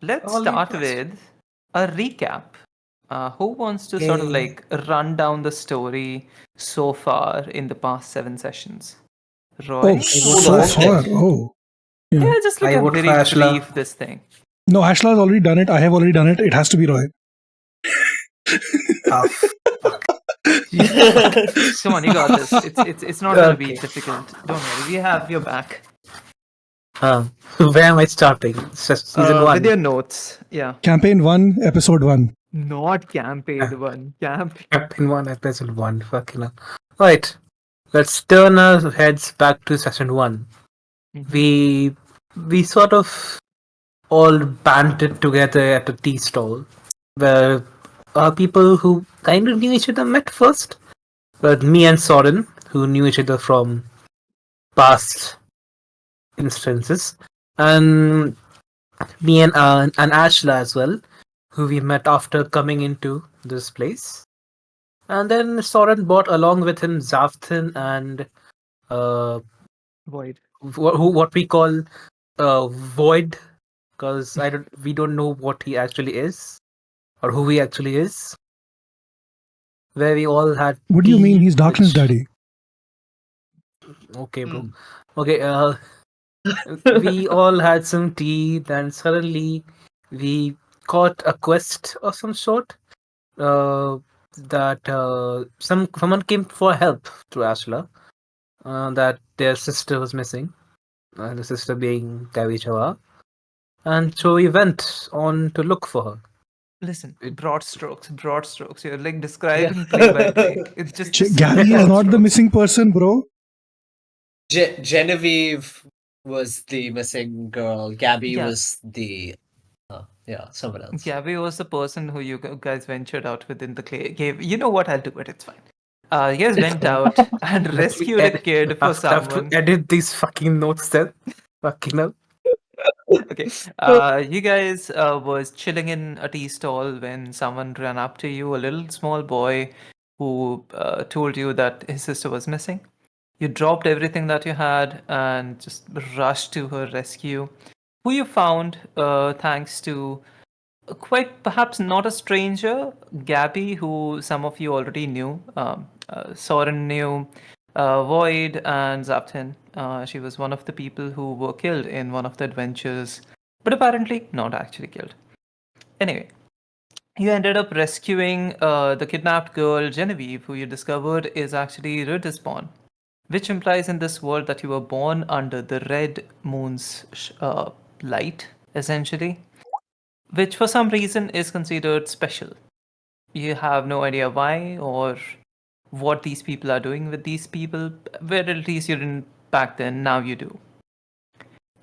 let's All start impressed. with a recap. Who wants to sort of like run down the story so far in the past 7 sessions? Oh, Roy? so far. Oh, Yeah, yeah. just like I a vote for very Ashla. brief this thing. No, Ashla has already done it. I have already done it. It has to be Roy. Ah, fuck. Come on, you got this. It's not gonna be Okay. difficult. Don't worry, we have your back. Where am I starting? Season 1. With your notes. Yeah. Campaign 1, Episode 1. Not campaign one. Campaign 1, episode 1. Fucking hell. Right. Let's turn our heads back to session 1. Mhm. We sort of all banded together at a tea stall where people who kind of knew each other met first. But me and Sorren, who knew each other from past instances, and me and Ashla as well, who we met after coming into this place. And then Sorren brought along with him Xavthan and uh, Void. what we call Void, because we don't know what he actually is or who he actually is. Where we all had What do you mean tea, he's Darkness which- Daddy? Okay, bro. Okay, we all had some tea, then suddenly we got a quest of some sort. That someone came for help to Ashla. That their sister was missing. The sister being Kavichawa. And so we went on to look for her. Listen, It- broad strokes, broad strokes. You're like describing play by play. It's just Gabby is broad not the strokes. missing person, bro. Genevieve was the missing girl. Gabby Yeah. was the someone else. Gabby was the person who you guys ventured out within the cave. You know what? I'll do it. It's fine. You guys went out and rescued a kid for Have to someone. edit these fucking notes then. Fucking hell. Okay. You guys was chilling in a tea stall when someone ran up to you, a little small boy who told you that his sister was missing. You dropped everything that you had and just rushed to her rescue, who you found thanks to quite perhaps not a stranger, Gabby, who some of you already knew. Sorren knew, Void, and Xavthan. She was one of the people who were killed in one of the adventures, but apparently not actually killed. Anyway, you ended up rescuing the kidnapped girl Genevieve, who you discovered is actually Ridispawn, which implies in this world that you were born under the red moon's light, essentially, which for some reason is considered special. You have no idea why or what these people are doing with these people, where at least you didn't back then, now you do.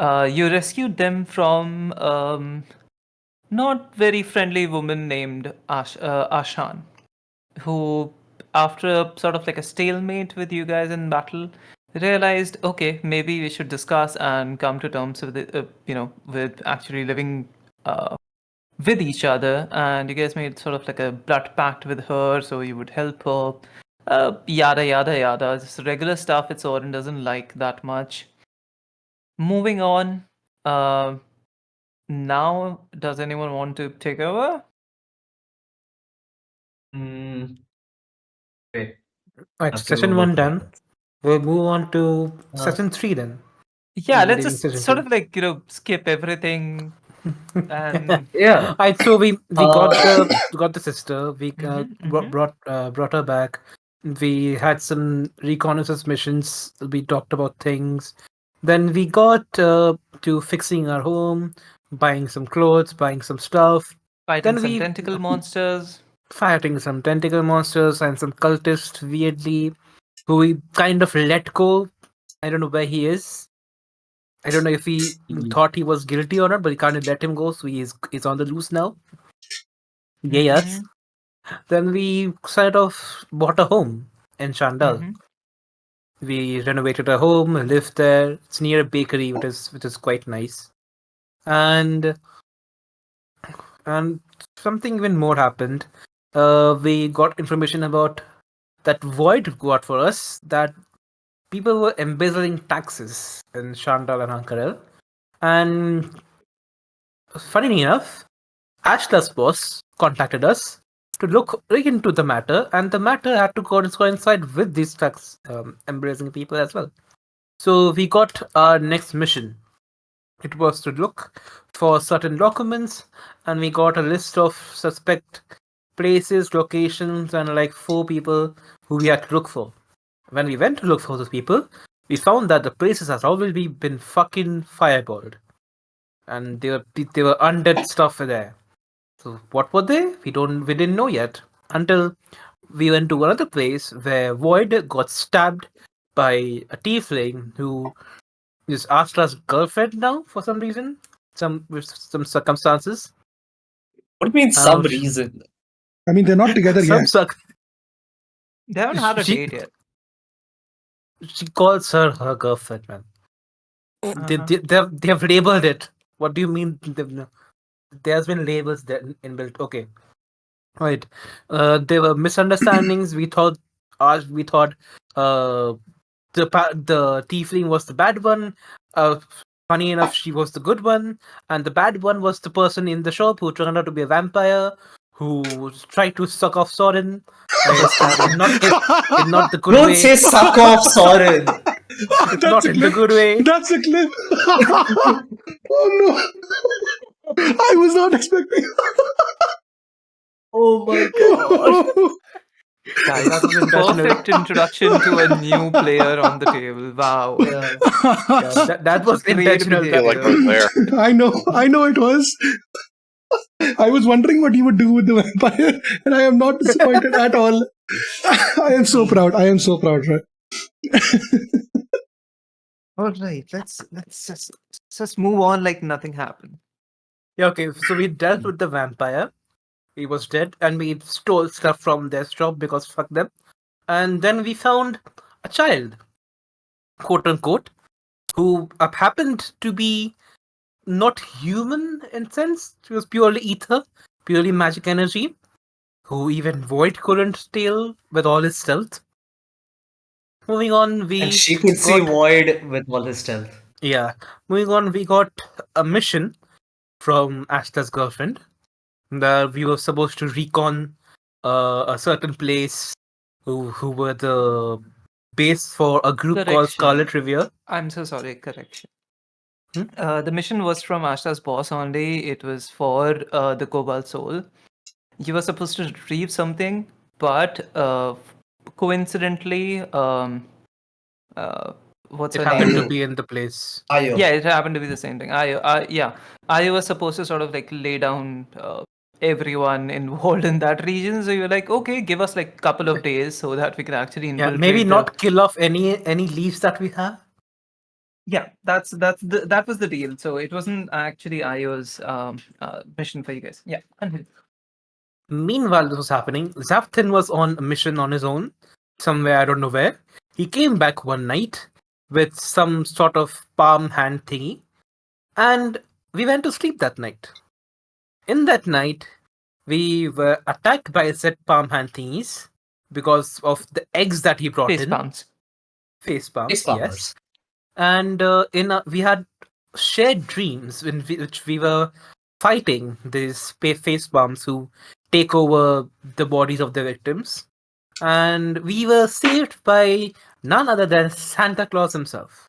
You rescued them from not very friendly woman named Ashan, who, after sort of like a stalemate with you guys in battle, realized, okay, maybe we should discuss and come to terms with it, with actually living with each other. And you guys made sort of like a blood pact with her, so you would help her. Yada yada yada. Just regular stuff. It's Sorren doesn't like that much. Moving on. Now, does anyone want to take over? Great. Right, Have to session work 1 on done. that. We'll move on to session 3 then. Yeah, let's Leaving just session sort 2. of like skip everything and Yeah. Right, so we got Uh, the sister. We Mhm. brought her back. We had some reconnaissance missions. We talked about things. Then we got to fixing our home, buying some clothes, buying some stuff. fighting Then some we tentacle monsters. fighting some tentacle monsters and some cultists weirdly, who we kind of let go. I don't know where he is. I don't know if he thought he was guilty or not, but we can't let him go, so he's on the loose now. Yeah, yes. Then we sort of bought a home in Chandal. Mhm. We renovated a home, lived there. It's near a bakery, which is quite nice. And something even more happened. We got information about that Void got for us that people were embezzling taxes in Chandal and Hankarel. And funny enough, Ashla's boss contacted us to look into the matter, and the matter had to coincide with these trucks embracing people as well. So we got our next mission. It was to look for certain documents, and we got a list of suspect places, locations, and like 4 people who we had to look for. When we went to look for those people, we found that the places has already been fucking fireballed, and they were undead stuff there. So what were they? We didn't know yet until we went to another place where Void got stabbed by a tiefling who is Astra's girlfriend now for some reason, with some circumstances. What do you mean some Sh- reason? I mean, they're not together some yet. They haven't had a She- date yet. she calls her girlfriend, man. They have labeled it. What do you mean? There's been labels that inbuilt. Okay, right. There were misunderstandings. We thought uh, the tiefling was the bad one. Funny enough, she was the good one, and the bad one was the person in the shop who turned out to be a vampire who tried to suck off Sorren. Not the good Don't way. say suck off, Sorren. Not in the good way. That's a clip. Oh no. I was not expecting. Oh my god. Guys, That was intentional. perfect introduction to a new player on the table. Wow. Yeah. Yeah, that was Great intentional. behavior. feel like I was there. I know it was. I was wondering what you would do with the vampire, and I am not disappointed at all. I am so proud. I am so proud, right? All right, let's just move on like nothing happened. Yeah, okay, so we dealt with the vampire. He was dead, and we stole stuff from their shop because fuck them. And then we found a child, quote unquote, who happened to be not human in sense. She was purely ether, purely magic energy, who even Void couldn't steal with all his stealth. Moving on, And she could see Void with all his stealth. Yeah, moving on, we got a mission from Ashta's girlfriend. That we were supposed to recon a certain place who were the base for a group called Correction. Scarlet Riviera. I'm so sorry, correction. Hmm? The mission was from Ashta's boss only. It was for the Cobalt Soul. You were supposed to retrieve something, but coincidentally, what's It her happened name? to be in the place. Ayo. Yeah, it happened to be the same thing. I was supposed to sort of like lay down everyone involved in that region. So you're like, okay, give us like a couple of days so that we can actually Yeah, infiltrate. maybe not kill off any leads that we have. Yeah, that was the deal. So it wasn't actually Io's mission for you guys. Yeah, continue. Meanwhile, this was happening. Xavthan was on a mission on his own, somewhere I don't know where. He came back one night with some sort of palm hand thingy, and we went to sleep that night. In that night, we were attacked by said palm hand thingies because of the eggs that he brought Face in. palms. Face palms, Face yes. palmers. And we had shared dreams in which we were fighting these face palms who take over the bodies of the victims. And we were saved by none other than Santa Claus himself,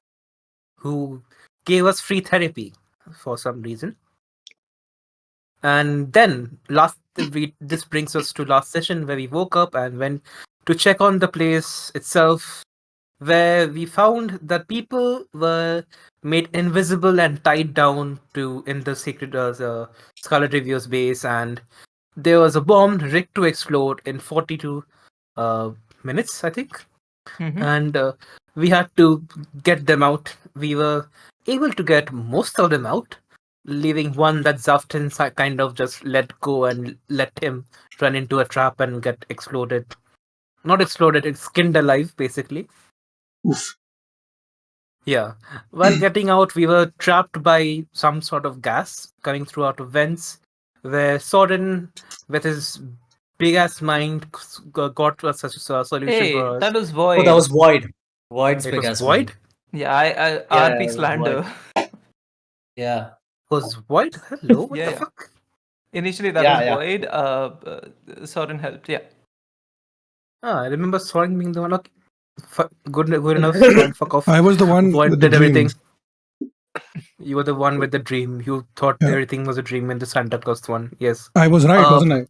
who gave us free therapy for some reason. And then this brings us to last session where we woke up and went to check on the place itself, where we found that people were made invisible and tied down in the sacred Scarlet Review's base, and there was a bomb rigged to explode in 42 minutes, I think. Mhm. And we had to get them out. We were able to get most of them out, leaving one that Xavthan kind of just let go and let him run into a trap and get exploded. Not exploded, it's skinned alive, basically. Oof. Yeah. While getting out, we were trapped by some sort of gas coming through out of vents, where Sorren, with his big ass mind, got a solution Hey, for us. that was Void. Oh, that was Void. Void's It big was ass Void? mind. Yeah, Yeah, RP it was slander. Yeah. Was void? Hello, what Yeah, the yeah. fuck? Initially, that Yeah, was yeah. void. Sorren helped. Yeah. I remember Sorren being the one. Okay, good enough. Sorren, fuck off. I was the one Void with the did everything. dreams. You were the one with the dream. You thought Yeah. everything was a dream in the Santa Claus one. Yes. I was right, wasn't I?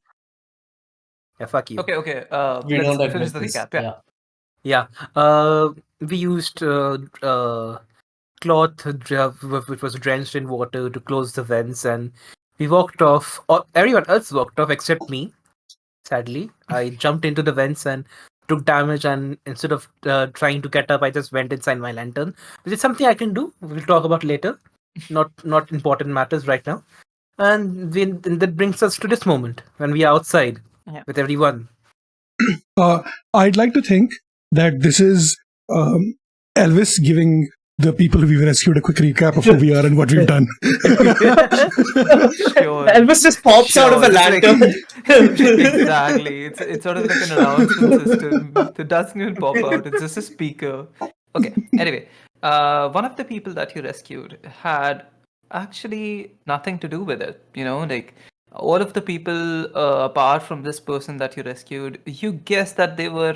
Yeah, fuck you. Okay. We Let's don't finish admit the this. recap. Yeah. Yeah. We used cloth which was drenched in water to close the vents, and we walked off. Or everyone else walked off except me. Sadly, I jumped into the vents and took damage. And instead of trying to get up, I just went inside my lantern, which is something I can do. We'll talk about later. Not important matters right now. And that brings us to this moment when we are outside Yeah. with everyone. I'd like to think that this is Elvis giving the people who we've rescued a quick recap of who we are and what we've done. Sure. Elvis just pops out of a Sure, it's like- lantern. Exactly. It's sort of like an announcement system. It doesn't even pop out. It's just a speaker. Okay. Anyway, one of the people that you rescued had actually nothing to do with it. Like all of the people apart from this person that you rescued, you guess that they were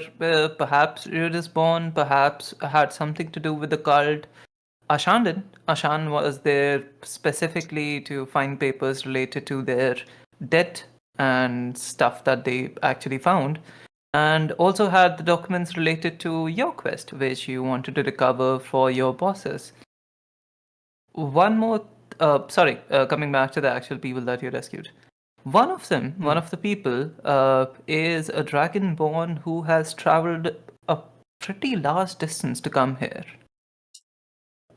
perhaps born, perhaps had something to do with the cult. Ashan did. Ashan was there specifically to find papers related to their debt and stuff that they actually found, and also had the documents related to your quest, which you wanted to recover for your bosses. One more, coming back to the actual people that you rescued. One of them, one of the people, is a dragonborn who has traveled a pretty large distance to come here.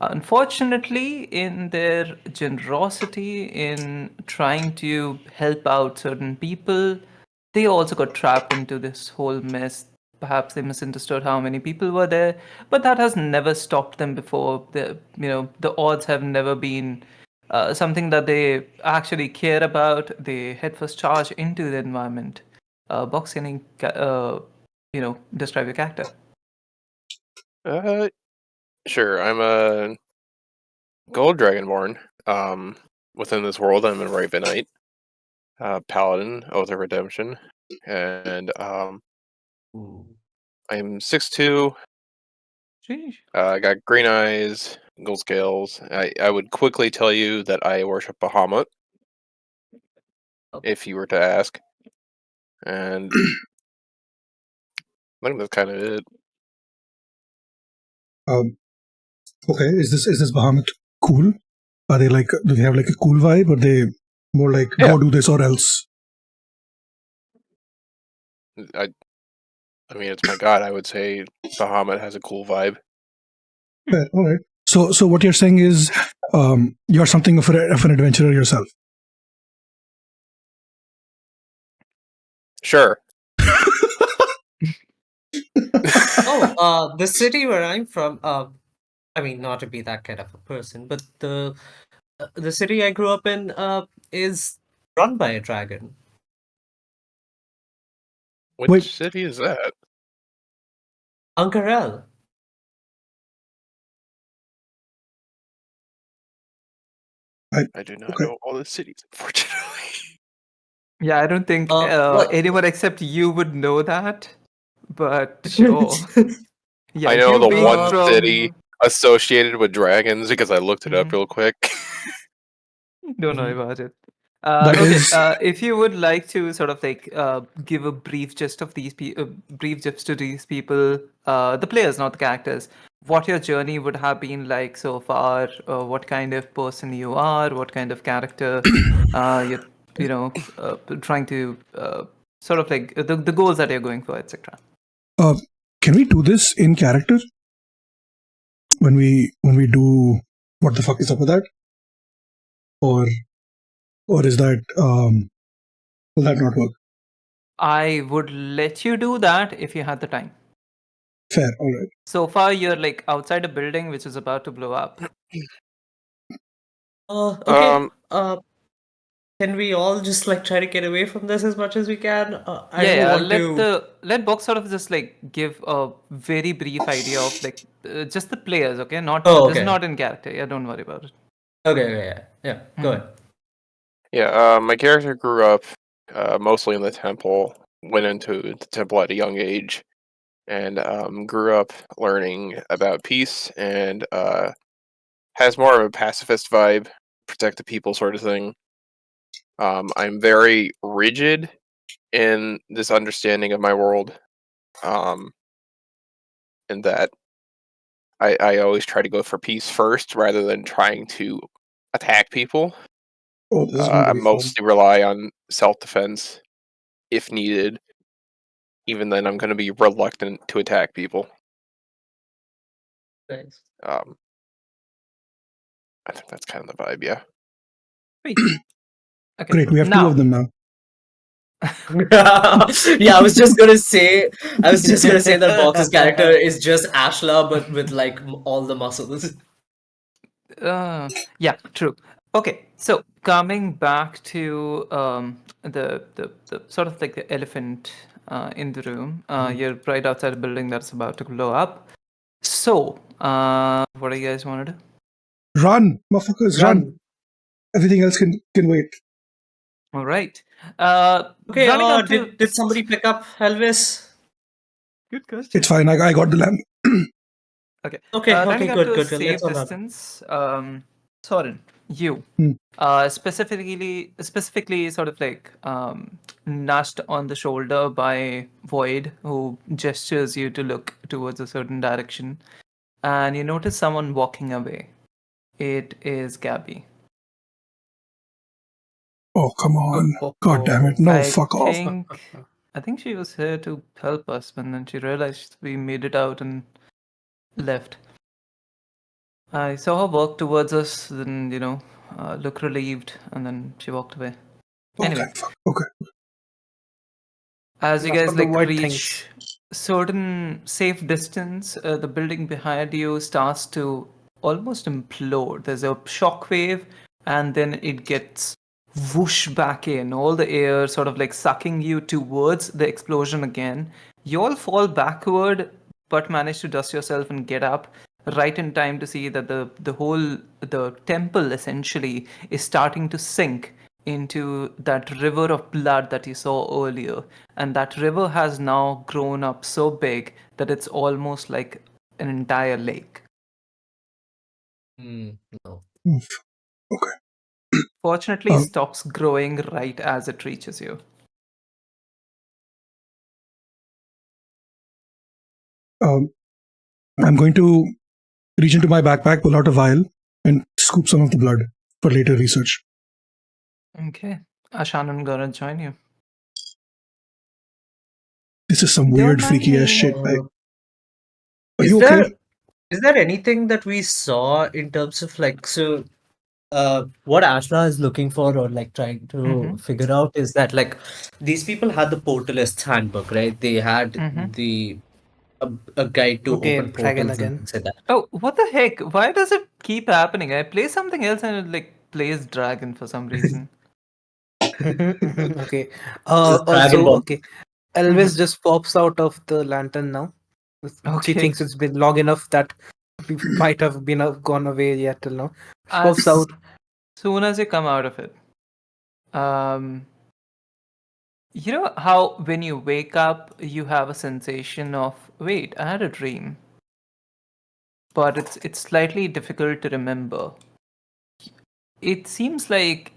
Unfortunately, in their generosity in trying to help out certain people, they also got trapped into this whole mess. Perhaps they misunderstood how many people were there, but that has never stopped them before. The odds have never been something that they actually care about. They headfirst charge into the environment. Box, can you describe your character? Sure. I'm a gold dragonborn. Within this world, I'm a Ravenite, paladin, Oath of Redemption, and I'm 6'2". Sheesh. I got green eyes, gold scales. I would quickly tell you that I worship Bahamut, if you were to ask. And I think that's kind of it. Okay, is this Bahamut cool? Are they like, do they have like a cool vibe, or they more like Yeah. go do this or else? I mean, it's my god. I would say Bahamut has a cool vibe. Fair, all right. So what you're saying is you're something of an adventurer yourself. Sure. The city where I'm from, I mean, not to be that kind of a person, but the city I grew up in is run by a dragon. Which Wait. city is that? Ankarel. I do not Okay. know all the cities, unfortunately. Yeah, I don't think Well- anyone except you would know that, but sure. Yeah, I know you the being one from- city associated with dragons because I looked it up Mhm. real quick. Don't know about it. That Okay, is- if you would like to sort of like give a brief gist of these brief gist to these people, the players, not the characters, what your journey would have been like so far, what kind of person you are, what kind of character you're trying to sort of like the goals that you're going for, etc. Can we do this in character? When we do, what the fuck is up with that? Or is that will that not work? I would let you do that if you had the time. Fair, all right. So far, you're like outside a building which is about to blow up. Okay. Can we all just like try to get away from this as much as we can? I don't want to. Let Box sort of just like give a very brief idea of like just the players, okay? Not Oh, this is okay. not in character. Yeah, don't worry about it. Okay, yeah. Go Mhm. ahead. Yeah, my character grew up mostly in the temple, went into the temple at a young age, and grew up learning about peace and has more of a pacifist vibe, protect the people sort of thing. I'm very rigid in this understanding of my world, in that I always try to go for peace first rather than trying to attack people. Oh, this is going to I be fun. mostly rely on self-defense if needed. Even then, I'm going to be reluctant to attack people. Nice. I think that's kind of the vibe, yeah. Sweet. Okay. Great, we have two of them now. Yeah, I was just gonna say that Box's character is just Ashla, but with like all the muscles. Yeah, true. Okay, so coming back to the sort of like the elephant in the room. You're right outside a building that's about to blow up. So, what do you guys want to do? Run, motherfuckers, run. Everything else can wait. All right. Okay, Running up to did somebody pick up Elvis? good question. It's fine. I got the lamp. Okay. Okay, Running up good, to a good. safe Let's all run. distance. Sorry, you. Hmm. Specifically, sort of like nudged on the shoulder by Void, who gestures you to look towards a certain direction, and you notice someone walking away. It is Gabby. Oh, come on. Oh, God damn it. No, I fuck off. think she was here to help us, but then she realized we made it out and left. I saw her walk towards us, then, look relieved, and then she walked away. Oh, Anyway, thank fuck. Okay. as you That's guys what the like white reach certain safe distance, the building behind you starts to almost implode. There's a shockwave, and then it gets whoosh back in. All the air sort of like sucking you towards the explosion again. You all fall backward, but manage to dust yourself and get up right in time to see that the temple essentially is starting to sink into that river of blood that you saw earlier. And that river has now grown up so big that it's almost like an entire lake. No. Oof. Okay. Fortunately, it Um, stops growing right as it reaches you. I'm going to reach into my backpack, pull out a vial, and scoop some of the blood for later research. Okay. Ashanan gonna join you. This is some Don't weird, mind freaky ass me. shit. Are Is you there okay? is there anything that we saw in terms of like what Ashla is looking for or like trying to Mm-hmm. figure out is that like these people had the portalist's handbook, right? They had Mm-hmm. a guide to Okay, open dragon portals and again. things like that. Oh, what the heck? Why does it keep happening? I play something else and it like plays dragon for some reason. Okay. This is Dragon Also, Ball. okay. Elvis just pops out of the lantern now. She Okay. thinks it's been long enough that we might have been gone away yet till now. She As pops out. soon as you come out of it, you know how when you wake up, you have a sensation of, wait, I had a dream, but it's slightly difficult to remember. It seems like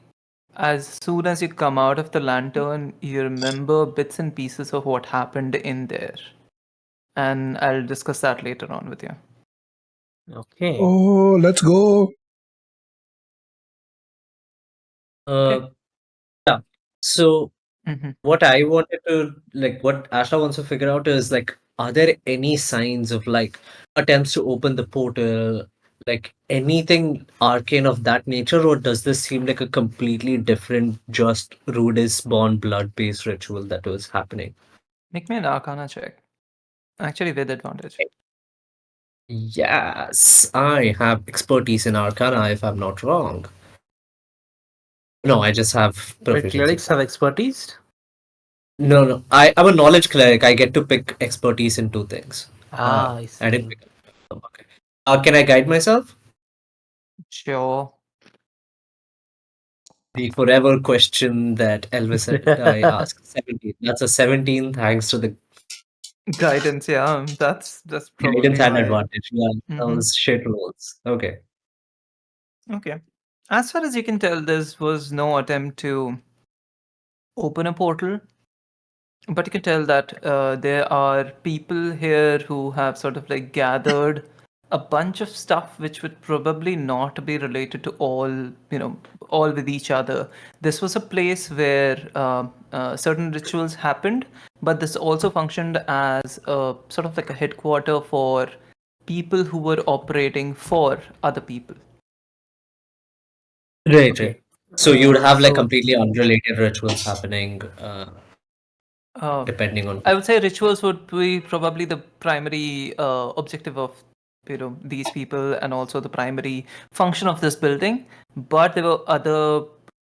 as soon as you come out of the lantern, you remember bits and pieces of what happened in there. And I'll discuss that later on with you. Okay. Oh, let's go. Uh, yeah. So Mm-hmm. what I wanted to like what Ashla wants to figure out is like are there any signs of like attempts to open the portal, like anything arcane of that nature, or does this seem like a completely different, just Rudis born blood based ritual that was happening? Make me an Arcana check. Actually, with advantage. Yes, I have expertise in Arcana if I'm not wrong. No, I just have Wait, proficiency. clerics have expertise? No. I'm a knowledge cleric. I get to pick expertise in two things. Ah, I I didn't see. pick it. Okay. Can I guide myself? Sure. The forever question that Elvis and I asked. 17. That's a 17 thanks to the Guidance, yeah. That's guidance probably and why. advantage. Yeah, Mhm. those shit rolls. Okay. Okay. As far as you can tell, this was no attempt to open a portal, but you can tell that there are people here who have sort of like gathered a bunch of stuff which would probably not be related to all with each other. This was a place where certain rituals happened, but this also functioned as a sort of like a headquarter for people who were operating for other people. Right, Okay. right. So you would have like So completely unrelated rituals happening, Uh, depending on. I would say rituals would be probably the primary objective of these people and also the primary function of this building. But there were other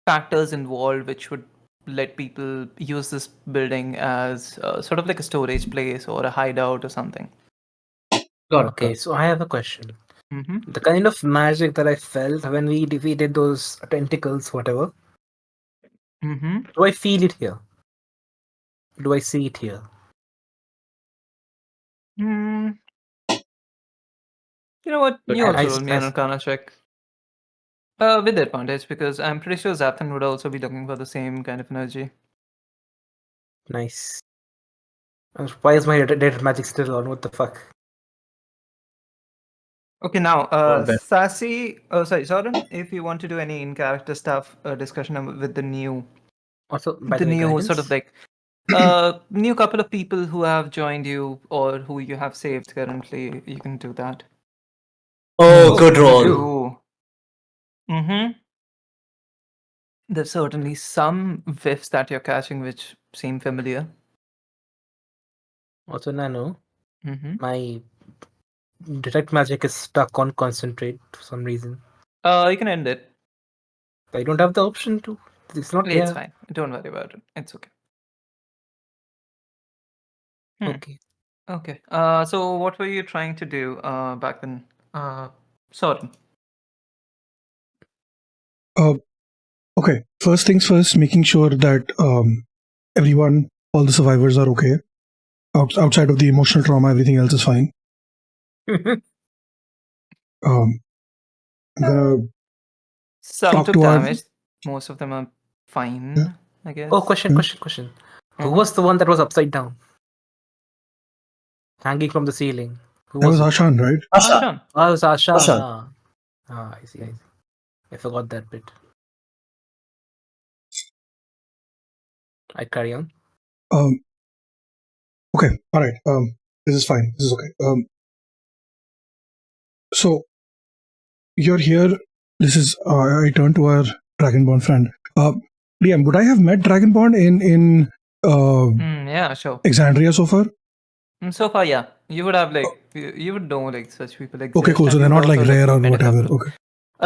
factors involved which would let people use this building as sort of like a storage place or a hideout or something. Got it. okay, so I have a question. Mm-hmm. The kind of magic that I felt when we defeated those tentacles, whatever, Mm-hmm. do I feel it here? Do I see it here? Mm. You know what? Good You I, also question. roll me an Arcana check. With advantage, because I'm pretty sure Xavthan would also be looking for the same kind of energy. nice. And why is my dead magic still on? What the fuck? Okay, now, Not bad. Sassy, Sorren, if you want to do any in-character stuff, discussion with Also, by the the way, new sort of guidance. like, new couple of people who have joined you or who you have saved currently, you can do that. Oh, good You roll. do. Mm-hmm. There's certainly some whiffs that you're catching which seem familiar. Also, Nano, Mm-hmm. my detect magic is stuck on concentrate for some reason. You can end it. I don't have the option to. It's not It's there. fine. Don't worry about it. It's okay. Hmm. Okay. Okay. So what were you trying to do back then? Sorry. Uh, okay. First things first, making sure that everyone, all the survivors are okay. Outside of the emotional trauma, everything else is fine. Um, I'm gonna Some talk took to our. damage. Most of them are fine, Yeah. I guess. Oh, question. Who was the one that was upside down? Hanging from the ceiling. Who That was was it? Ashan, right? Asha. Ashan. Oh, it was Asha. Asha. I see. I forgot that bit. I carry on. Um, okay. All right. This is fine. This is okay. So you're here. This is. I turn to our Dragonborn friend. Liam, would I have met Dragonborn in Yeah, sure. Exandria so far? So far, yeah. You would have like you would know like such people exist. Okay, cool. And So you they're would not like also, rare or met a whatever. couple. Okay.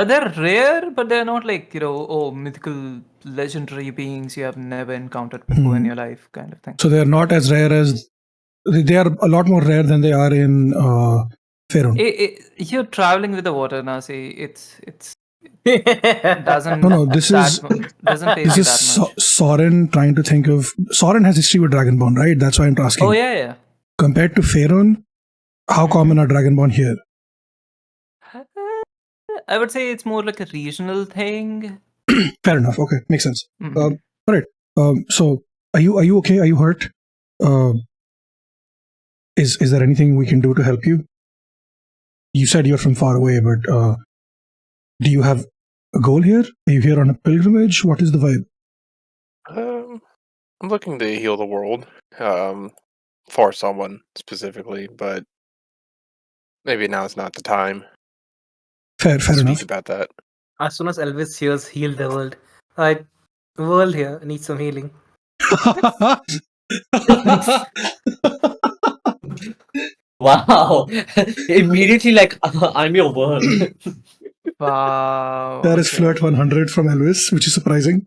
They're rare, but they're not like mythical, legendary beings you have never encountered before in your life, kind of thing. So they're not as rare as they are. A lot more rare than they are in Faerun. You're traveling with the water, Nasi. It's doesn't No, this is doesn't phase this you is that much. Soren trying to think of. Soren has history with Dragonborn, right? That's why I'm asking. Oh yeah. Compared to Faerun, how common are Dragonborn here? I would say it's more like a regional thing. Fair enough. Okay, makes sense. Mhm. All right. So are you okay? Are you hurt? Is there anything we can do to help you? You said you're from far away, but do you have a goal here? Are you here on a pilgrimage? What is the vibe? I'm looking to heal the world, for someone specifically, but maybe now is not the time Fair to enough. speak about that. As soon as Elvis hears "heal the world," like the world here needs some healing. Wow. Immediately, like, I'm your world. Wow. That is okay. flirt 100 from Elvis, which is surprising.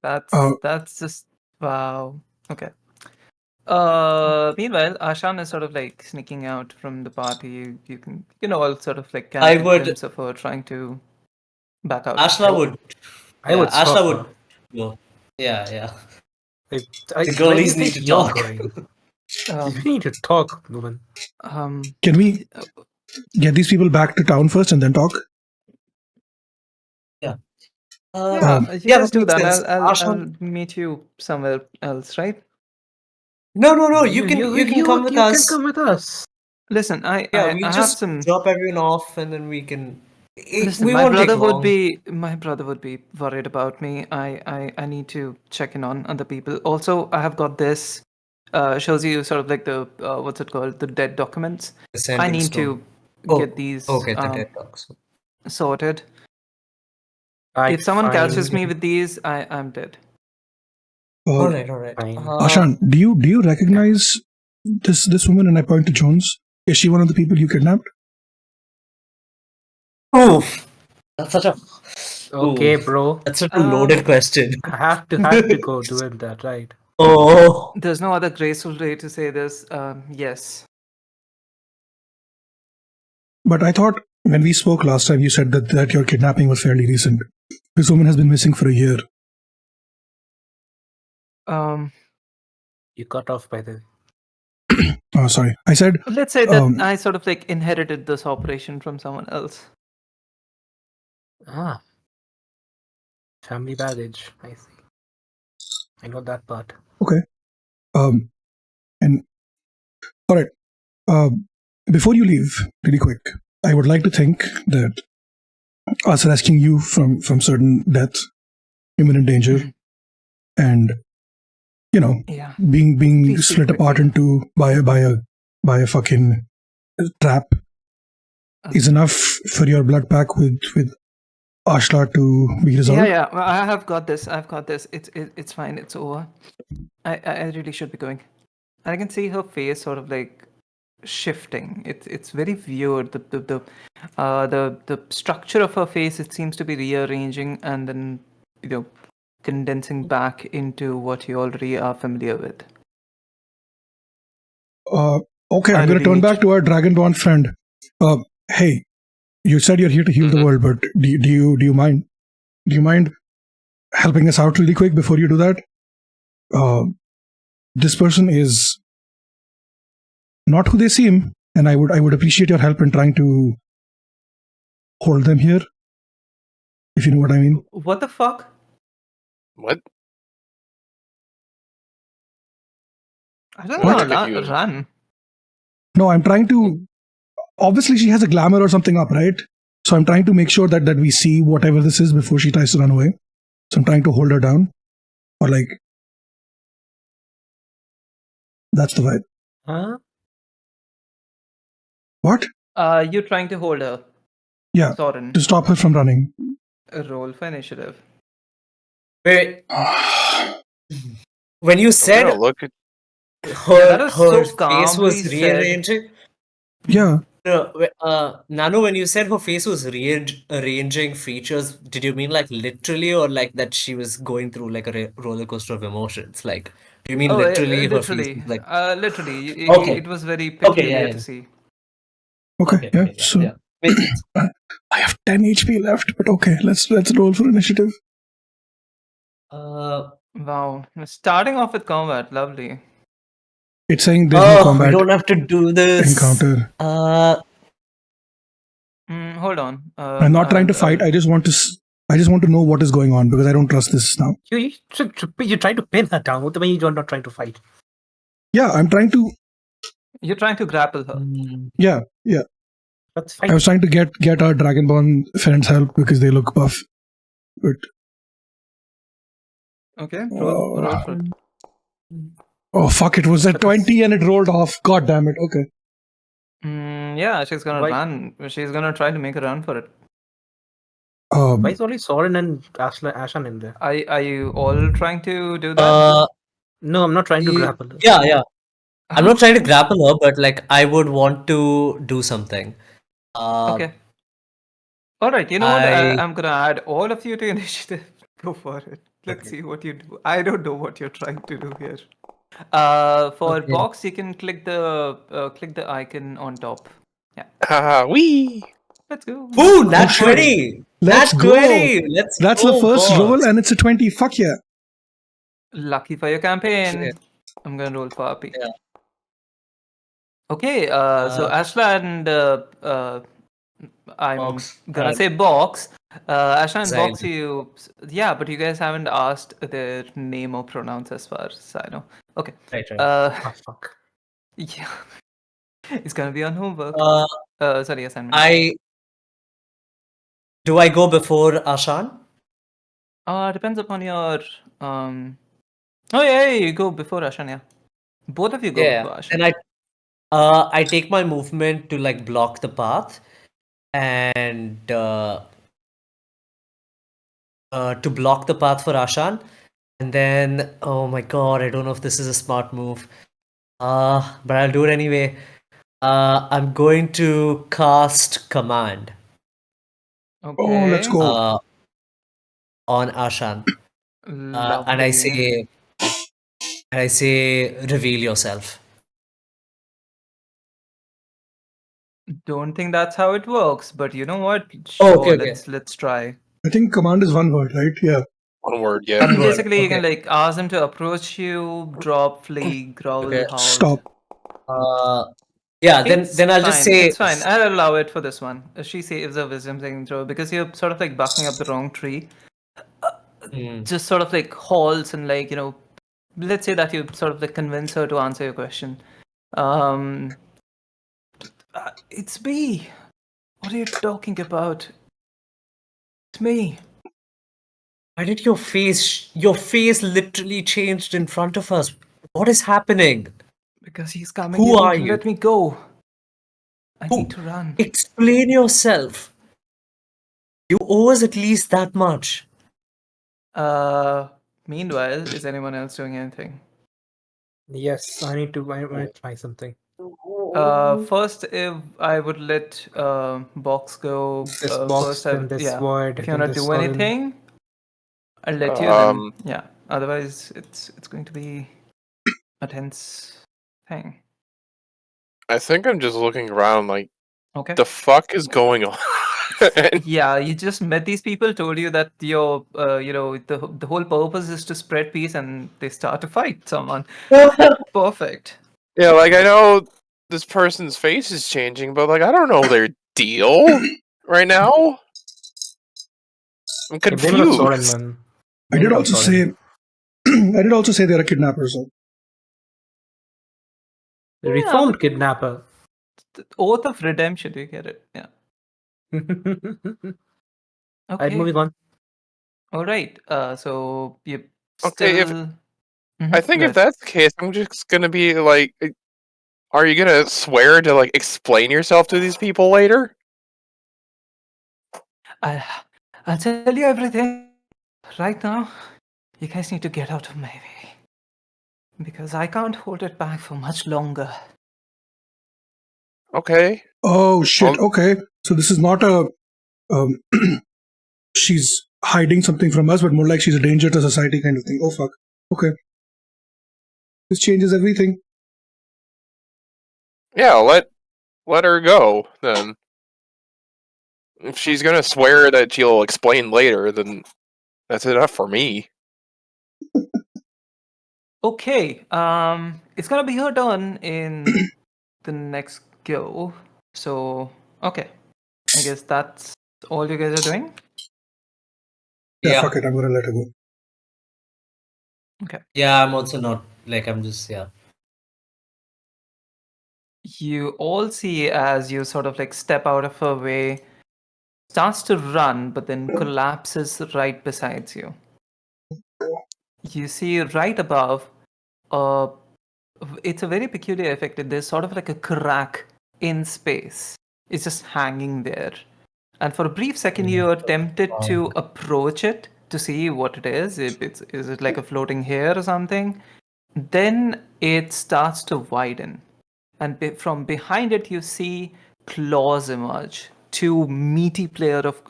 That's just wow. Okay. Meanwhile, Ashan is sort of like sneaking out from the party. You can all sort of like catch I a would glimpse of her trying to back out. Ashla would. I would stop Ashla her. would go. Yeah. The The girlies need to talk. You need to talk, woman. Can we get these people back to town first and then talk? Yeah. Yeah, you yeah, guys that do makes that. sense. I'll Ashla- meet you somewhere else, right? No. You can come with us. You can come with us. Listen, Yeah, I we have just some. drop everyone off and then we can. Listen, We my won't take brother would long. be worried about me. I need to check in on other people. Also, I have got this. Shows you sort of like the what's it called? The dead documents. I Ascending need stone. to get these Okay, the dead dogs. sorted. Right, If someone catches fine. me with these, I'm dead. All right. Fine. Ashan, do you recognize this woman? And I point to Jones. Is she one of the people you kidnapped? Oh, that's such a. Okay, Ooh, bro. That's such a loaded question. I have to go doing that, right? Oh. There's no other graceful way to say this. Yes. But I thought when we spoke last time, you said that your kidnapping was fairly recent. This woman has been missing for a year. You cut off by the. Oh, sorry. I said. Let's say that I sort of like inherited this operation from someone else. Family baggage. I see. I know that part. Okay. And all right. Before you leave, really quick, I would like to think that us rescuing you from certain death, imminent danger, and Yeah. being Please split speak apart quickly. into by a fucking trap is enough for your blood pack with Ashla to be resolved. Yeah. Well, I have got this. I've got this. It's fine. It's over. I really should be going. I can see her face sort of like shifting. It's very weird. The structure of her face, it seems to be rearranging and then condensing back into what you already are familiar with. Okay, I I'm going to really turn need back to our Dragonborn friend. Hey, you said you're here to heal the world, but do you mind? Do you mind helping us out really quick before you do that? This person is not who they seem, and I would appreciate your help in trying to hold them here, if you know what I mean. What the fuck? What? I don't What? know. Run. No, I'm trying to. Obviously, she has a glamour or something up, right? So I'm trying to make sure that we see whatever this is before she tries to run away. So I'm trying to hold her down, or like that's the vibe. Huh? What? You're trying to hold her. Yeah, Sorren. to stop her from running. Roll for initiative. Wait. When you I'm said gonna look at that was her so face calmly was said. rearranging. Yeah. Nano, when you said her face was rearranging features, did you mean like literally or like that she was going through like a roller coaster of emotions? Like, do you mean literally her face literally. was like. Literally. Okay. It was very Okay, peculiar yeah. to see. Okay. Yeah. So yeah. Makes sense. I have 10 HP left, but okay, let's roll for initiative. Wow. Starting off with combat. Lovely. It's saying there's no we combat don't have to do this. encounter. Hold on. I'm not trying to fight. I just want to know what is going on because I don't trust this now. You're trying to pin her down. What do you mean you're not trying to fight? Yeah, I'm trying to. You're trying to grapple her. Yeah. That's fine. I was trying to get our Dragonborn friends help because they look buff. But Okay. Roll for it. oh fuck! It was at 20 and it rolled off. God damn it! Okay. Yeah, she's gonna run. She's gonna try to make a run for it. Why is only Sorren and Ashan in there? Are you all trying to do that? No, I'm not trying to grapple her. Yeah. I'm not trying to grapple her, but like I would want to do something. Okay. All right. You know what? I'm gonna add all of you to initiative. Go for it. Let's see what you do. I don't know what you're trying to do here. For box, you can click the icon on top. Yeah. wee. Let's go. Ooh, nat shit. 20! Let's Nat go. 20! Let's That's go, the first boss. roll, and it's a 20. Fuck yeah. Lucky for your campaign. Yeah. I'm gonna roll for RP. Yeah. Okay, so Ashla and I'm Box. gonna say Box. Ashla and Box, Exile. yeah, but you guys haven't asked their name or pronouns as far as I know. Okay. Right. Oh, fuck. Yeah, it's gonna be on homework. Sorry, assignment. Do I go before Ashan? Depends upon your Oh yeah, you go before Ashan. Yeah, both of you go Yeah. before Ashan. And I take my movement to like block the path and to block the path for Ashan. And then, oh my god, I don't know if this is a smart move. But I'll do it anyway. I'm going to cast Command Okay. Oh, let's go. on Ashan. And I Lovely. say, reveal yourself. Don't think that's how it works, but you know what? Oh, Sure, okay. let's try. I think command is one word, right? Yeah. One word, yeah. One word. Basically, you can Okay. like ask them to approach you, drop, flee, growl, Okay. howl. Stop. Yeah, It's then I'll just fine. say It's fine. I'll allow it for this one. She saves a wisdom saving throw because you're sort of like bucking up the wrong tree. Just sort of like halts and like let's say that you sort of like convince her to answer your question. It's me. What are you talking about? It's me. Why did your face literally changed in front of us? What is happening? Because he's coming. Who You are need to you? let me go. I Who? need to run. Explain yourself. You owe us at least that much. Meanwhile, is anyone else doing anything? Yes, I need to. I might try something. First, if I would let Box go This box, first. then this Yeah. void, If you then wanna this do Sorren. anything, I'll let you. Then yeah. Otherwise, it's going to be a tense thing. I think I'm just looking around like, Okay. the fuck is going on? Yeah, you just met these people, told you that your, the whole purpose is to spread peace, and they start to fight someone. Perfect. Yeah, like I know this person's face is changing, but like I don't know their deal right now. I'm Yeah, blame it on Sorren, confused. man. I Blame did it on also Sorren. say I did also say they're a kidnapper, so The Yeah, reformed but kidnapper. the oath of redemption, you get it? Yeah. Alright, Okay. moving on. All right. So you Okay, if still. I think Go if ahead. that's the case, I'm just gonna be like, are you gonna swear to like explain yourself to these people later? I'll tell you everything. Right now, you guys need to get out of my way. Because I can't hold it back for much longer. Okay. oh shit. Well, Okay, so this is not a she's hiding something from us, but more like she's a danger to society kind of thing. Oh fuck. Okay, this changes everything. yeah, let her go then. If she's gonna swear that she'll explain later, then that's enough for me. Okay, it's gonna be her turn in the next go. So, okay. I guess that's all you guys are doing? Yeah, fuck it. I'm gonna let her go. Okay. Yeah, I'm also not like I'm just You all see as you sort of like step out of her way, starts to run, but then collapses right beside you. You see right above, it's a very peculiar effect. There's sort of like a crack in space. It's just hanging there. And for a brief second, you are tempted to approach it to see what it is. Is it like a floating hair or something? Then it starts to widen. And from behind it, you see claws emerge. Two meaty pair of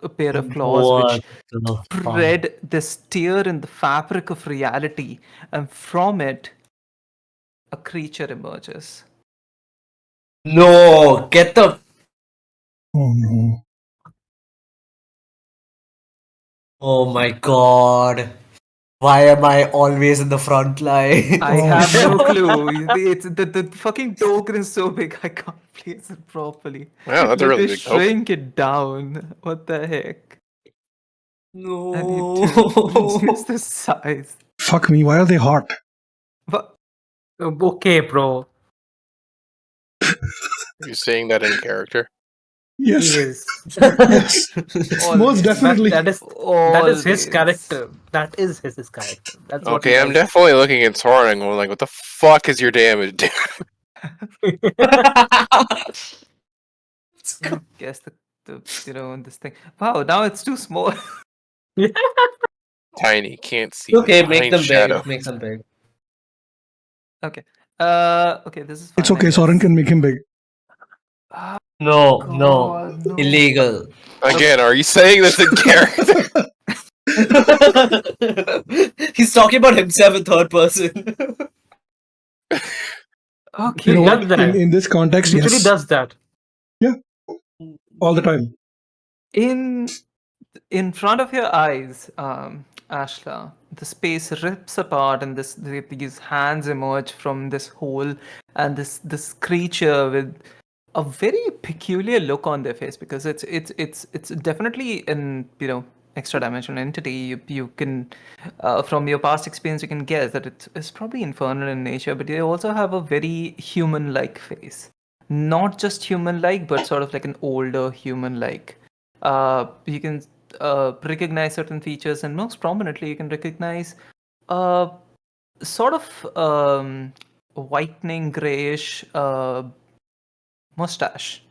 claws which spread this tear in the fabric of reality. And from it, a creature emerges. No, get the Oh no. Oh my god. Why am I always in the front line? I Oh, have no fuck. clue. It's the fucking token is so big I can't place it properly. Wow, that's a Let really me big token. shrink it down. What the heck? I need No. to reduce the size. Fuck me. Why are they hot? What? Okay, bro. Are you saying that in character? Yes. He is. Yes. Most Always. definitely. That is his Always. character. That is his character. That's what he Okay, I'm does. definitely looking at Sorren and going like, what the fuck is your damage, dude? I guess the this thing. Wow, now it's too small. Tiny, can't see. Okay, make behind them shadow. big. Make them big. Okay. Okay, this is fine. It's okay. I Soren guess. can make him big. Ah, No, no. God, no. Illegal. Again, are you saying this in character? He's talking about himself in third person. Okay. You know Does what? that. In this context, He literally yes. does that. All the time. In front of your eyes, Ashla, the space rips apart, and these hands emerge from this hole, and this creature with a very peculiar look on their face, because it's definitely an extra dimensional entity. You can from your past experience you can guess that it's probably infernal in nature, but they also have a very human-like face, not just human-like, but sort of like an older human-like. You can recognize certain features, and most prominently, you can recognize a sort of whitening grayish mustache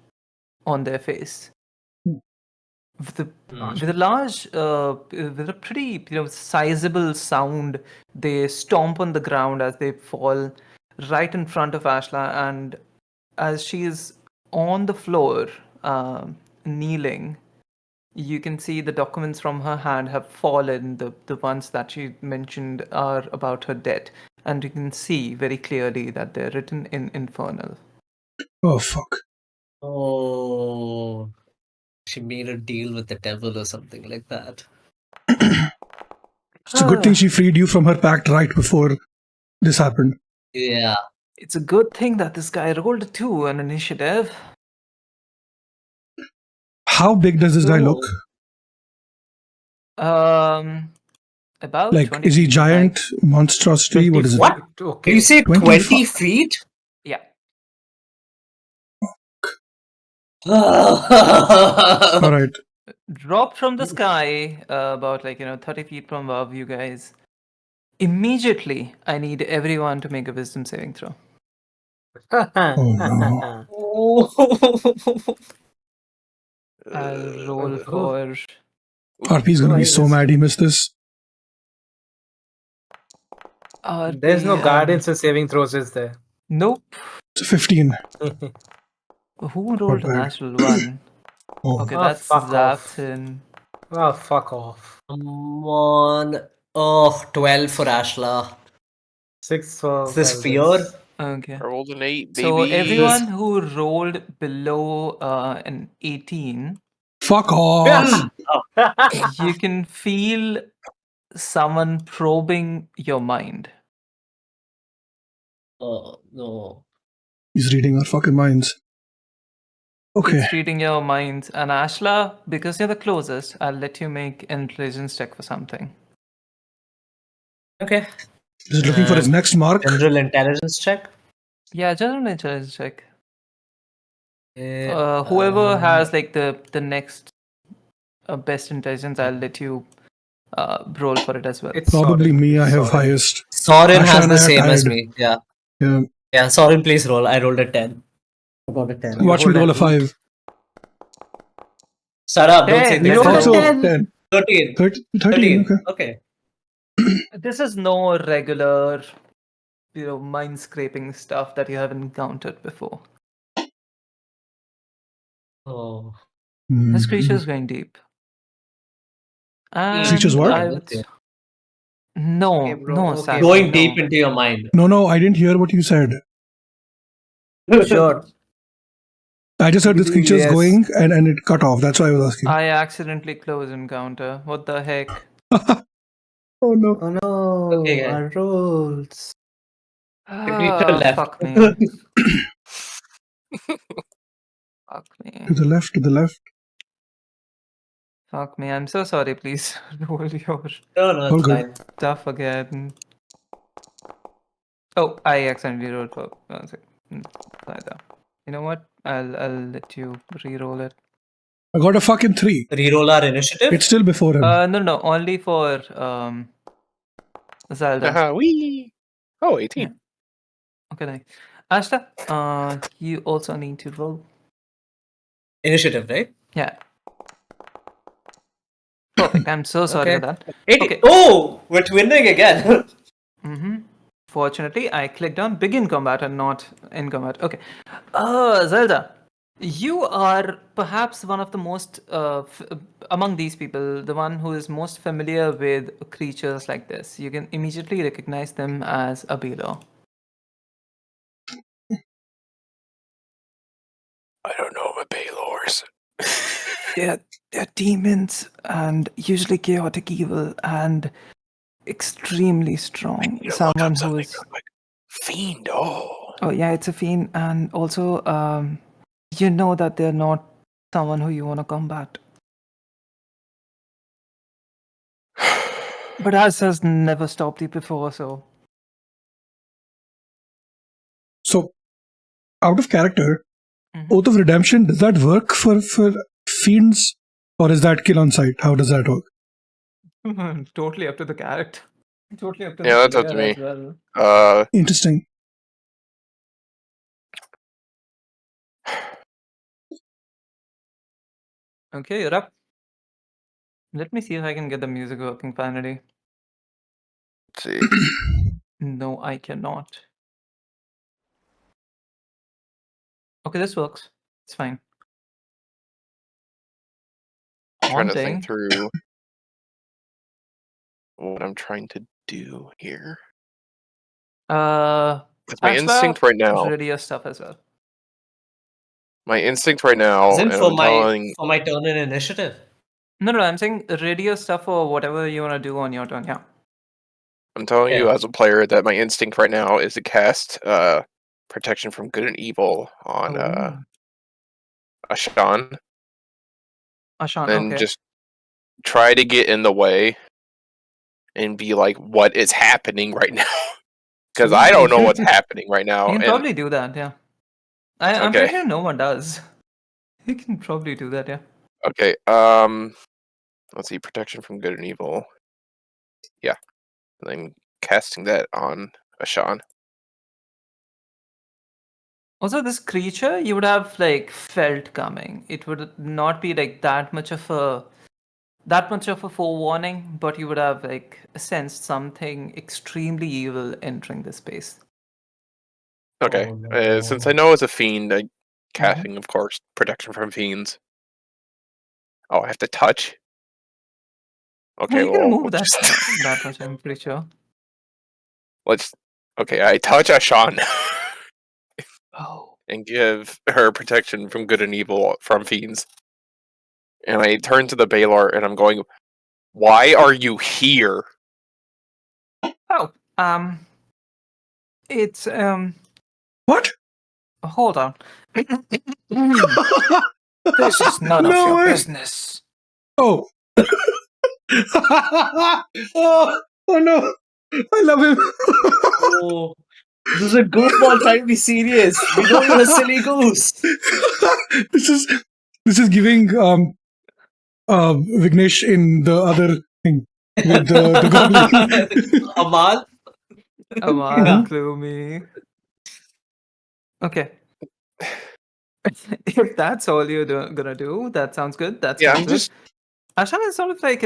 on their face. With a large, with a pretty sizable sound, they stomp on the ground as they fall right in front of Ashla, and as she is on the floor, kneeling, you can see the documents from her hand have fallen. The ones that she mentioned are about her death, and you can see very clearly that they're written in Infernal. Oh, fuck. Oh, she made a deal with the devil or something like that. It's a good thing she freed you from her pact right before this happened. Yeah. It's a good thing that this guy rolled a 2 on initiative. How big does this guy look? About Like, 20 is he feet giant, high. monstrosity? What is it? What? Okay. You say 20 20 feet? Yeah. All right. Dropped from the sky, about 30 feet from above you guys. Immediately, I need everyone to make a wisdom saving throw. Oh, no. Oh. I'll roll for. RP's gonna be so mad he missed this. There's no RP, guidance in saving throws, is there? Nope. It's a 15. Who rolled a bad. natural one? Oh, Okay, Oh, that's fuck off. Xavthan. Oh, fuck off. Come on. Oh, 12 for Ashla. 6 for Is this Elvis. fear? Okay. I rolled an 8, So baby. everyone who rolled below an 18, fuck off. you can feel someone probing your mind. Oh, no. He's reading our fucking minds. Okay. It's reading your minds. And Ashla, because you're the closest, I'll let you make an intelligence check for something. Okay. He's looking for his next mark. General intelligence check. Yeah, general intelligence check. Whoever has the next best intelligence, I'll let you roll for it as well. It's Probably Soren. me, I have Soren. highest. Soren Ashla has and the I are same as tied. me. Yeah. Yeah. Yeah, Soren, please roll. I rolled a 10. I got a 10. Watch me hold roll a an 5. Shut up. Don't say 10. that. You rolled a Also, 10. 10. 13. 13, okay. Okay. This is no regular, mind scraping stuff that you have encountered before. Oh. This Mhm. creature is going deep. And Creature's what? I would... No, Okay, bro. no, Okay, Sassy, Going no. deep into your mind. No, I didn't hear what you said. Sure. I just heard this creature's Yes. going and it cut off. That's why I was asking. I accidentally closed encounter. What the heck? Oh no. Oh no, Okay, guys. our rolls. creature left. Fuck me. Fuck me. To the left, to the left. Fuck me. I'm so sorry. Please roll your No, All it's good. fine. stuff again. Oh, I accidentally rolled for. One second. Either. You know what? I'll let you re-roll it. I got a fucking 3. Reroll our initiative. It's still before him. No, only for Zelda. Wee. Oh, 18. Okay, nice. Ashla, you also need to roll. Initiative, right? Yeah. Perfect. I'm so sorry Okay. for that. 80. Okay. Oh, we're twinning again. Mm-hmm. Fortunately, I clicked on begin combat and not in combat. Okay. Zelda, you are perhaps one of the most, among these people, the one who is most familiar with creatures like this. You can immediately recognize them as a Baylor. I don't know about Baylors. They're demons and usually chaotic evil and extremely strong. You look Someone up who something is. real quick. Fiend. Oh. Oh, yeah, it's a fiend. And also, you know that they're not someone who you want to combat. But us has never stopped you before, so. So, out of character, Mhm. Oath of Redemption, does that work for fiends? Or is that kill on sight? How does that work? Totally up to the character. Totally up to Yeah, the that's up to player me. as well. Interesting. Okay, you're up. Let me see if I can get the music working finally. Let's see. No, I cannot. Okay, this works. It's fine. Trying to think Haunting. through what I'm trying to do here. It's my Ashla, instinct right now. ready your stuff as well. My instinct right now, Isn't and for I'm my telling, for my turn in initiative. No, I'm saying ready your stuff for whatever you want to do on your turn. Yeah. I'm telling you Okay. as a player that my instinct right now is to cast protection from good and evil on Oh. Ashan, Ashan, and okay. just try to get in the way and be like, what is happening right now? Because I don't know what's happening right now. You can And probably do that, yeah. I'm Okay. pretty sure no one does. You can probably do that, yeah. okay, let's see, protection from good and evil. Yeah, and then casting that on Ashan. Also, this creature you would have like felt coming. It would not be like that much of a forewarning, but you would have like sensed something extremely evil entering this space. Okay, Oh, no. since I know it's a fiend, casting, of course, protection from fiends. Oh, I have to touch? Yeah, Okay, you can well, move we'll that just that much. I'm pretty sure. Okay, I touch Ashan Oh. and give her protection from good and evil from fiends. And I turn to the Baylor and I'm going, why are you here? Oh. It's What? Hold on. This is none of No your way. business. Oh. Oh no. I love him. Oh, this is a goofball trying to be serious. We know you're a silly goose. this is giving Vignesh in the other thing with the goblin. Amal? Amal, Yeah. gloomy. Okay. If that's all you're gonna do, that sounds good. That's Yeah, fine I'm too. just Ashan is sort of like,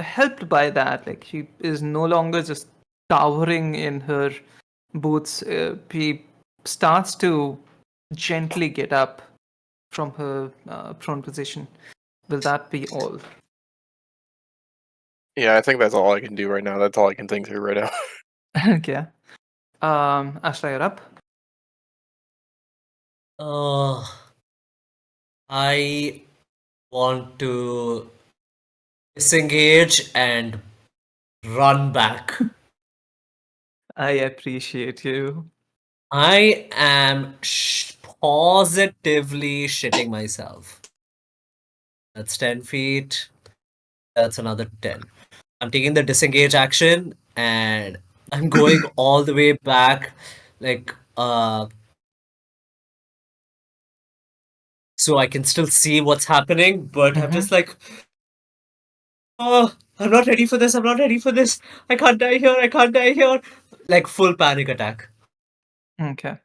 helped by that. Like, she is no longer just towering in her boots. He starts to gently get up from her prone position. Will that be all? Yeah, I think that's all I can do right now. That's all I can think through right now. Okay. Ashla, you're up. I want to disengage and run back. I appreciate you. I am positively shitting myself. That's 10 feet. That's another 10. I'm taking the disengage action and I'm going all the way back, like, so I can still see what's happening, but I'm just like, oh, I'm not ready for this. I'm not ready for this. I can't die here. I can't die here. Like, full panic attack. Okay.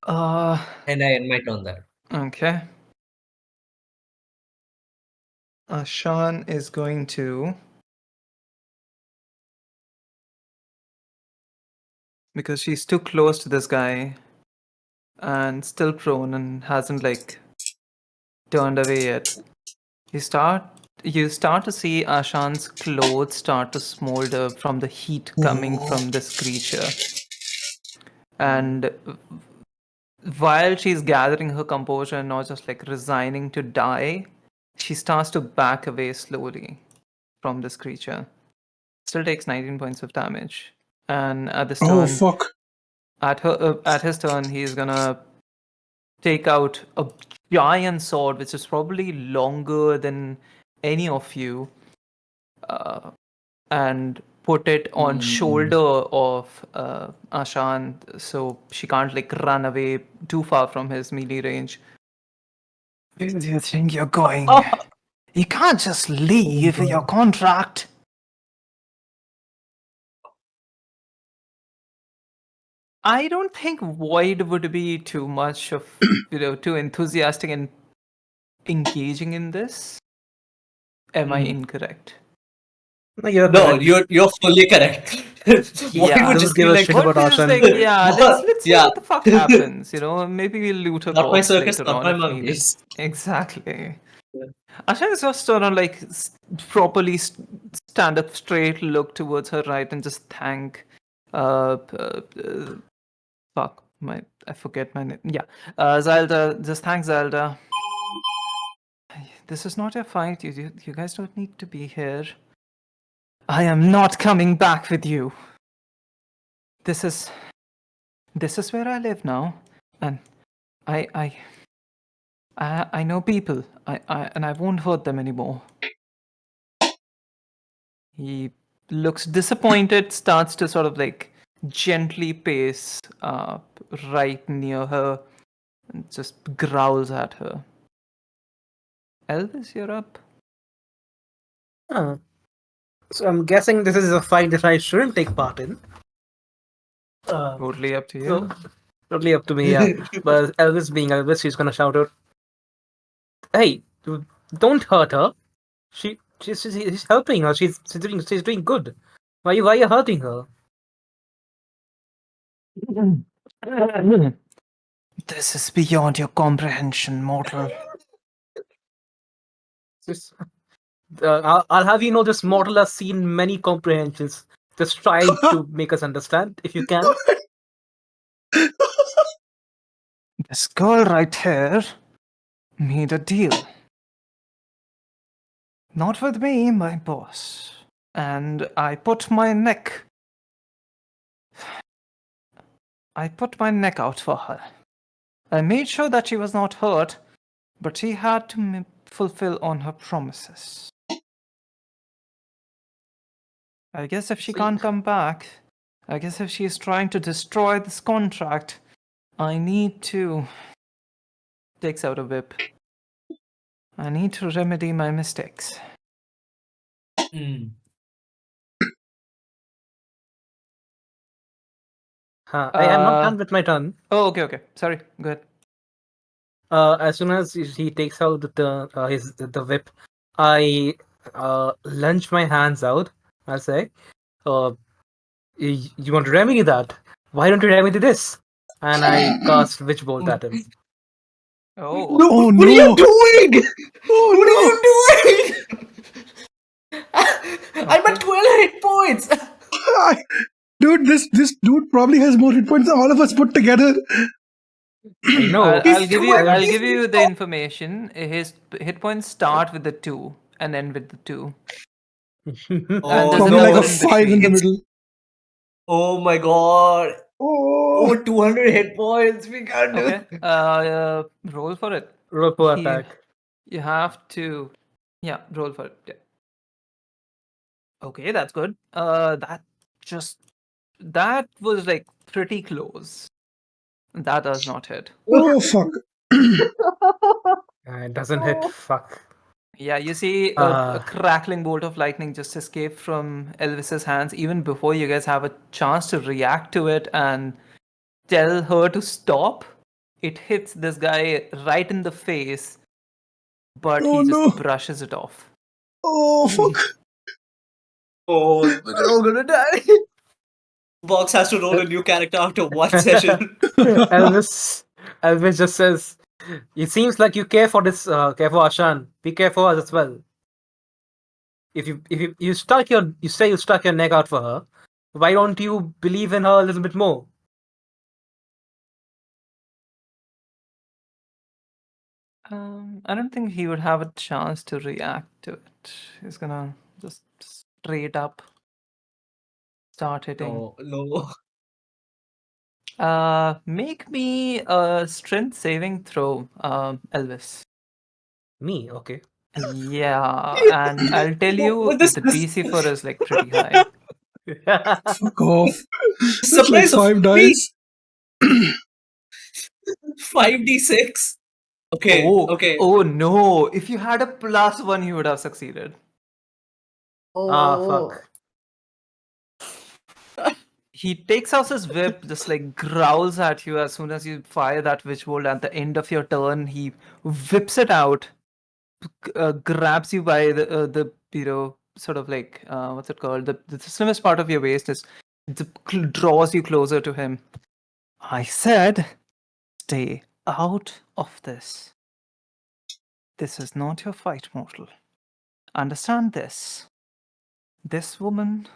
And I end my turn there. Okay. Sean is going to, because she's too close to this guy and still prone and hasn't like turned away yet. You start to see Ashan's clothes start to smolder from the heat coming from this creature. And while she's gathering her composure and not just like resigning to die, she starts to back away slowly from this creature. Still takes 19 points of damage. And at this Oh turn, fuck! at his turn, he's gonna take out a giant sword, which is probably longer than any of you, and put it on shoulder of Ashan, so she can't like run away too far from his melee range. Where do you think you're going? You can't just leave your contract. I don't think Void would be too much of, too enthusiastic and engaging in this. Am I incorrect? No, you're No, correct. you're fully correct. Why Yeah. would Doesn't just give be a like, shit What about was just Ashan. like, yeah, let's see Yeah. what the fuck happens, Maybe we'll loot a Not my corpse circus, later not on my if needed. monkeys. Exactly. Yeah. Ashan is just sort of like properly stand up straight, look towards her right, and just thank. Fuck, I forget my name. Yeah, Zelda. Just thank Zelda. This is not a fight. You guys don't need to be here. I am not coming back with you. This is where I live now, and I know people. I won't hurt them anymore. He looks disappointed, starts to sort of like gently pace right near her, and just growls at her. Elvis, you're up. Huh. So I'm guessing this is a fight that I shouldn't take part in. Totally up to you. So, totally up to me, yeah. But Elvis being Elvis, she's gonna shout out, "Hey, don't hurt her. She's helping her. She's doing good. Why you hurting her?" This is beyond your comprehension, mortal. I'll have you know this mortal has seen many comprehensions. Just try to make us understand if you can. This girl right here made a deal. Not with me, my boss. And I put my neck out for her. I made sure that she was not hurt, but she had to fulfill on her promises. I guess if she can't come back, I guess if she is trying to destroy this contract, I need to... Takes out a whip. I need to remedy my mistakes. I am not done with my turn. Oh, okay. Sorry, go ahead. As soon as he takes out the whip, I lunge my hands out. I say, you want to remedy that? Why don't you remedy this?" And I cast Witch Bolt at him. Oh. No, oh What are you no! doing? Oh What no! are you doing? I'm at 12 hit points. Dude, this dude probably has more hit points than all of us put together. I know. I'll give you. I'll Elvis- give you the information. His hit points start with the 2 and end with the 2. And there's a Probably like number a in 5 in the between. middle. Oh my god. Oh, Oh, 200 hit points. We can't do Okay. it. Roll for it. Roll for He- attack. You have to. Yeah, roll for it. Yeah. Okay, that's good. That was like pretty close. That does not hit. oh fuck. It doesn't hit. Fuck. Yeah, you see a crackling bolt of lightning just escape from Elvis's hands even before you guys have a chance to react to it and tell her to stop. It hits this guy right in the face, but Oh, he just no. brushes it off. Oh fuck. Oh, we're all gonna die. Box has to roll a new character after one session. Elvis just says, "It seems like you care for this. Care for Ashan. Be careful as well. If you say you stuck your neck out for her, why don't you believe in her a little bit more?" I don't think he would have a chance to react to it. He's gonna just straight up start hitting. No. Make me a strength saving throw, Elvis. Me, okay. Yeah, and I'll tell you What is the this? DC for is like pretty high. Fuck off. That's like Surprise of 5 me. dice. 5d6. Okay. Oh, Okay. oh no! If you had a +1, you would have succeeded. Fuck. He takes out his whip, just like growls at you as soon as you fire that witch bolt at the end of your turn. He whips it out, grabs you by the sort of like what's it called? The slimmest part of your waist is draws you closer to him. I said, stay out of this. This is not your fight, mortal. Understand this. This woman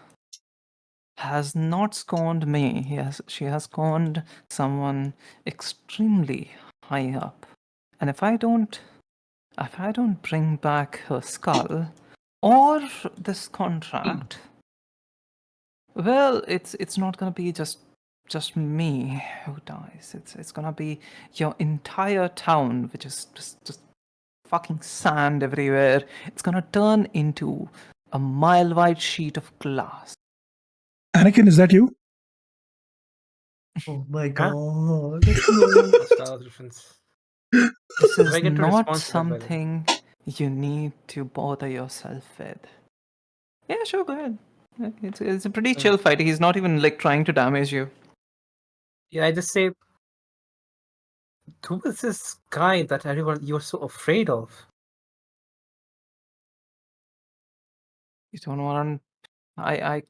has not scorned me. She has scorned someone extremely high up. And if I don't bring back her skull or this contract, well, it's not gonna be just me who dies. It's gonna be your entire town, which is just fucking sand everywhere. It's gonna turn into a mile-wide sheet of glass. Anakin, is that you? Oh my Huh? god. Star Wars reference. This Do I is get to not respond to that, by the way? something you need to bother yourself with. Yeah, sure, go ahead. It's a pretty chill fight. He's not even like trying to damage you. Yeah, I just say, who is this guy that you're so afraid of? You don't want. I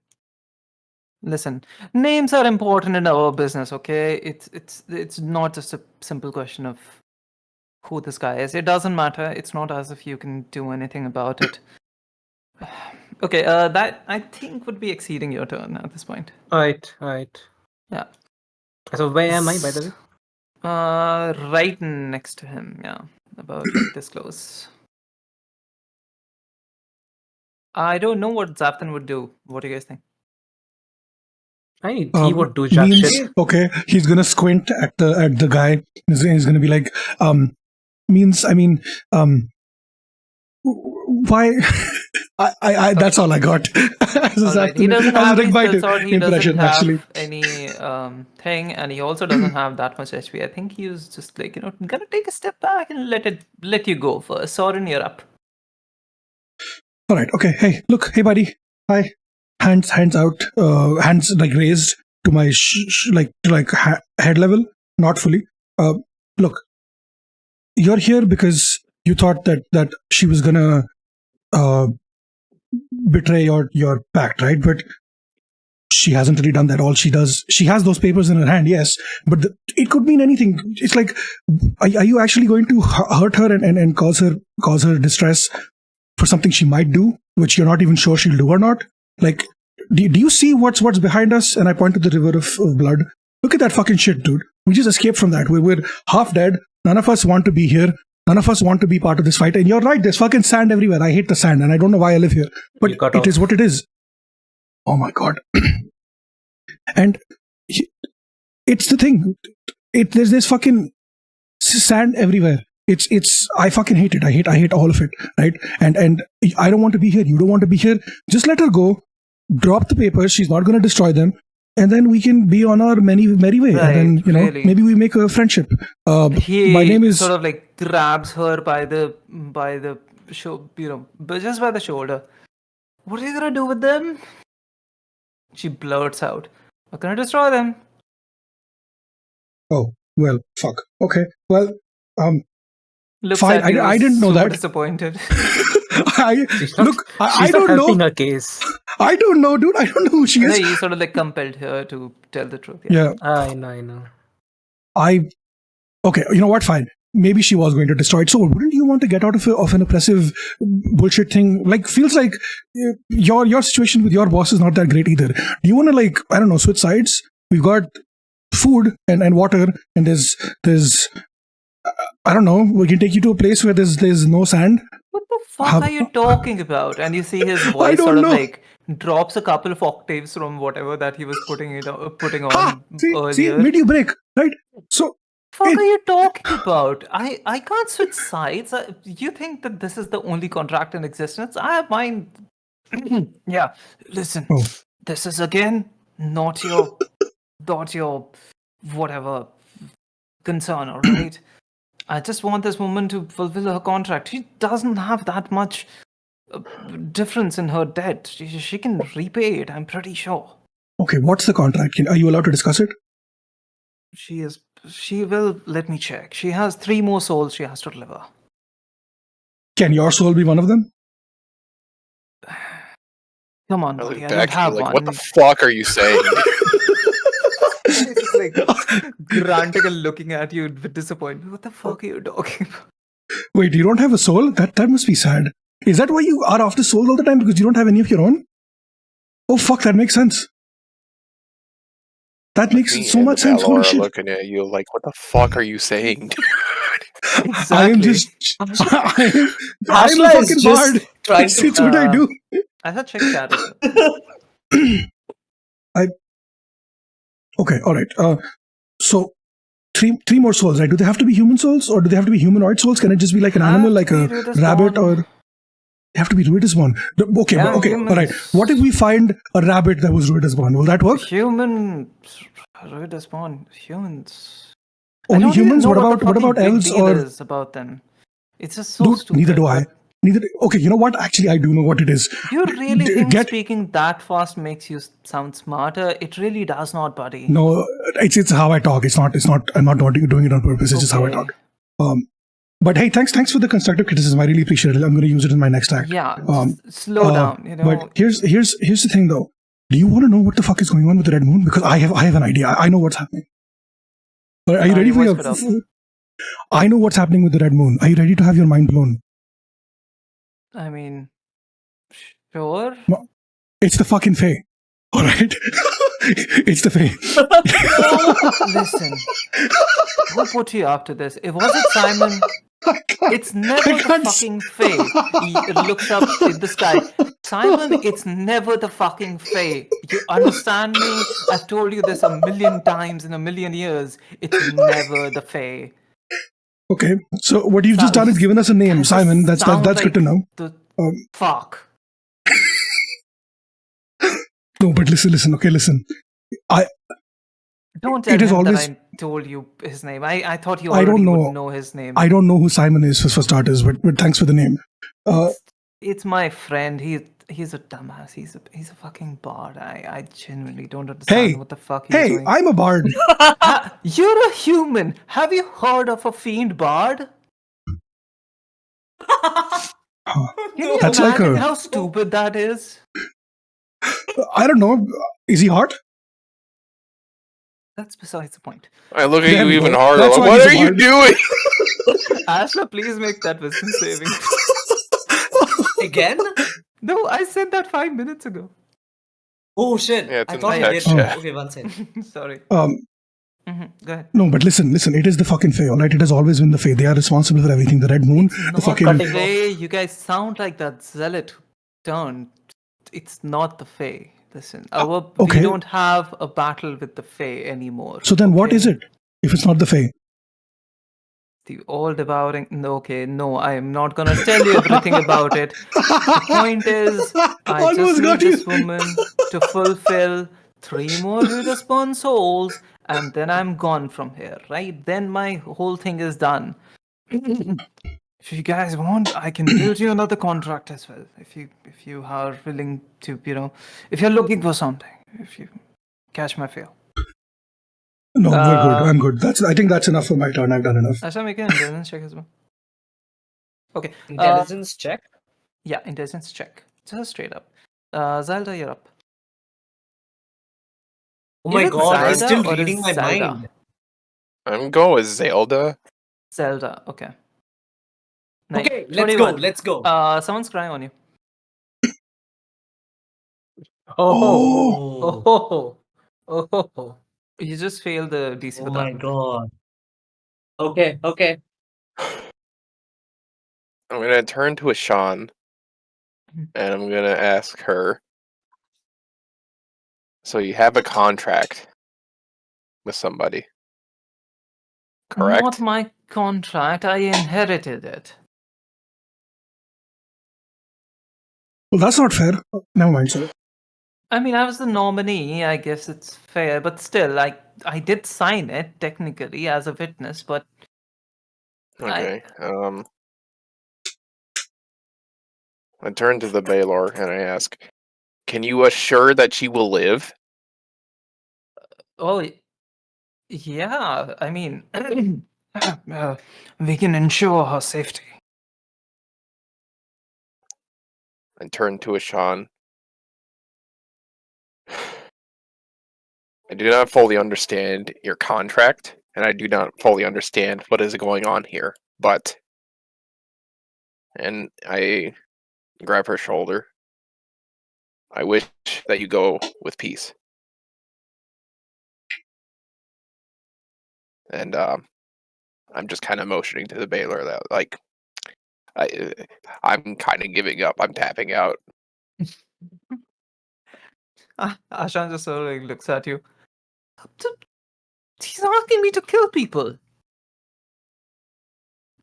listen. Names are important in our business. Okay, it's not just a simple question of who this guy is. It doesn't matter. It's not as if you can do anything about it. Okay, that I think would be exceeding your turn at this point. Right. Yeah. So where am I, by the way? Right next to him. Yeah, about like this close. I don't know what Xavthan would do. What do you guys think? He would do jack Means shit. okay. He's gonna squint at the guy. He's gonna be like, why? I that's all I got. Alright, he doesn't as have a his Rick skill sword, he impression, doesn't have actually. any thing, and he also doesn't have that much HP. I think he was just like, gonna take a step back and let you go first. Sorren, you're up. All right. Okay. Hey, look. Hey, buddy. Hi. Hands out. Hands like raised to my head level, not fully. Look. You're here because you thought that she was gonna betray your pact, right? But she hasn't really done that. All she does, she has those papers in her hand, yes, but it could mean anything. It's like, are you actually going to hurt her and cause her distress for something she might do, which you're not even sure she'll do or not? Like, do you see what's behind us? And I point to the river of blood. Look at that fucking shit, dude. We just escaped from that. We're half dead. None of us want to be here. None of us want to be part of this fight. And you're right, there's fucking sand everywhere. I hate the sand, and I don't know why I live here. But You cut it off. is what it is. Oh my god. And it's the thing. There's fucking sand everywhere. I fucking hate it. I hate all of it. Right? And I don't want to be here. You don't want to be here. Just let her go. Drop the papers. She's not going to destroy them. And then we can be on our merry way. Right, And then, really. maybe we make a friendship. He My name is... sort of like grabs her by the but just by the shoulder. What are you gonna do with them? She blurts out, "I'm gonna destroy them." Oh, well, fuck. Okay. Well, Looks fine. at you, I didn't know super that. disappointed. I She's not, I she's not don't helping know. her case. I don't know, dude. I don't know who she No, is. he sort of like compelled her to tell the truth. Yeah. I know. Okay, you know what? Fine. Maybe she was going to destroy it. So wouldn't you want to get out of an oppressive bullshit thing? Like, feels like your situation with your boss is not that great either. Do you want to, like, I don't know, switch sides? We've got food and water, and there's I don't know. We can take you to a place where there's no sand. What the fuck are you talking about? And you see his voice don't sort of know. like drops a couple of octaves from whatever that he was putting on Ha! See, earlier. made you break, right? So Fuck are you talking about? I can't switch sides. You think that this is the only contract in existence? I have mine. Yeah, listen. Oh. This is again not your whatever concern, all right? I just want this woman to fulfill her contract. She doesn't have that much difference in her debt. She can repay it, I'm pretty sure. okay, what's the contract? Are you allowed to discuss it? She will let me check. She has 3 more souls she has to deliver. Can your soul be one of them? Come on, I look buddy. I back don't at you have like, one. what the fuck are you saying? He's just like granting and looking at you with disappointment. What the fuck are you talking about? Wait, you don't have a soul? That must be sad. Is that why you are after souls all the time? Because you don't have any of your own? Oh fuck, that makes sense. That makes Me so and much sense. Valor Holy are shit. looking at you like, what the fuck are you saying? Exactly. I am just... I'm a Ashla fucking is just bard. trying It's to. what I do. I had checked chat as well. Okay, alright. So, three more souls, right? Do they have to be human souls? Or do they have to be humanoid souls? Can it just be like an animal, like a rabbit? Or they have to be Ruidus born? Okay, Yeah, okay, humans. alright. What if we find a rabbit that was Ruidus born? Will that work? Human spawn. Humans. Only I don't humans? Even know What the about big elves deal or... is about them. It's just so Dude, stupid. neither do I. but Okay, you know what? Actually, I do know what it is. You really think Get- speaking that fast makes you sound smarter? It really does not, buddy. No, it's how I talk. It's not. I'm not doing it on purpose. It's just how I Okay. talk. But hey, thanks for the constructive criticism. I really appreciate it. I'm going to use it in my next act. Yeah, Um, just slow down. You know. But here's the thing, though. Do you want to know what the fuck is going on with the Red Moon? Because I have an idea. I know what's happening. Are you ready for your? voice cut I know what's happening with the Red Moon. Are you ready to have your mind blown? I mean, sure. It's the fucking Fae. All right, it's the Fae. Listen, who put you up to this? It wasn't Simon. I can't- It's never I the can't fucking Fae. He looks up in the sky. Simon, it's never the fucking Fae. You understand me? I've told you this 1,000,000 times in 1,000,000 years. It's never the Fae. Okay, so what you've just done is given us a name, That just Simon. That's sounds good to like know. The Um, fuck. No, but listen. Okay, listen. Don't tell it is him always- that I told you his name. I thought you I don't already know. would know his name. I don't know who Simon is for starters, but thanks for the name. It's my friend. He's a dumbass. He's a fucking bard. I genuinely don't understand Hey, what the fuck he's hey, doing. I'm a bard. You're a human. Have you heard of a fiend bard? Can you That's like imagine a- how stupid that is? I don't know. Is he hot? That's besides the point. I look at There you we even go. harder. That's Like, why what he's are a you bard. doing? Ashla, please make that wisdom saving. Again? No, I said that 5 minutes ago. Oh shit! Yeah, it's I in thought the I text did. chat. Okay, one second. Sorry. Go ahead. No, but listen. It is the fucking Fae, alright? It has always been the Fae. They are responsible for everything. The Red Moon, It's the not fucking. the Fae. You guys sound like that zealot who turned. It's not the Fae. Listen, we okay. don't have a battle with the Fae anymore. So then what is it? If it's not the Fae? The all devouring. Okay, no, I am not gonna tell you everything about it. The point is, I just Almost need got you. this woman to fulfill 3 more Witherspoon souls, and then I'm gone from here, right? Then my whole thing is done. If you guys want, I can build you another contract as well. If you are willing to, if you're looking for something, if you catch my feel. No, we're good. I'm good. I think that's enough for my turn. I've done enough. I shall make an intelligence check as well. Okay. Intelligence check? Yeah, intelligence check. Just straight up. Zelda, you're up. Oh my Is it god, he's Zelda still or reading is my Zelda? mind. I'm going with Zelda. Zelda, okay. Nice. Okay, let's go, 21. let's go. Someone's crying on you. Oh. You just failed the DC Oh for my that. god. Okay. I'm gonna turn to Ashan, and I'm gonna ask her. So you have a contract with somebody, correct? Not my contract. I inherited it. Well, that's not fair. Never mind, sir. I mean, I was the nominee. I guess it's fair, but still, I did sign it technically as a witness, but Okay. I turn to the Baylor and I ask, "Can you assure that she will live?" oh, yeah. I mean, we can ensure her safety. I turn to Ashan. I do not fully understand your contract, and I do not fully understand what is going on here. But, and I grab her shoulder. I wish that you go with peace. And I'm just kind of motioning to the Baylor that, like, I'm kind of giving up. I'm tapping out. Ashan just sort of looks at you. He's asking me to kill people.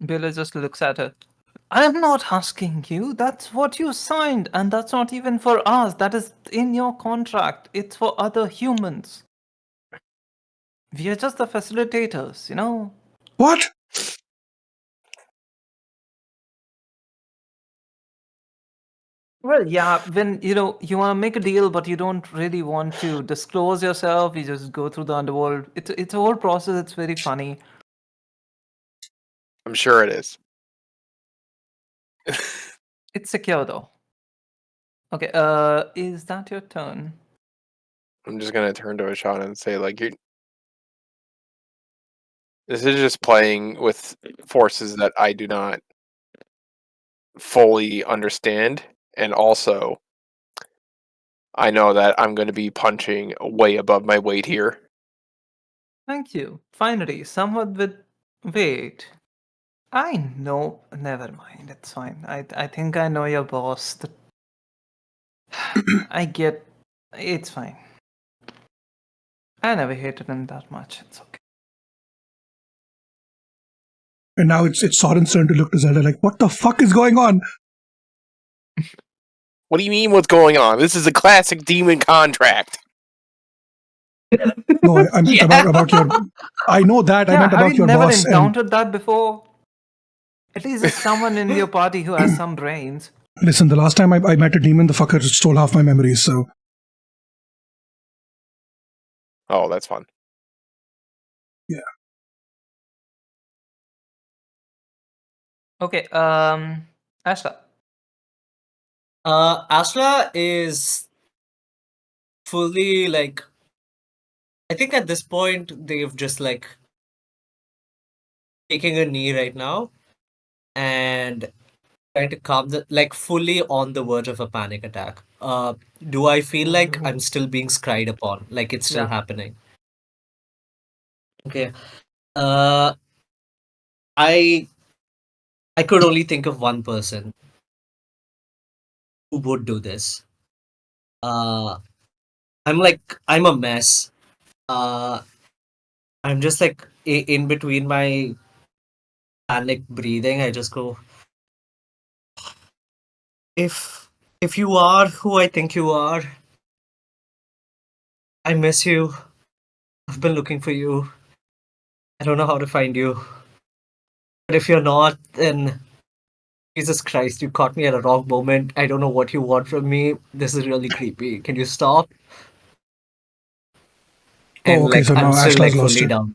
Bella just looks at her. I'm not asking you. That's what you signed, and that's not even for us. That is in your contract. It's for other humans. We are just the facilitators, What? Well, yeah, when you want to make a deal, but you don't really want to disclose yourself, you just go through the underworld. It's a whole process. It's very funny. I'm sure it is. It's secure though. Okay, is that your turn? I'm just gonna turn to Ashan and say, like, this is just playing with forces that I do not fully understand, and also I know that I'm going to be punching way above my weight here. Thank you. Finally, someone with weight. I know. Never mind. It's fine. I think I know your boss. I get. It's fine. I never hated him that much. It's okay. And now it's Sorren's turn to look to Zelda like, what the fuck is going on? What do you mean what's going on? This is a classic demon contract. No, I meant about your... I know that. I meant have about you your never boss. encountered that before? At least it's someone in your party who has some brains. Listen, the last time I met a demon, the fucker stole half my memories, so... Oh, that's fun. Yeah. Okay, Ashla. Ashla is fully like, I think at this point they've just like taking a knee right now and trying to calm the like fully on the verge of a panic attack. Do I feel like I'm still being scried upon? Like it's still Yeah. happening? Okay. I could only think of one person who would do this. I'm a mess. Uh, I'm just like in between my panic breathing. I just go, if you are who I think you are, I miss you. I've been looking for you. I don't know how to find you. But if you're not, then Jesus Christ, you caught me at a wrong moment. I don't know what you want from me. This is really creepy. Can you stop? And Oh, okay. like So I'm now still Ashla's like lost fully it. down.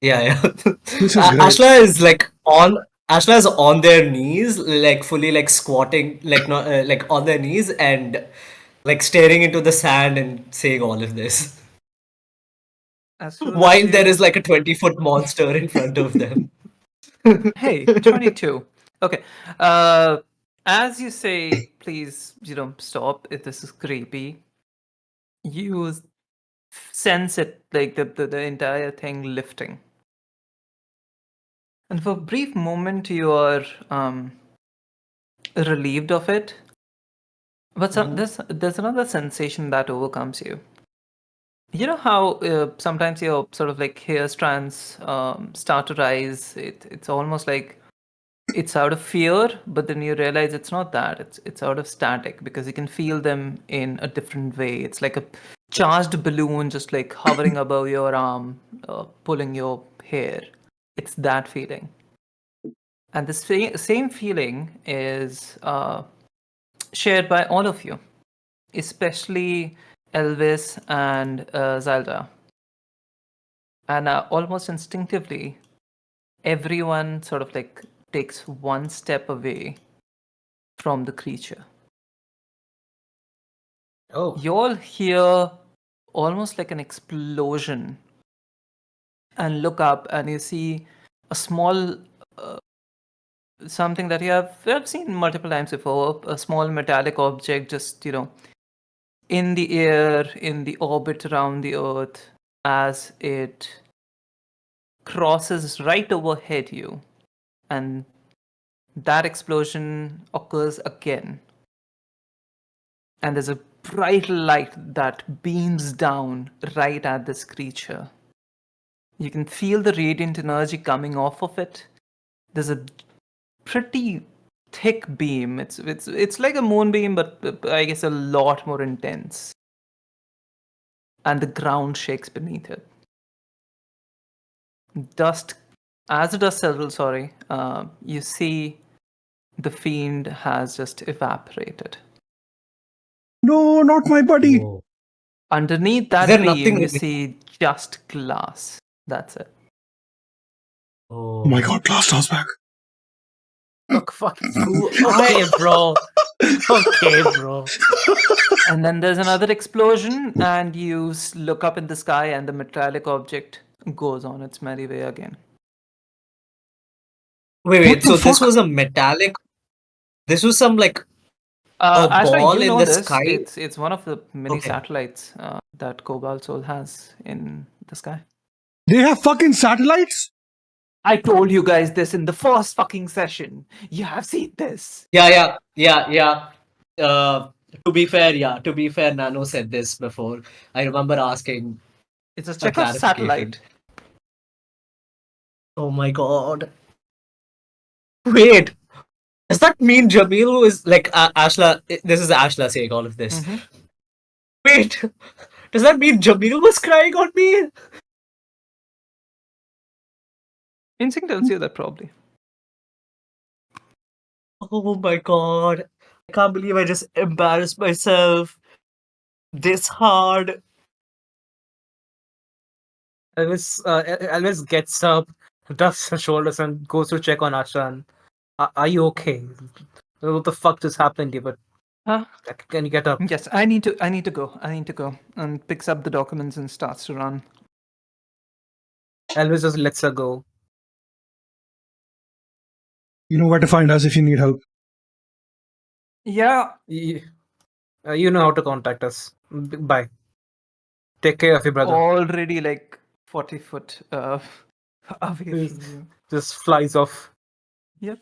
Yeah, yeah. This is great. Ashla is like on. Ashla is on their knees, like fully like squatting, like not like on their knees and like staring into the sand and saying all of this, As soon as while there is you. like a 20-foot monster in front of them. Hey, 22. Okay. Uh, as you say, please, stop. If this is creepy, you sense it, like the entire thing lifting. And for a brief moment, you are relieved of it. But there's another sensation that overcomes you. You know how sometimes your sort of like hair strands start to rise. It's almost like it's out of fear, but then you realize it's not that. It's out of static because you can feel them in a different way. It's like a charged balloon just like hovering above your arm, pulling your hair. It's that feeling. And the same feeling is shared by all of you, especially Elvis and Zelda. And almost instinctively, everyone sort of like takes one step away from the creature. Oh. You all hear almost like an explosion and look up and you see a small something that you have seen multiple times before, a small metallic object just in the air, in the orbit around the earth, as it crosses right overhead you, and that explosion occurs again, and there's a bright light that beams down right at this creature. You can feel the radiant energy coming off of it. There's a pretty thick beam. It's like a moonbeam, but I guess a lot more intense. And the ground shakes beneath it. Dust, as the dust settles, you see the fiend has just evaporated. No, not my buddy. Whoa. Underneath Is that there beam, nothing? you see just glass. That's it. Oh my god, Blast House back. Look, fucking cool. Okay, bro. Okay, bro. And then there's another explosion, and you look up in the sky, and the metallic object goes on its merry way again. Wait, What the so this fuck? was a metallic. This was some like a Ashla, ball you in know the this. sky. It's one of the many Okay. satellites that Cobalt Soul has in the sky. They have fucking satellites? I told you guys this in the first fucking session. You have seen this. Yeah. To be fair, Nano said this before. I remember asking It's a for Chekhov clarification. satellite. Oh my god. Wait, does that mean Jamil is like Ashla? This is Ashla saying all of this. Mm-hmm. Wait, does that mean Jamil was crying on me? Instinct tells you that probably. Oh my god. I can't believe I just embarrassed myself this hard. Elvis gets up, dusts her shoulders, and goes to check on Ashan. Are you okay? What the fuck just happened to you? But Huh? can you get up? Yes, I need to go. And picks up the documents and starts to run. Elvis just lets her go. You know where to find us if you need help. Yeah. You know how to contact us. Bye. Take care of your brother. Already like 40 foot away Just- from you. Just flies off. Yep.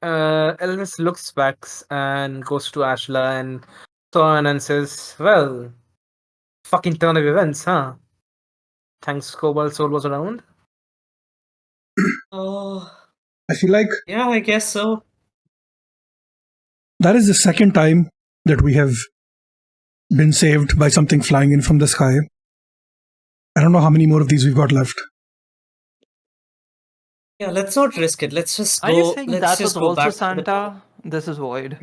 Elvis looks back and goes to Ashla and Sorren and says, "Well, fucking turn of events, huh? Thanks, Cobalt Soul was around." Oh, I feel like yeah, I guess so. that is the second time that we have been saved by something flying in from the sky. I don't know how many more of these we've got left. Yeah, let's not risk it. Let's just Are you go. saying Let's that just was go also back to the Santa? This is void.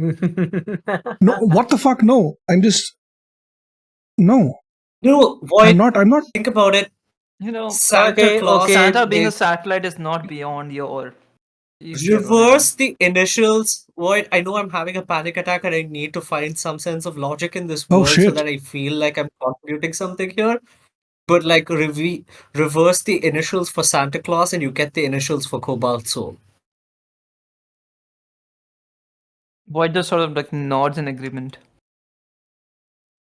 No, what the fuck? No, I'm just no. No, I'm Void, not. I'm not. think about it. You know, Santa Claus okay. Santa being a is satellite is not beyond your. You get what I mean. reverse the initials. Void, I know I'm having a panic attack and I need to find some sense of logic in this Oh world so shit! that I feel like I'm contributing something here. But like reverse the initials for Santa Claus and you get the initials for Cobalt Soul. Void just sort of like nods in agreement.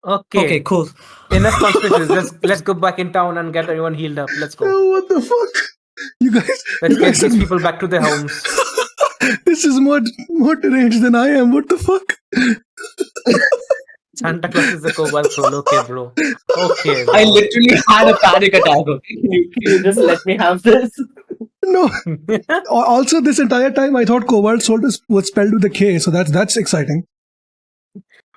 Okay. Okay, cool. Enough conspiracies. Let's go back in town and get everyone healed up. Let's go. Oh, what the fuck? You guys. Let's you get guys these are- people back to their homes. This is more deranged than I am. What the fuck? Santa Claus is the Cobalt Soul. Okay, bro. Okay. I bro. literally had a panic attack. Okay? Can you just let me have this? No. Also, this entire time I thought Cobalt Soul was spelled with a K, so that's exciting.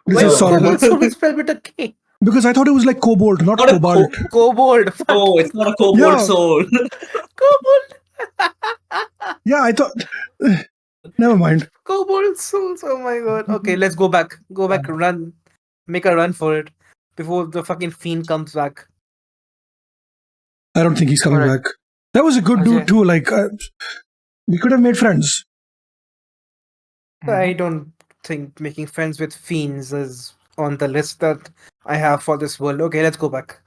This Why is is Sorren. Cobalt Soul spelled with a K? Because I thought it was like cobalt, not Not a cobalt. Kobold. Oh, it's not a Cobalt Yeah. Soul. Kobold. Yeah, I thought. Never mind. Kobold souls. Oh my god. Okay, let's go back. Go back. Run. Make a run for it before the fucking fiend comes back. I don't think he's coming Alright. back. That was a good dude Ajay. too. Like we could have made friends. I don't think making friends with fiends is on the list that I have for this world. Okay, let's go back.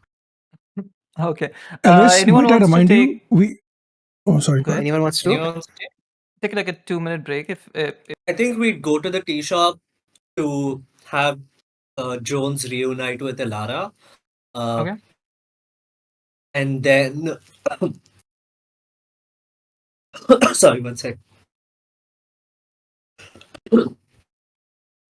Okay. Elvis, Anyone might I wants to remind take you? Oh, sorry. Go ahead. Anyone wants to? Anyone? take like a 2-minute break if I think we'd go to the tea shop to have Jones reunite with Elara. Okay. And then. Sorry, one sec.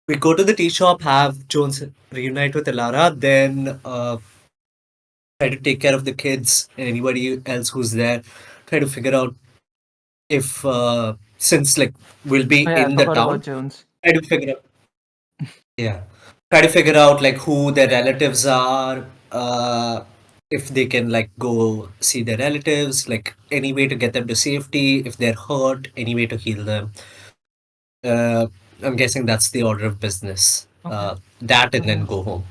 We go to the tea shop, have Jones reunite with Elara, then try to take care of the kids and anybody else who's there. Try to figure out if, since like we'll be Oh, yeah, I in the forgot town, about Jones. try to figure out. Yeah. Try to figure out like who their relatives are, if they can like go see their relatives, like any way to get them to safety, if they're hurt, any way to heal them. I'm guessing that's the order of business. Okay. That and then go home.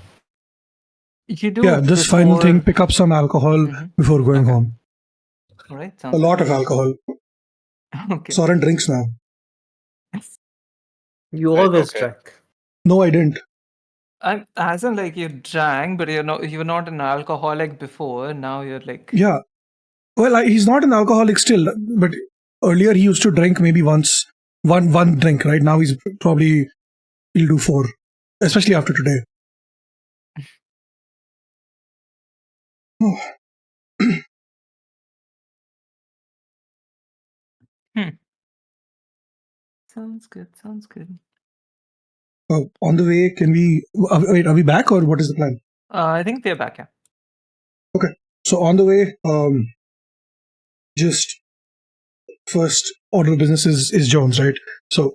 You do Yeah, this final thing. Pick up some alcohol Mhm. before going Okay. home. All right. A Sounds lot of alcohol. okay. Sorren drinks now. You Right, always okay. drink. No, I didn't. I'm as in like you drank, but you were not an alcoholic before. Now you're like Yeah. Well, he's not an alcoholic still, but earlier he used to drink maybe once, one drink. Right now he'll do 4, especially after today. Oh. sounds good. Sounds good. Oh, on the way, can we wait? Are we back or what is the plan? I think we're back. Yeah. So on the way, just first order of business is Jones, right? So,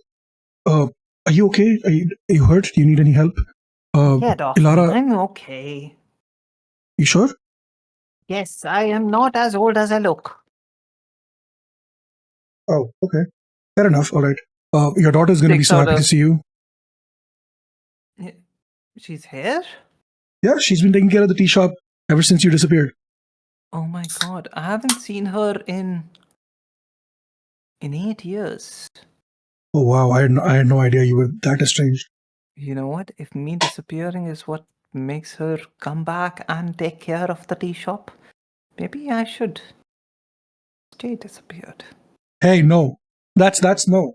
are you okay? Are you hurt? Do you need any help? Get off me. Ilara, I'm okay. you sure? Yes, I am not as old as I look. Oh, okay. Fair enough. All right. Your daughter's going to be Takes so out happy to a- see you. She's here? Yeah, she's been taking care of the tea shop ever since you disappeared. Oh my god. I haven't seen her in 8 years. Oh wow, I had no idea you were that estranged. You know what? If me disappearing is what makes her come back and take care of the tea shop, maybe I should stay disappeared. Hey, no, that's no.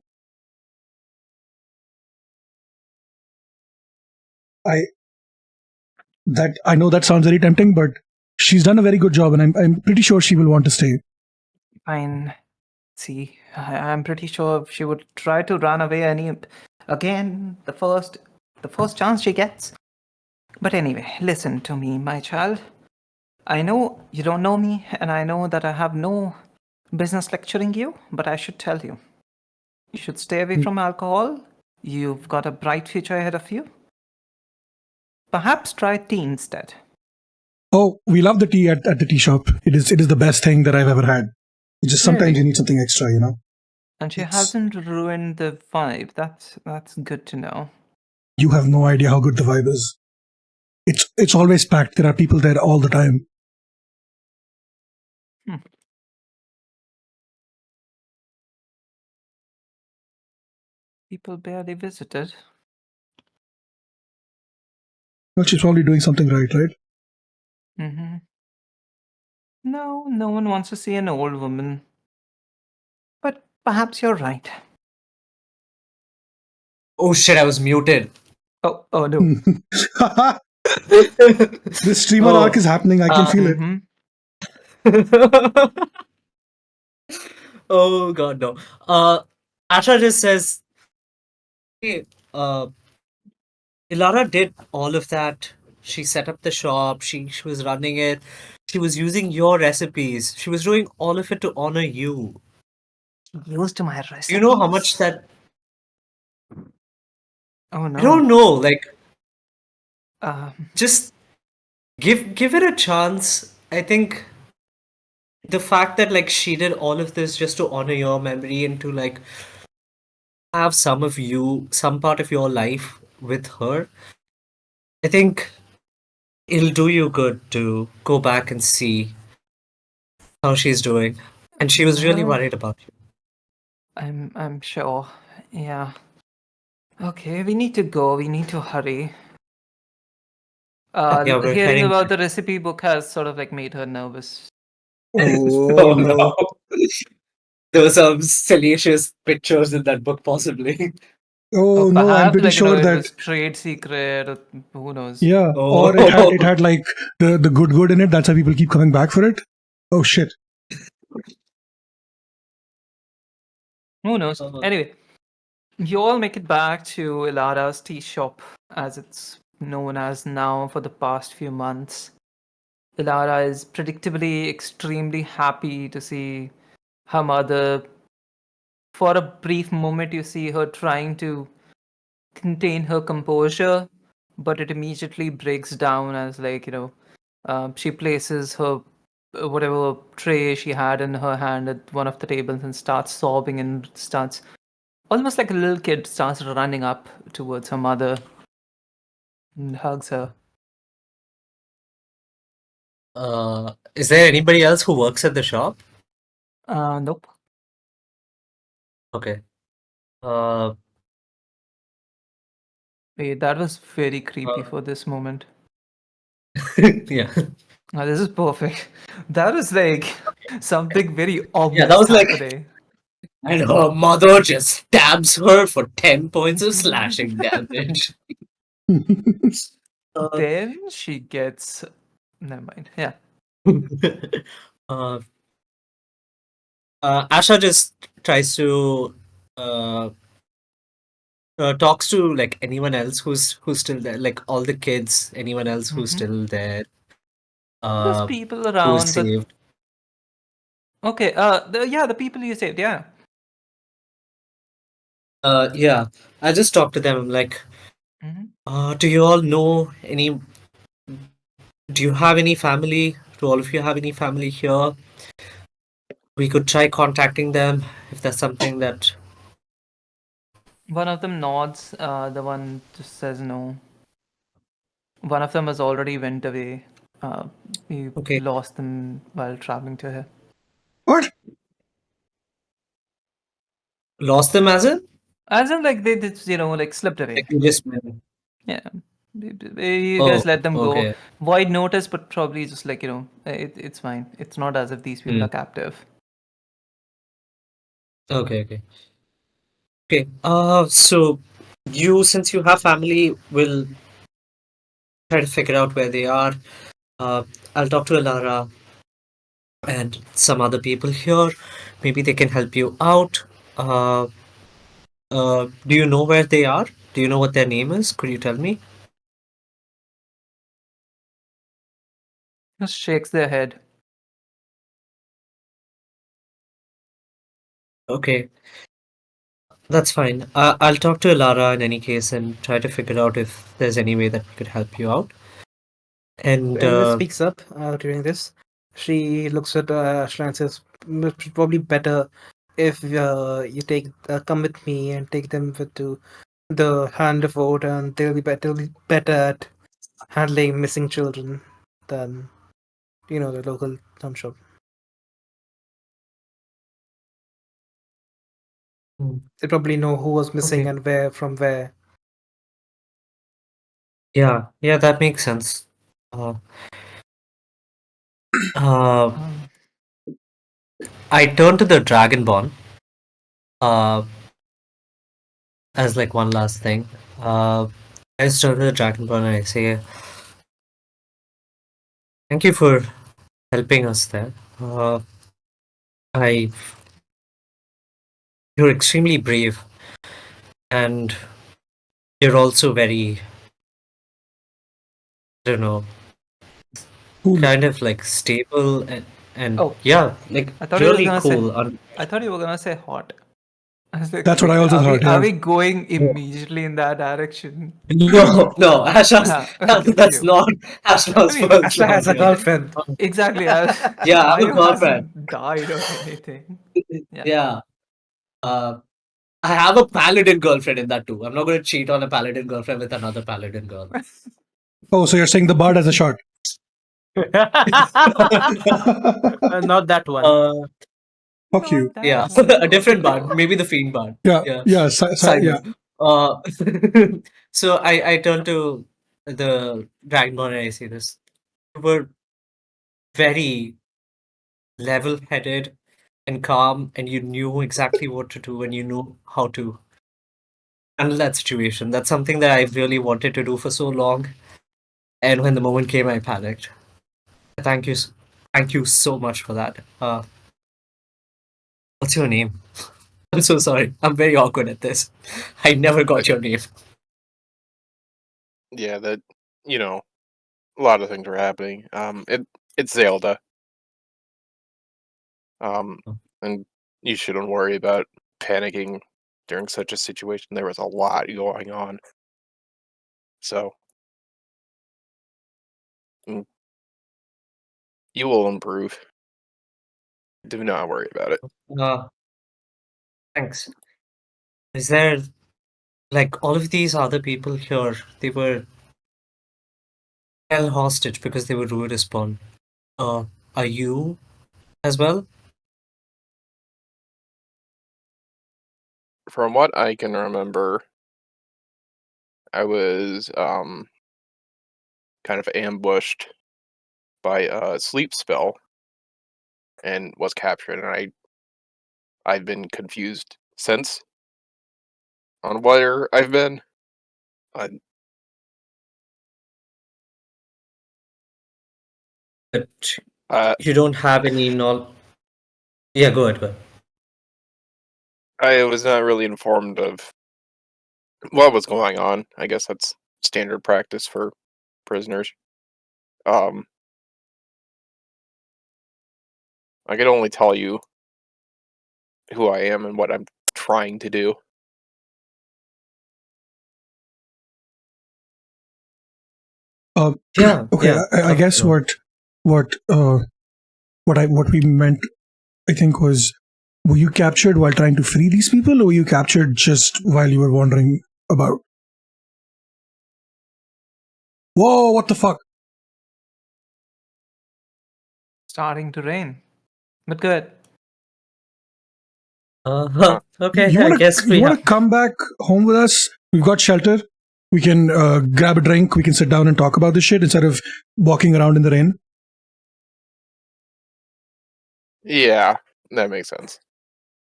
I know that sounds very tempting, but She's done a very good job, and I'm pretty sure she will want to stay. Fine. See, I'm pretty sure she would try to run away again the first chance she gets. But anyway, listen to me, my child. I know you don't know me, and I know that I have no business lecturing you, but I should tell you. You should stay away from alcohol. You've got a bright future ahead of you. Perhaps try tea instead. Oh, we love the tea at the tea shop. It is the best thing that I've ever had. It's just sometimes Really? you need something extra, you know. And she It's- hasn't ruined the vibe. That's good to know. You have no idea how good the vibe is. It's always packed. There are people there all the time. People barely visited. Well, she's probably doing something right? Mm-hmm. No one wants to see an old woman. But perhaps you're right. Oh shit! I was muted. Oh no. This streamer Oh, arc is happening. I can feel it. Mm-hmm. Oh god, no. Asha just says, "Hey, Ilara did all of that. She set up the shop. She was running it. She was using your recipes. She was doing all of it to honor you. Used my recipes. Do you know how much that? Oh no. I don't know. Like, Um, just give it a chance. I think the fact that like she did all of this just to honor your memory and to like have some part of your life with her, I think it'll do you good to go back and see how she's doing. And she was really well, worried about you. I'm sure. Yeah. Okay, we need to go. We need to hurry. Yeah, we're Hearing heading. about the recipe book has sort of like made her nervous. Oh no! There were some salacious pictures in that book, possibly. Oh no! I'm Perhaps pretty like sure it that was trade secret. Or who knows? yeah, Oh. or it had like the good in it. That's why people keep coming back for it. Oh shit! Who knows? Uh-huh. Anyway, you all make it back to Ilara's tea shop, as it's known as now for the past few months. Ilara is predictably extremely happy to see her mother. For a brief moment, you see her trying to contain her composure, but it immediately breaks down as, like, she places her whatever tray she had in her hand at one of the tables and starts sobbing and starts almost like a little kid starts running up towards her mother and hugs her. Is there anybody else who works at the shop? Nope. Okay. Uh, Wait, that was very creepy for this moment. yeah. This is perfect. That was like something very Yeah, that ominous was like, happening. and her mother just stabs her for 10 points of slashing damage. Then she gets. Never mind. Yeah. uh, Asha just tries to talks to like anyone else who's still there, like all the kids, anyone else who's Mhm. still there, There's people who is around, but saved. okay. The people you saved. Yeah. Yeah, I just talked to them. I'm like, Mhm. do you all know any? Do you have any family? Do all of you have any family here? We could try contacting them if that's something that. One of them nods. The one just says no. One of them has already went away. We Okay, lost them while traveling to here. What? lost them as in? As in, like they just like slipped away. Like you just. Yeah. You Oh, guys let them go. okay, Void notice, but probably just like it's fine. It's not as if these people Hmm. are captive. Okay. Okay. So you, since you have family, will try to figure out where they are. I'll talk to Alara and some other people here. Maybe they can help you out. Do you know where they are? Do you know what their name is? Could you tell me? Just shakes their head. Okay, that's fine. I'll talk to Alara in any case and try to figure out if there's any way that we could help you out. And Elvis speaks up during this. She looks at Ashla and says, "It's probably better if you come with me and take them to the Hand of Vote, and they'll be better at handling missing children than the local thumb shop." They probably know who was missing Okay. and where from where. Yeah, that makes sense. Uh, I turn to the Dragonborn as like one last thing. I just turn to the Dragonborn and I say, "Thank you for helping us there. I You're extremely brave, and you're also very, I don't know, Cool. kind of like stable and Oh. yeah, like I thought he was really gonna cool. I thought you were gonna say hot. I was like, That's what I also thought, Are yeah. we going immediately in that direction? No, Asha's, Okay, that's phew. not Asha's I mean, first Ashla has a love, yeah. girlfriend. Exactly. Yeah, I have a Mario girlfriend. hasn't died or anything. Yeah. Yeah. I have a paladin girlfriend in that too. I'm not going to cheat on a paladin girlfriend with another paladin girl. Oh, so you're saying the bard has a shot? Not that one. Fuck you. Not Yeah, that one. a different bard, maybe the fiend bard. Yeah, Yeah. yeah, yeah. Simon. So I turn to the Dragonborn and I say this. You were very level-headed and calm, and you knew exactly what to do and you knew how to handle that situation. That's something that I've really wanted to do for so long. And when the moment came, I panicked. Thank you, thank you so much for that. What's your name? I'm so sorry. I'm very awkward at this. I never got your name. Yeah, that a lot of things were happening. It's Zelda. And you shouldn't worry about panicking during such a situation. There was a lot going on. So mm, you will improve. Do not worry about it. Thanks. Is there like all of these other people here? They were held hostage because they were rude spawn. Are you as well? From what I can remember, I was kind of ambushed by a sleep spell and was captured, and I've been confused since on where I've been. But Uh, you don't have any knowledge. Yeah, go ahead. I was not really informed of what was going on. I guess that's standard practice for prisoners. I can only tell you who I am and what I'm trying to do. Yeah. Okay, Yeah. I guess no. what we meant, I think, was, were you captured while trying to free these people, or were you captured just while you were wandering about? Whoa! What the fuck? Starting to rain. But good. Okay, You I want guess to we have. come back home with us? We've got shelter. We can grab a drink. We can sit down and talk about this shit instead of walking around in the rain. Yeah, that makes sense.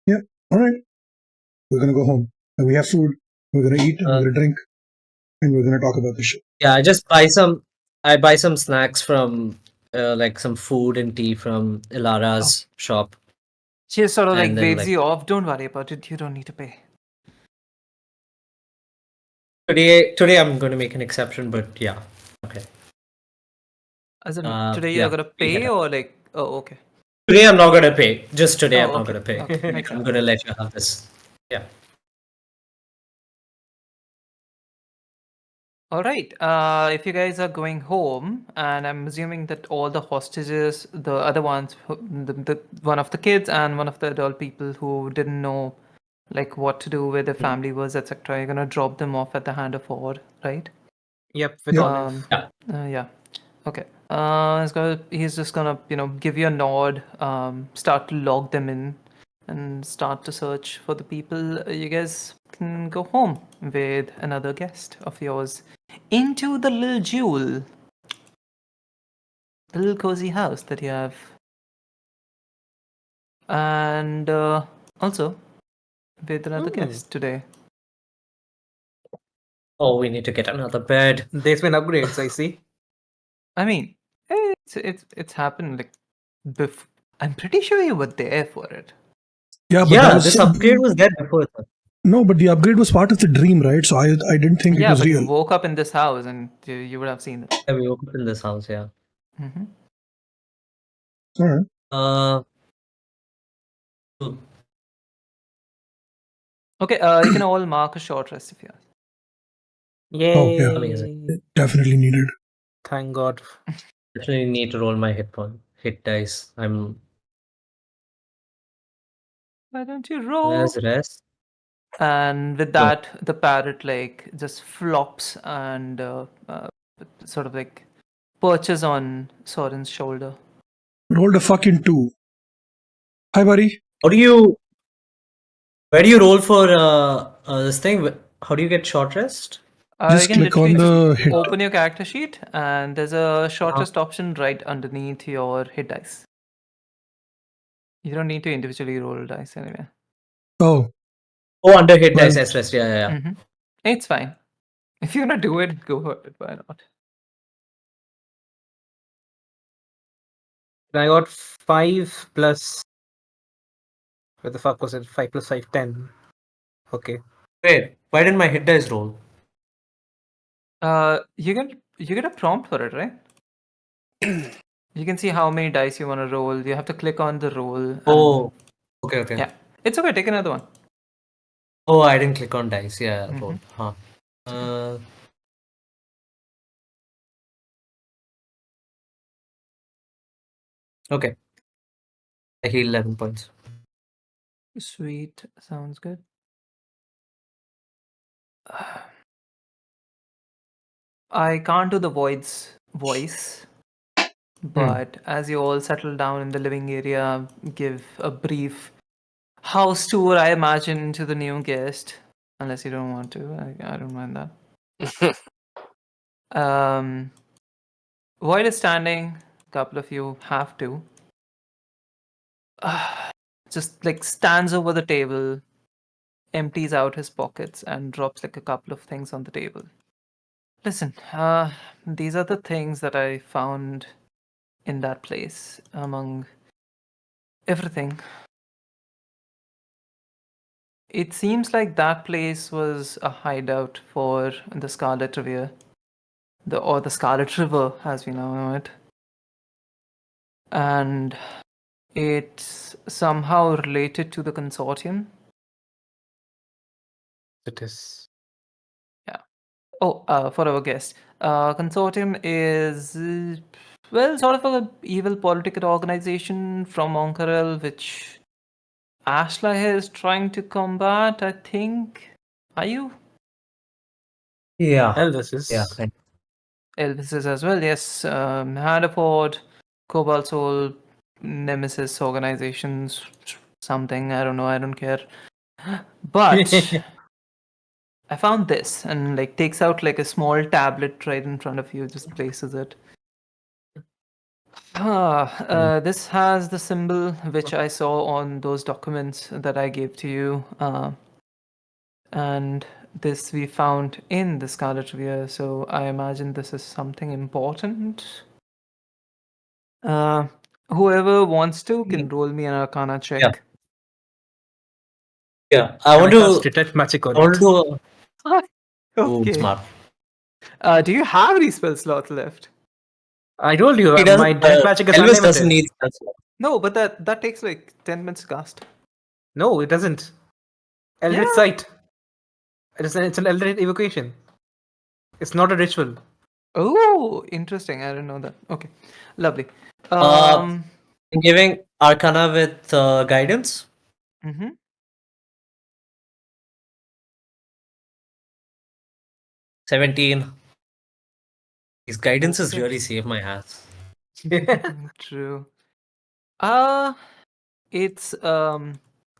Yeah. All right. We're gonna go home. And we have food. We're gonna eat. And we're gonna drink. And we're gonna talk about this shit. Yeah, I buy some snacks from like some food and tea from Ilara's shop. She sort of like And then, waves like- you off. Don't worry about it. You don't need to pay. Today I'm going to make an exception, but yeah, okay. As in, today you're yeah, gonna we pay get or like? Oh, okay. Today I'm not going to pay. Just today Oh, I'm not okay. going to pay. Okay, makes I'm sense. going to let you have this. Yeah. All right. If you guys are going home, and I'm assuming that all the hostages, the other ones, the one of the kids and one of the adult people who didn't know, like what to do, where their family was, etc., you're gonna drop them off at the hand of Ord, right? Yep, with Yep. Olive. Yeah. Yeah. Okay. He's just gonna, give you a nod, start to log them in, and start to search for the people. You guys can go home with another guest of yours into the little jewel, the little cozy house that you have, and also with another guest today. Oh, we need to get another bed. There's been upgrades, I see. I mean, it's happened like before. I'm pretty sure you were there for it. Yeah, but Yeah, that was this upgrade was there before. no, but the upgrade was part of the dream, right? So I didn't think it Yeah, was but real. you woke up in this house and you would have seen it. Yeah, we woke up in this house, yeah. Mm-hmm. All right. Uh, Okay, you can all mark a short rest if you want. Yay! Oh, yeah. Amazing. Definitely needed. Thank God. Actually need to roll my hit dice. Why don't you roll? There's rest. And with that, the parrot like just flops and sort of like perches on Sorren's shoulder. Rolled a fucking 2. Hi, buddy. Where do you roll for this thing? How do you get short rest? Just You can click on literally the just hit. open your character sheet and there's a short rest option right underneath your hit dice. You don't need to individually roll dice anyway. Oh, Oh, under hit Well- dice, rest. Yeah. Mm-hmm. It's fine. If you're gonna do it, go for it. Why not? And I got 5 plus. What the fuck was it? 5 plus 5, 10. Okay. Wait, why didn't my hit dice roll? You get a prompt for it, right? You can see how many dice you want to roll. You have to click on the roll. And, Oh, okay. yeah, it's okay. Take another one. Oh, I didn't click on dice. Yeah, Mhm. roll. Huh. Okay. I heal 11 points. Sweet, sounds good. I can't do the void's voice, but as you all settle down in the living area, give a brief house tour, I imagine, to the new guest. Unless you don't want to, I don't mind that. Void is standing. A couple of you have to. Just like stands over the table, empties out his pockets, and drops like a couple of things on the table. Listen, these are the things that I found in that place among everything. It seems like that place was a hideout for the Scarlet River, the Scarlet River as we now know it, and it's somehow related to the consortium. It is. Oh, for our guest, consortium is well, sort of a evil political organization from Onkarel, which Ashla here is trying to combat. I think. Are you? Yeah. Elvis is. Yeah. Elvis is as well. Yes. Hannaford, Cobalt Soul, Nemesis organizations, something. I don't know. I don't care. But I found this and like takes out like a small tablet right in front of you, just places it. This has the symbol which I saw on those documents that I gave to you. And this we found in the Scarlet River, so I imagine this is something important. Whoever wants to can roll me an Arcana check. Yeah, I Can want I cast to. detect magic on I want it? to. Oh, Okay. smart. Do you have any spell slots left? I told you He my doesn't. detect magic is Elvis doesn't unlimited. need spells. No, but that takes like 10 minutes to cast. No, it doesn't. Eldritch Yeah. sight. It's an eldritch evocation. It's not a ritual. Oh, interesting. I didn't know that. Okay, lovely. I'm giving Arcana with guidance. Mhm. 17. His guidance has Okay. really saved my ass. True. It's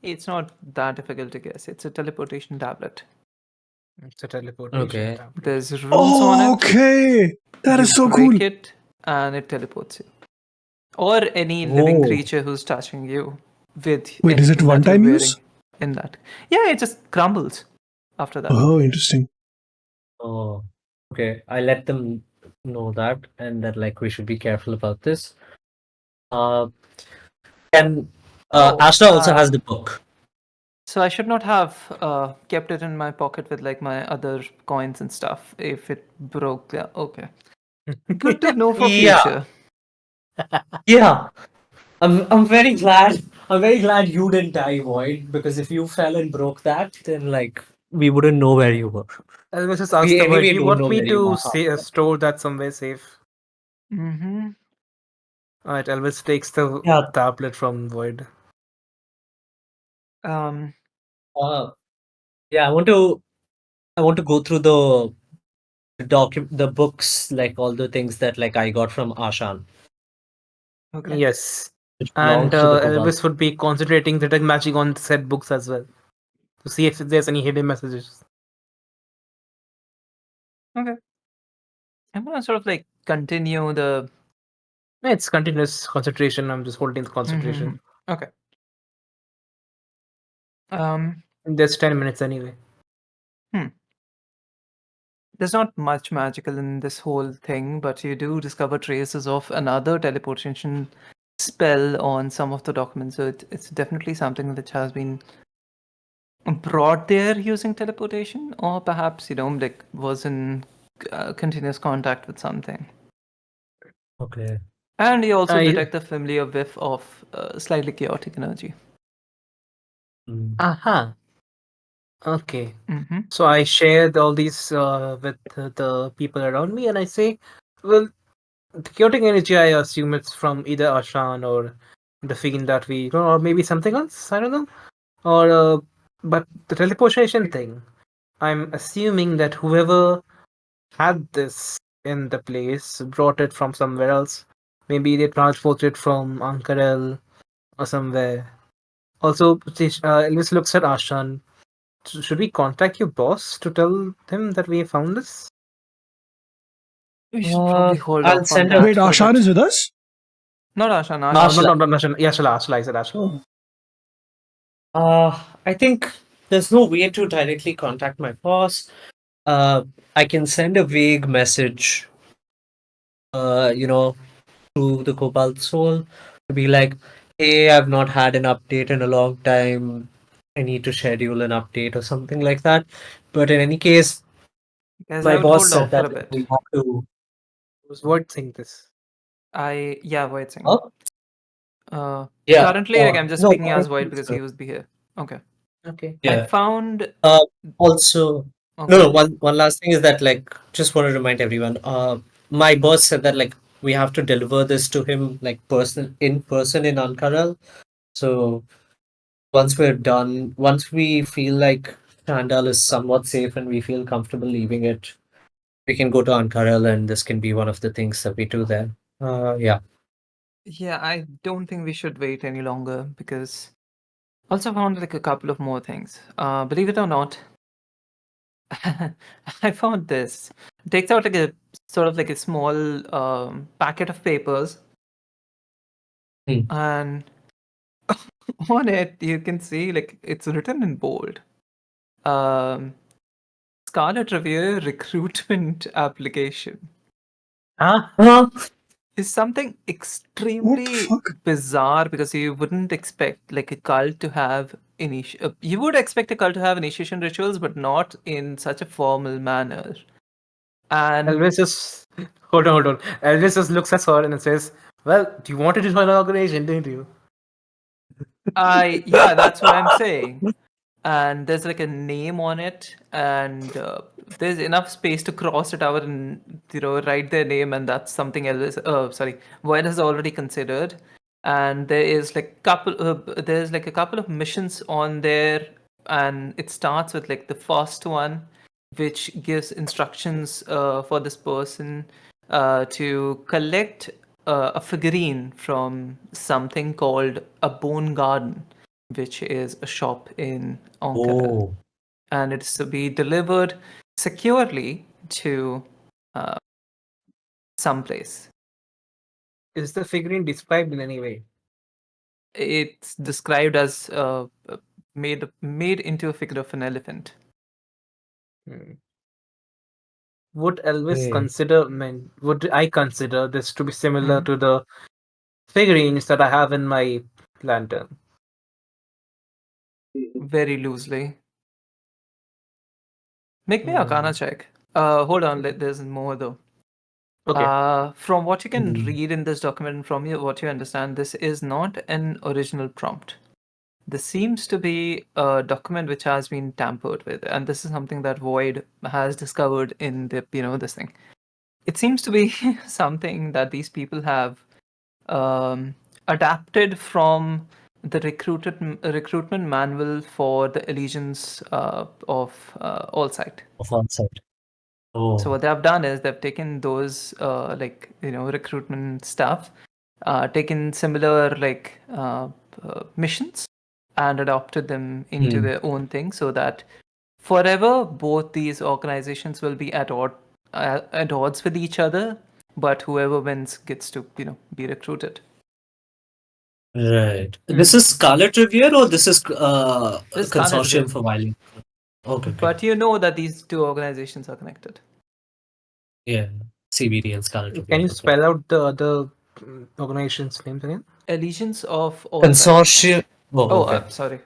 it's not that difficult to guess. It's a teleportation tablet. It's a teleportation Okay. tablet. There's runes on it. Okay, that You is so break cool. it, and it teleports you, or any living Oh. creature who's touching you with Wait, is it anything that you're one-time wearing use? in that. Yeah, it just crumbles after that. Oh, interesting. Oh. Okay. I let them know that, and that like we should be careful about this. And Oh, Ashla also has the book. So I should not have kept it in my pocket with like my other coins and stuff if it broke. Yeah, okay. Good to know for Yeah. future. Yeah. I'm very glad. I'm very glad you didn't die, Void, because if you fell and broke that, then like we wouldn't know where you were. I was just asked We the word. anyway Do you don't want know me where you to are. store that somewhere safe? Mm-hmm. Alright, Elvis takes the Yeah. tablet from Void. Um. Yeah. I want to go through the books, like all the things that like I got from Ashan, Okay. Yes. which And belongs to the Cobalt. Elvis would be concentrating detect magic on said books as well. To see if there's any hidden messages. Okay. I'm gonna sort of like continue the. It's continuous concentration. I'm just holding the concentration. Okay. Um. There's 10 minutes anyway. There's not much magical in this whole thing, but you do discover traces of another teleportation spell on some of the documents. So it's definitely something which has been brought there using teleportation, or perhaps like was in continuous contact with something. Okay. And you also I detect a familiar whiff of slightly chaotic energy. Mm. aha. Okay. Mm-hmm. So I shared all these with the people around me, and I say, well, the chaotic energy. I assume it's from either Ashan or the fiend that we, or maybe something else. I don't know. Or but the teleportation thing. I'm assuming that whoever had this in the place brought it from somewhere else. Maybe they transported it from Ankarel or somewhere. Also, Elvis looks at Ashan. Should we contact your boss to tell him that we found this? We should probably hold I'll off on send a that Wait, for a Ashan bit. is with us? Not Ashan, No, Ashla. not Ashan. Ashla. Ashla. I said Ashla. I think there's no way to directly contact my boss. I can send a vague message, you know, to the Cobalt Soul to be like, hey, I've not had an update in a long time. I need to schedule an update or something like that. But in any case, Guys, I my would boss hold said off for that a like, bit. we have to. Who's word saying this? Void Singh. Oh, yeah. Currently, like I'm just No, speaking I as don't Void think because so. he would be here. Okay. Okay. I Yeah. found. Also, Oh, no, go no. ahead. One last thing is that like, just want to remind everyone. My boss said that like we have to deliver this to him like person in Ankara. So once we're done, once we feel like Chandal is somewhat safe and we feel comfortable leaving it, we can go to Ankara and this can be one of the things that we do there. Yeah. Yeah, I don't think we should wait any longer because also found like a couple of more things. Believe it or not, I found this. It takes out like a sort of like a small packet of papers, Hmm. and on it you can see like it's written in bold. Um, Scarlet Revere recruitment application. Huh? is something What the extremely fuck? bizarre because you wouldn't expect like a cult to have you would expect a cult to have initiation rituals, but not in such a formal manner. And Elvis just hold on. Elvis just looks at Sorren and says, "Well, do you wanted to join an organization, didn't you?" yeah, that's what I'm saying. And there's like a name on it, and there's enough space to cross it out and write their name, and that's something Elvis, Void has already considered. And there's like a couple of missions on there, and it starts with like the first one, which gives instructions for this person to collect a figurine from something called a bone garden, which is a shop in Ankara, Oh, and it's to be delivered securely to uh, someplace. Is the figurine described in any way? It's described as made into a figure of an elephant. Hmm. Would Elvis okay. consider, would I consider this to be similar Mhm. to the figurines that I have in my lantern? Very loosely. Make me Hmm. Arcana check. Hold on, there's more though. Okay. From what you can Hmm. read in this document, from what you understand, this is not an original prompt. This seems to be a document which has been tampered with, and this is something that Void has discovered in the this thing. It seems to be something that these people have adapted from the recruitment manual for the allegiance of Allsight. Of on site. So Oh. what they have done is they've taken those recruitment stuff, taken similar missions, and adopted them into Hmm. their own thing, so that forever both these organizations will be at odds with each other, but whoever wins gets to be recruited. Right. This Mm. is Scarlet Riviera or this is This is Scarlet consortium Riviera, for violence? Okay, okay. but you know that these two organizations are connected. Yeah. CBD and Scarlet Can Riviera. you Okay. spell out the other organization's names again? Allegiance of Allsight. Consortium. Oh, Oh, okay. sorry.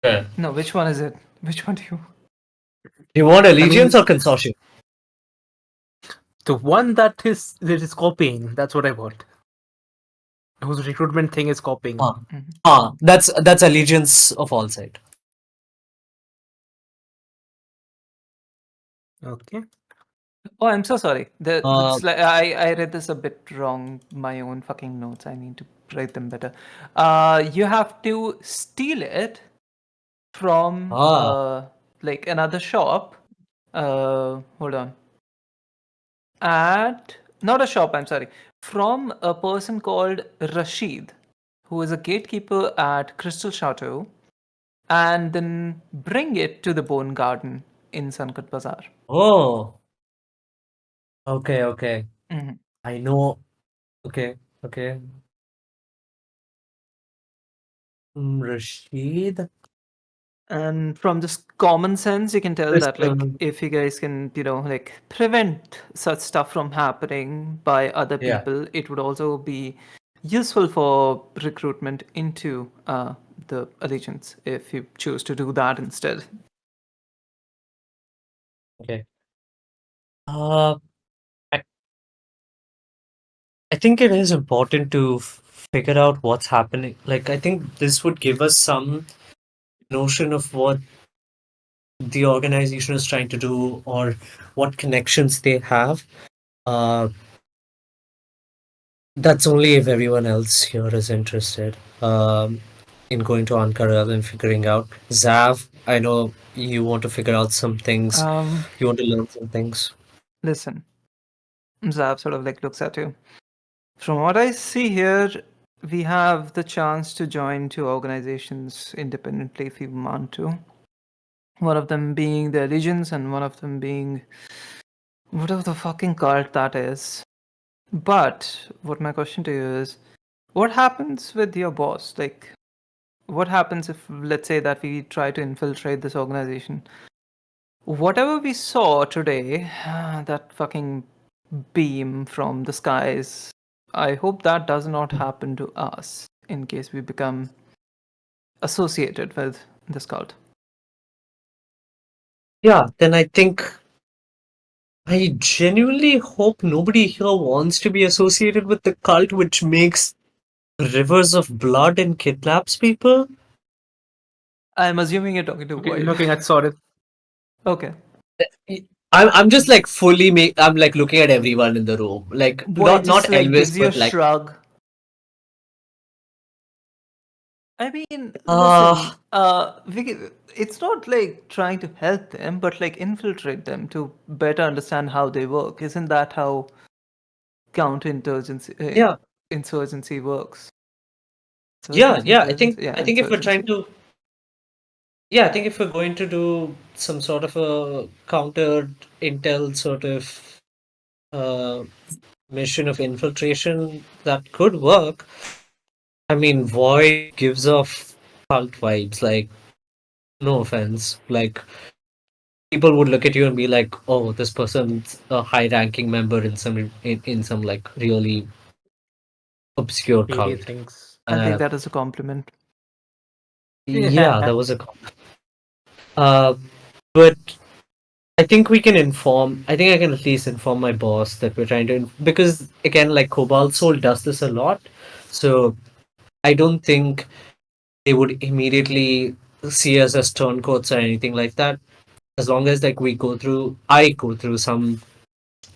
Yeah. No, which one is it? Which one do you? You want I allegiance mean, or consortium? the one that is copying. That's what I want. Whose recruitment thing is copying. Ah, Mhm. that's allegiance of all side. Okay. Oh, I'm so sorry. Uh, I read this a bit wrong. My own fucking notes. I need to write them better. You have to steal it from ah. like another shop. Hold on. At not a shop. I'm sorry. From a person called Rashid, who is a gatekeeper at Crystal Chateau, and then bring it to the Bone Garden in Sankat Bazaar. Oh. Okay, okay. Mhm. I know. Okay, okay. Rashid. And from just common sense, you can tell that like Crystal. if you guys can, like prevent such stuff from happening by other Yeah. people, it would also be useful for recruitment into the allegiance if you choose to do that instead. Okay. Uh, I, I think it is important to figure out what's happening. Like, I think this would give us some notion of what the organization is trying to do or what connections they have. Uh, that's only if everyone else here is interested in going to Ankara and figuring out. Zav, I know you want to figure out some things. Um, You want to learn some things. Listen, Zav sort of like looks at you. From what I see here, we have the chance to join two organizations independently if we want to. One of them being the Allegiance, and one of them being whatever the fucking cult that is. But what my question to you is, what happens with your boss? Like, what happens if, let's say, that we try to infiltrate this organization? Whatever we saw today, that fucking beam from the skies. I hope that does not happen to us in case we become associated with this cult. Yeah, then I think I genuinely hope nobody here wants to be associated with the cult which makes rivers of blood and kidnaps people. I'm assuming you're talking to Void. Looking at Sorren. Okay. I'm just like I'm like looking at everyone in the room. Like Void not just like Elvis, gives you a but like shrug. I mean, listen, ah it's not like trying to help them, but like infiltrate them to better understand how they work. Isn't that how counterinsurgency yeah. insurgency works? Yeah. Yeah, I think if we're insurgency. trying to I think if we're going to do some sort of a counter intel sort of uh mission of infiltration that could work. I mean, Void gives off cult vibes. Like, no offense, like people would look at you and be like, "Oh, this person's a high-ranking member in some like really obscure Shady cult." things. I'll take Uh, that as a compliment. yeah, that was a. Uh, but I think we can inform. I think I can at least inform my boss that we're trying to because again, like Cobalt Soul does this a lot, so I don't think they would immediately see us as turncoats or anything like that. As long as like I go through some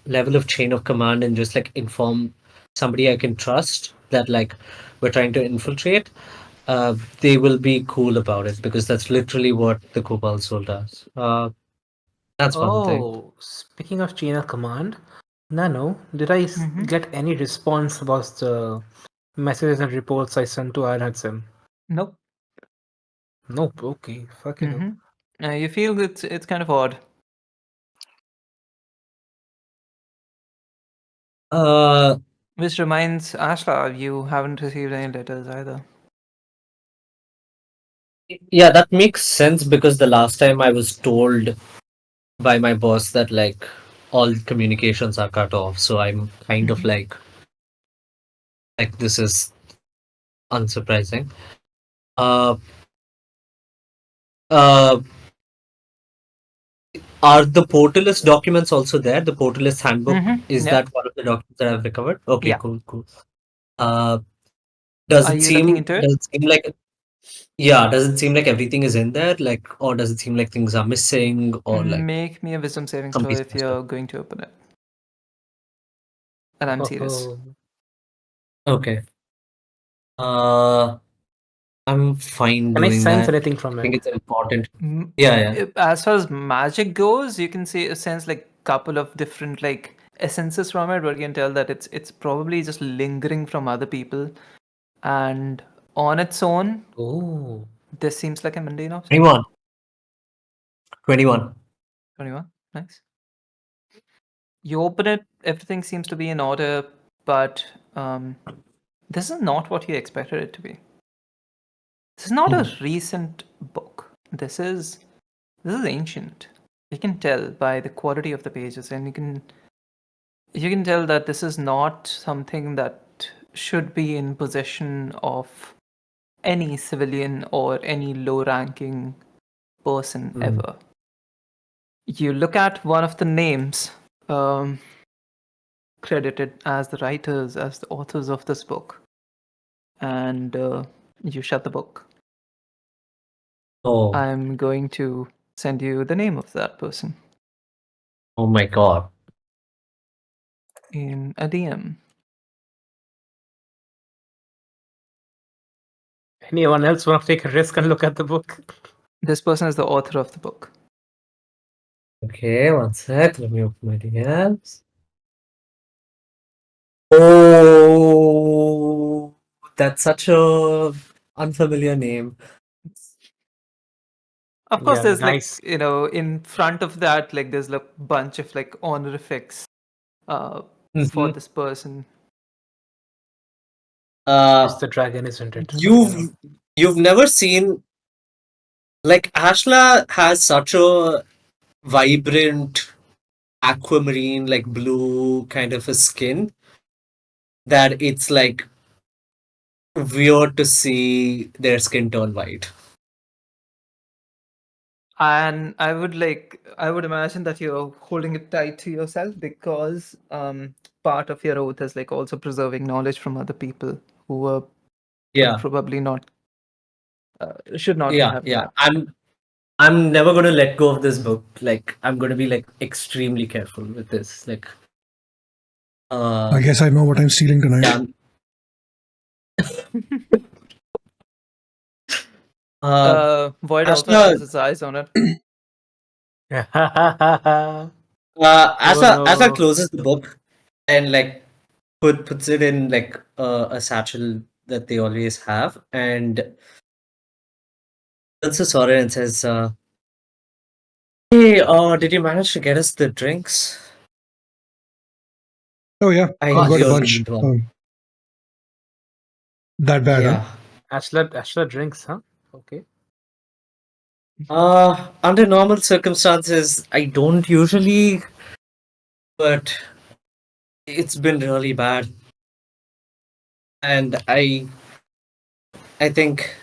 level of chain of command and just like inform somebody I can trust that like we're trying to infiltrate, they will be cool about it because that's literally what the Cobalt Soul does. That's one thing. Oh, speaking of chain of command, Nano, did I Mm-hmm. get any response about the messages and reports I sent to Iron? Nope. Nope. Okay. Fucking hell. Mm-hmm. You feel it's kind of odd. Uh, Which reminds Ashla, you haven't received any letters either. yeah, that makes sense because the last time I was told by my boss that like all communications are cut off, so I'm kind of Mhm. like this is unsurprising. Uh, uh, are the portalist documents also there? The portalist handbook, is Yep. that one of the documents that I've recovered? Okay, Yeah. cool. Uh, Are you looking into does it? it seem like does it seem like everything is in there? Like, or does it seem like things are missing or like Make me a wisdom saving some throw pieces if are stuck? you're going to open it. And I'm serious. Oh, Okay. Uh, I'm fine can I doing sense that. anything I from think it? it's important. Yeah. As far as magic goes, you can see sense like couple of different like essences from it, but you can tell that it's probably just lingering from other people, and on its own, Oh, this seems like a mundane object. 21. 21. 21. Nice. You open it, everything seems to be in order, but this is not what you expected it to be. This is not a recent book. This is ancient. You can tell by the quality of the pages, and you can tell that this is not something that should be in possession of any civilian or any low-ranking person ever. You look at one of the names credited as the writers, as the authors of this book, and you shut the book. Oh, I'm going to send you the name of that person oh my God. in a DM. anyone else want to take a risk and look at the book? This person is the author of the book. Okay, one sec. Let me open my DMs. Oh, that's such a unfamiliar name. Of course, Yeah, there's like, nice. in front of that, like there's like bunch of like honorifics uh, for Mhm. this person. It's Uh, the dragon, isn't it? Fucking hell. you've never seen like Ashla has such a vibrant aquamarine, like blue kind of a skin, that it's like weird to see their skin turn white. And I would imagine that you're holding it tight to yourself because part of your oath is like also preserving knowledge from other people who were Yeah, probably not should not be yeah, having yeah. that. I'm never gonna let go of this book. Like I'm gonna be like extremely careful with this. Like I guess I know what I'm stealing tonight. yeah. Void also Ashla- has its eyes on it. Ashla no. closes the book and like puts it in like a satchel that they always have, and turns to Sorren and says, "Hey, did you manage to get us the drinks? Oh yeah, I I've got a really bunch. need one." That bad, huh? Yeah. Ashla drinks, huh? Okay. Under normal circumstances, I don't usually, but it's been really bad, and I think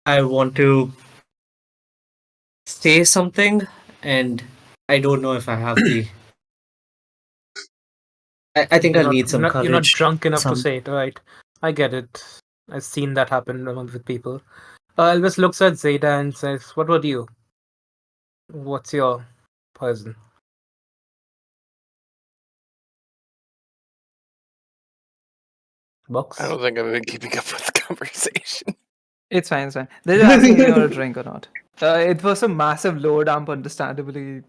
I want to say something, and I don't know if I have the. I think I'll need some courage. You're not drunk enough some- to say it, right? I get it. I've seen that happen with people. Elvis looks at Zeta and says, "What about you? What's your poison?" Box. I don't think I've been keeping up with the conversation. It's fine, it's fine. They're just asking if you want a drink or not. It was a massive low dump, understandably,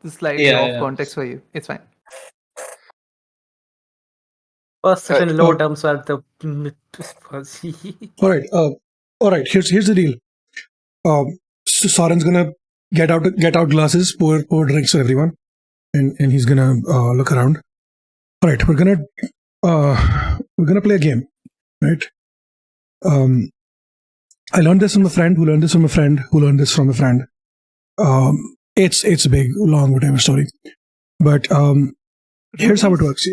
slightly Yeah, off yeah. context for you. It's fine. First certain low oh. dumps are the All right. Here's the deal. So Soren's gonna get out glasses, pour drinks for everyone, and he's gonna look around. All right, we're gonna play a game, right? I learned this from a friend who learned this from a friend who learned this from a friend. It's a big, long, whatever story, but here's how it works.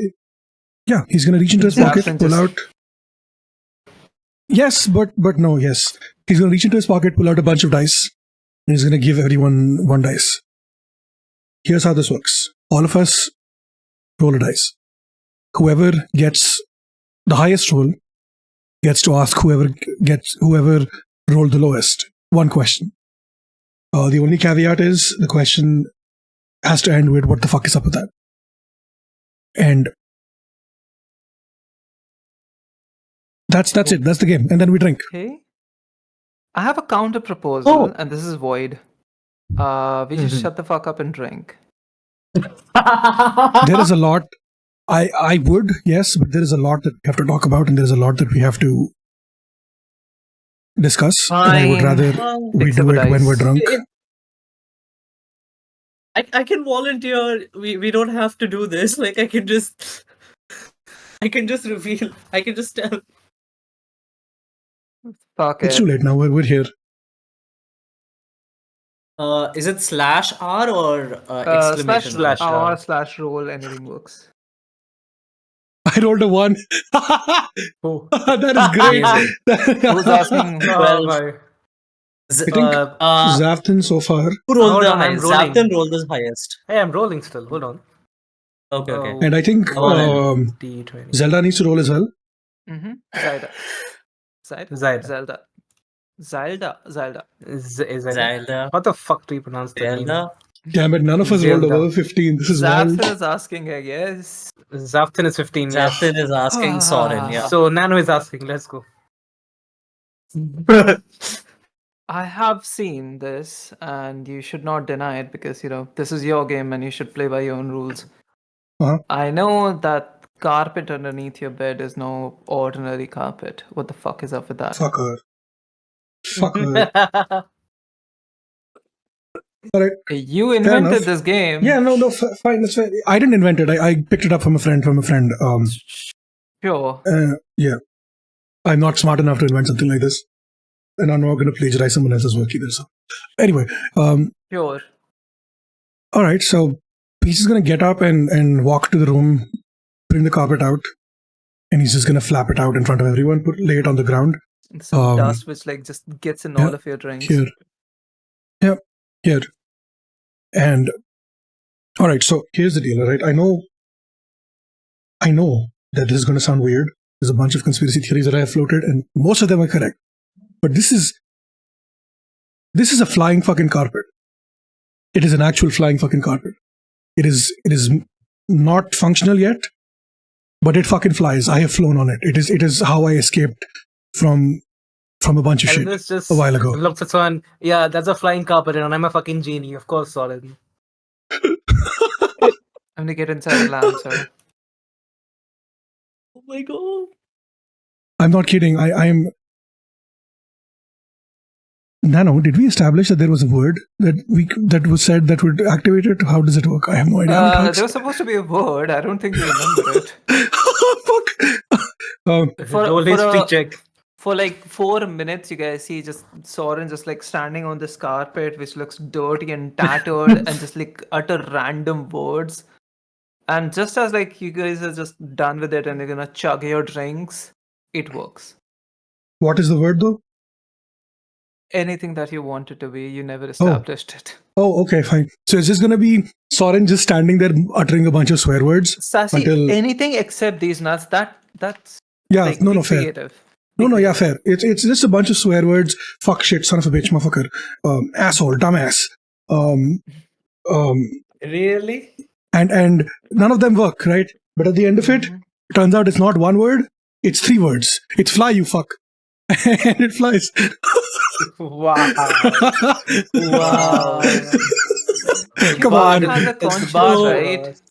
Yeah, he's gonna reach into his pocket, pull out. Yes, but no, yes. He's gonna reach into his pocket, pull out a bunch of dice, and he's gonna give everyone one dice. Here's how this works. All of us roll a dice. Whoever gets the highest roll gets to ask whoever rolled the lowest one question. The only caveat is the question has to end with "What the fuck is up with that?" And that's it. That's the game, and then we drink. Okay. I have a counter proposal, and this is void. We just shut the fuck up and drink. There is a lot. I would, yes, but there is a lot that we have to talk about, and there's a lot that we have to discuss. And I would Fine. rather we Fix do up it a when dice. we're drunk. I can volunteer. We don't have to do this. Like I can just reveal. I can just tell. Fuck It's it. too late now. We're here. Is it /R or exclamation? Slash R. R slash roll, anything works. I rolled a 1. Oh. That is great. Who's asking? Well, my. I think Xavthan so far. who rolled Hold the on, I'm highest? rolling. Xavthan rolled the highest. Hey, I'm rolling still. Hold on. Okay, okay. And I think Come on, D20. Zelda needs to roll as well. Mm-hmm. Zelda. Zelda. Zelda. What the fuck do you pronounce the name? Zelda. Damn it, none of us rolled Zelda. above 15. This is wild. Xavthan is asking, I guess. Xavthan is 15. Yes. Xavthan is asking Sorren, yeah. So Nano is asking. Let's go. I have seen this, and you should not deny it because, this is your game and you should play by your own rules. Uh-huh. I know that carpet underneath your bed is no ordinary carpet. What the fuck is up with that? Fuck her. Fuck her. All right. You Fair invented enough. this game. Yeah, no, fine. That's fine. I didn't invent it. I picked it up from a friend. Sure. Yeah. I'm not smart enough to invent something like this. And I'm not going to plagiarize someone else's work either. So, anyway, Sure. all right. So, Peace is gonna get up and walk to the room, bring the carpet out, and he's just gonna flap it out in front of everyone, lay it on the ground. Some dust which like just gets in all of your drinks. Here. Yep, here. And all right, so here's the deal, right? I know that this is gonna sound weird. There's a bunch of conspiracy theories that I have floated, and most of them are correct. But this is a flying fucking carpet. It is an actual flying fucking carpet. It is not functional yet, but it fucking flies. I have flown on it. It is how I escaped from a bunch of shit Elvis just a while ago. looks at someone. Yeah, that's a flying carpet, and I'm a fucking genie. Of course, Sorren. I'm gonna get inside the lamp, sir. Oh my god. I'm not kidding. I am. Nano, did we establish that there was a word that was said that would activate it? How does it work? I have no idea. How it works. There was supposed to be a word. I don't think you remember it. Fuck. Roll history check. For like 4 minutes, you guys see just Sorren just like standing on this carpet, which looks dirty and tattered, and just like utter random words. And just as like you guys are just done with it and you're gonna chug your drinks, it works. What is the word though? Anything that you want it to be, you never established it. Oh, okay, fine. So it's just gonna be Sorren just standing there uttering a bunch of swear words. Sassy, until... anything except these nuts. That's yeah, like, no, fair. creative. No, yeah, fair. It's just a bunch of swear words. Fuck, shit, son of a bitch, motherfucker, asshole, dumbass. Really? And none of them work, right? But at the end of it, turns out it's not one word. It's 3 words. It's fly, you fuck, and it flies. Wow. Wow. Come on. Have the It's a conscience, bar for right? us.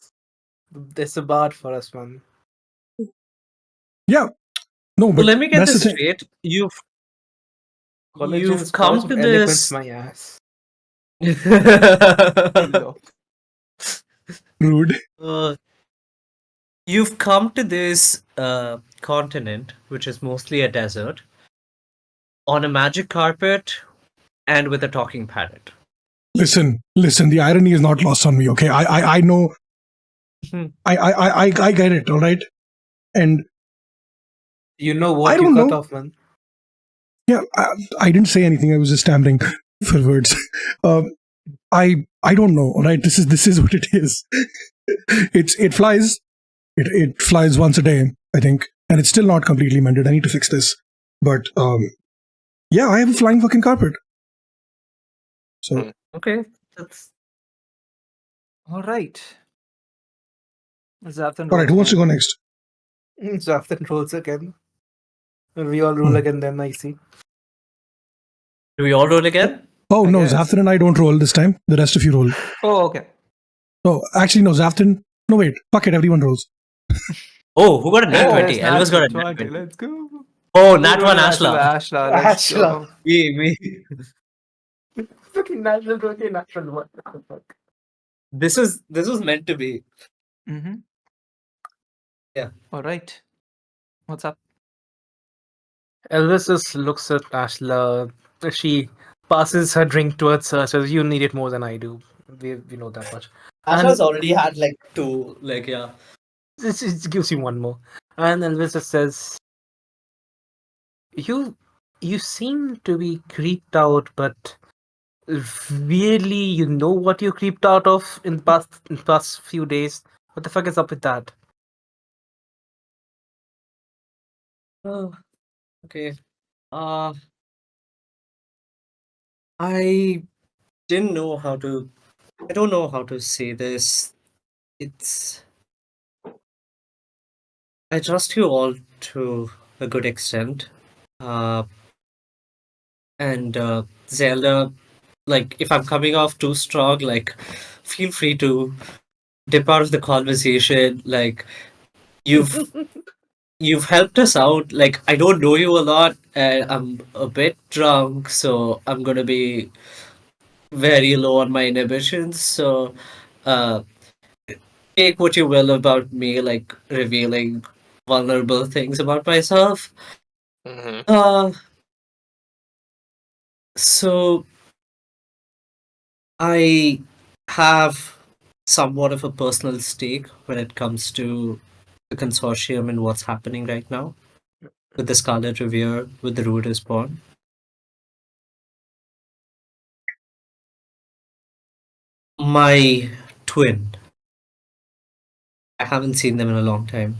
It's a bar for us, man. Yeah. No, but Well, let me get that's this the thing. straight. You've Collagen's come cause to of eloquence, this. my ass. Rude. You've come to this continent, which is mostly a desert, on a magic carpet and with a talking parrot. Listen. The irony is not lost on me. Okay, I know. I get it. All right, and You know what I you don't cut know. off, man. yeah, I didn't say anything. I was just stammering for words. I don't know. All right, this is what it is. It flies. It flies once a day, I think, and it's still not completely mended. I need to fix this. But yeah, I have a flying fucking carpet. So Okay, that's All right. Xavthan all right, who wants to rolls go next? Xavthan rolls again. We all roll again, then I see. Do we all roll again? Oh I no, guess. Xavthan and I don't roll this time. The rest of you roll. Oh, okay. No, actually, no, Xavthan. No, wait. Fuck it. Everyone rolls. Oh, who got a nat Oh, 20? it's Elvis got a natural nat 20. Let's go. Oh, nat Who 1 rolled Ashla. Ashla. Let's go. Me. Fucking natural 20, natural 1. This was meant to be. Mm-hmm. Yeah. All right. What's up? Elvis just looks at Ashla. She passes her drink towards her, says, "You need it more than I do. We know that much." Ashla's already had like 2, like, yeah. It gives you one more. And Elvis just says, You seem to be creeped out, but really you know what you creeped out of in the past few days? What the fuck is up with that? Oh, okay. I don't know how to say this. I trust you all to a good extent. And Zelda, like, if I'm coming off too strong, like, feel free to dip out of the conversation. Like, you've helped us out. Like, I don't know you a lot, and I'm a bit drunk, so I'm gonna be very low on my inhibitions. So, take what you will about me, like revealing vulnerable things about myself. So I have somewhat of a personal stake when it comes to the consortium and what's happening right now with the Scarlet Revere, with the Ruder Spawn. My twin. I haven't seen them in a long time.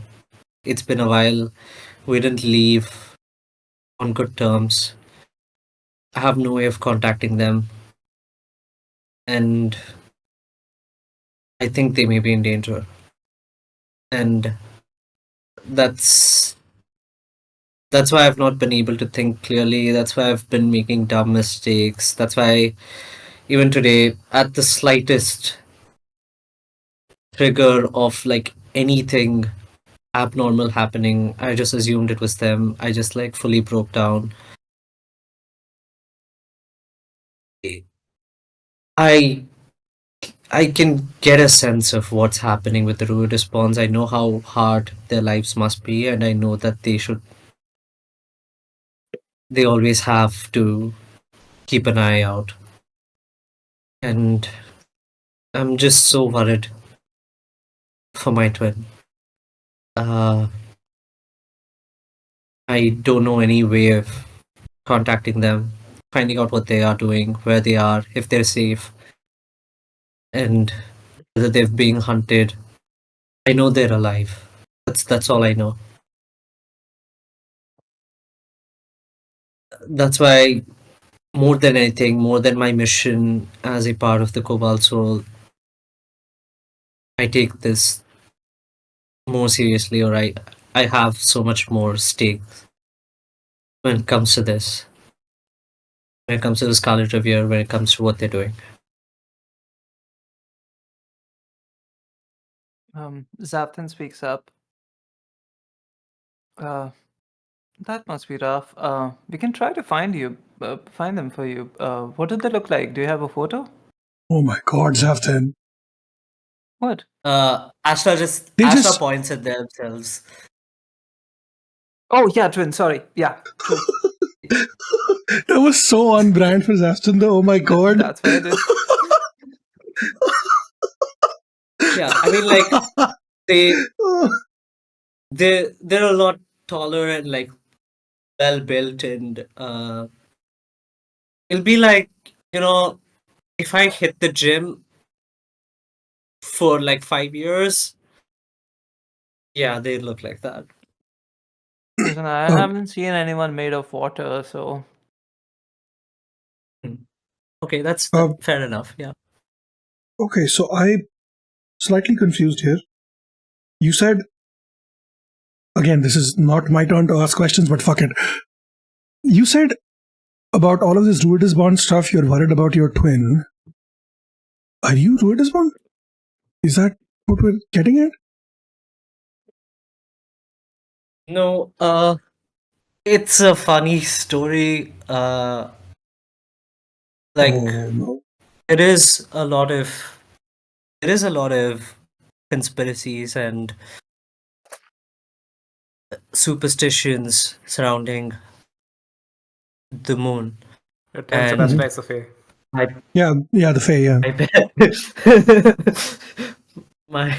It's been a while. We didn't leave on good terms. I have no way of contacting them. And I think they may be in danger. And that's why I've not been able to think clearly. That's why I've been making dumb mistakes. That's why even today, at the slightest trigger of like anything abnormal happening, I just assumed it was them. I just like fully broke down. I can get a sense of what's happening with the Ruid spawns. I know how hard their lives must be, and I know that they always have to keep an eye out. And I'm just so worried for my twin. I don't know any way of contacting them, finding out what they are doing, where they are, if they're safe, and whether they're being hunted. I know they're alive. That's all I know. That's why, more than anything, more than my mission as a part of the Cobalt Soul, I take this more seriously, or I have so much more stake when it comes to this. When it comes to the Scarlet Revere, when it comes to what they're doing. Xavthan speaks up. That must be rough. We can try to find them for you. What did they look like? Do you have a photo? Oh my god, Xavthan. What? Ashla points at themselves. Oh yeah, twin. Sorry. Yeah, true. That was so on brand for Xavthan though. Oh my god. That's what I did. Yeah, I mean, like they're a lot taller and like well built, and it'll be like, if I hit the gym for like 5 years, yeah, they look like that. Listen, I haven't seen anyone made of water, so Okay, that's fair enough. Yeah. Okay, so I'm slightly confused here. You said, again, this is not my turn to ask questions, but fuck it. You said about all of this Ruidus Bond stuff, you're worried about your twin. Are you Ruidus Bond? Is that what we're getting at? No, it's a funny story. Like Oh, no. there is a lot of conspiracies and superstitions surrounding the moon. Your twins are best friends, Sophie. Yeah, the Fae, yeah. My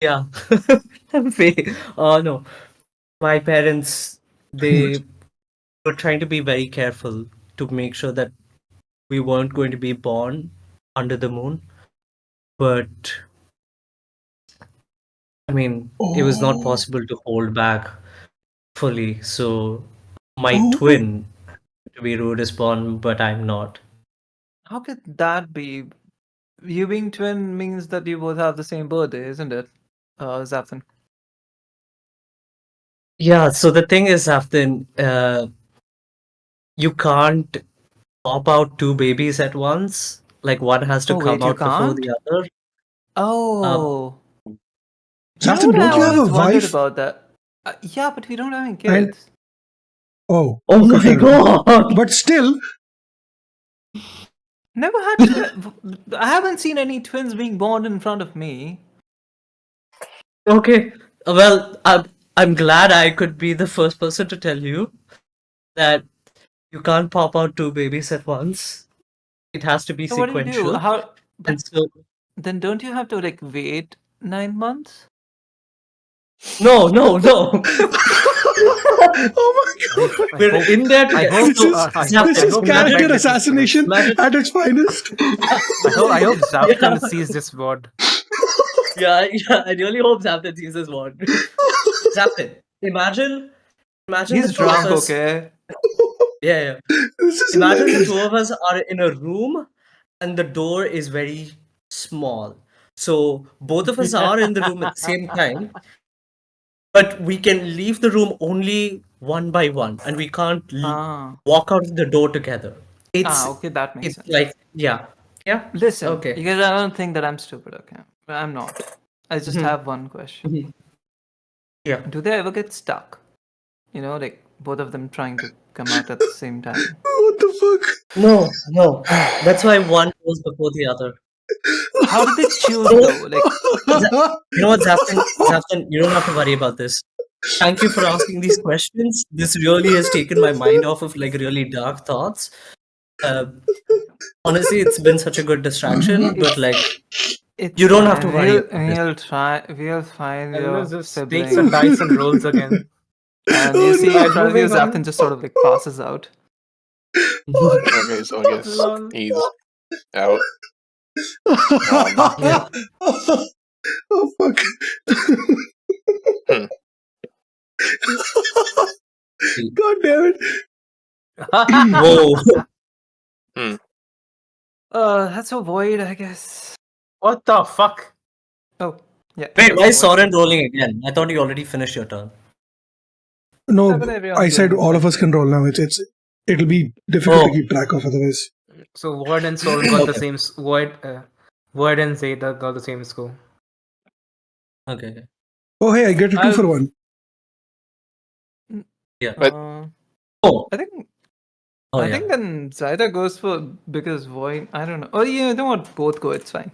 yeah, no, my parents, they were trying to be very careful to make sure that we weren't going to be born under the moon, but I mean, it was not possible to hold back fully. So my twin to be Ruidus born, but I'm not. how could that be? You being twin means that you both have the same birthday, isn't it, Xavthan? Yeah, so the thing is, Xavthan, you can't pop out two babies at once. Like one has to come out before the other. Oh. Xavthan, don't you have a wife? About that. Yeah, but we don't have any kids. Oh my god! But still, Never had. I haven't seen any twins being born in front of me. Okay, well, I'm glad I could be the first person to tell you that you can't pop out two babies at once. It has to be So what do you sequential. do? How? And so, then don't you have to like wait 9 months? No. Oh my god! We're in there I together. hope This is Xavthan, this is hope character Xavthan listens to this. assassination Imagine- at its finest. I hope Xavthan sees this word. Yeah, I really hope Xavthan sees this one. Xavthan, imagine He's the two of drunk, us. okay? Yeah. This is Imagine the hilarious. two of us are in a room and the door is very small. So both of us are in the room at the same time, but we can leave the room only one by one, and we can't Ah, walk out of the door together. okay, that makes It's sense. like yeah. Listen, Okay. you guys, I don't think that I'm stupid, okay? But I'm not. I just Mhm. have one question. Mhm. Yeah. Do they ever get stuck? You know, like both of them trying to come out at the same time. What the fuck? No. That's why one goes before the other. How did they choose though? Like, You know what, Xavthan, you don't have to worry about this. Thank you for asking these questions. This really has taken my mind off of like really dark thoughts. Honestly, it's been such a good distraction, but like it's you don't have to fine. worry about this. We'll find Elvis your just sibling. takes a dice and rolls again. And Oh, you see, no. I try to Moving use on. Xavthan just sort of like passes out. Okay, so I guess Lol. he's out. Yeah. Oh fuck! Hmm. God damn it! Whoa. That's a void, I guess. What the fuck? Oh, yeah. Wait, that's why a is void. Sorren rolling again? I thought you already finished your turn. No, Yeah, but everyone's I said doing all fine. of us can roll now. It'll be difficult to Oh. keep track of otherwise. So Word and Soul got the Okay. same Word and Zeta got the same score. Okay. Oh hey, I get a 2 for 1. Yeah. But- Oh. I think Oh I yeah. think then Zaida goes for because void. I don't know. Oh yeah, you know what? Both go. It's fine.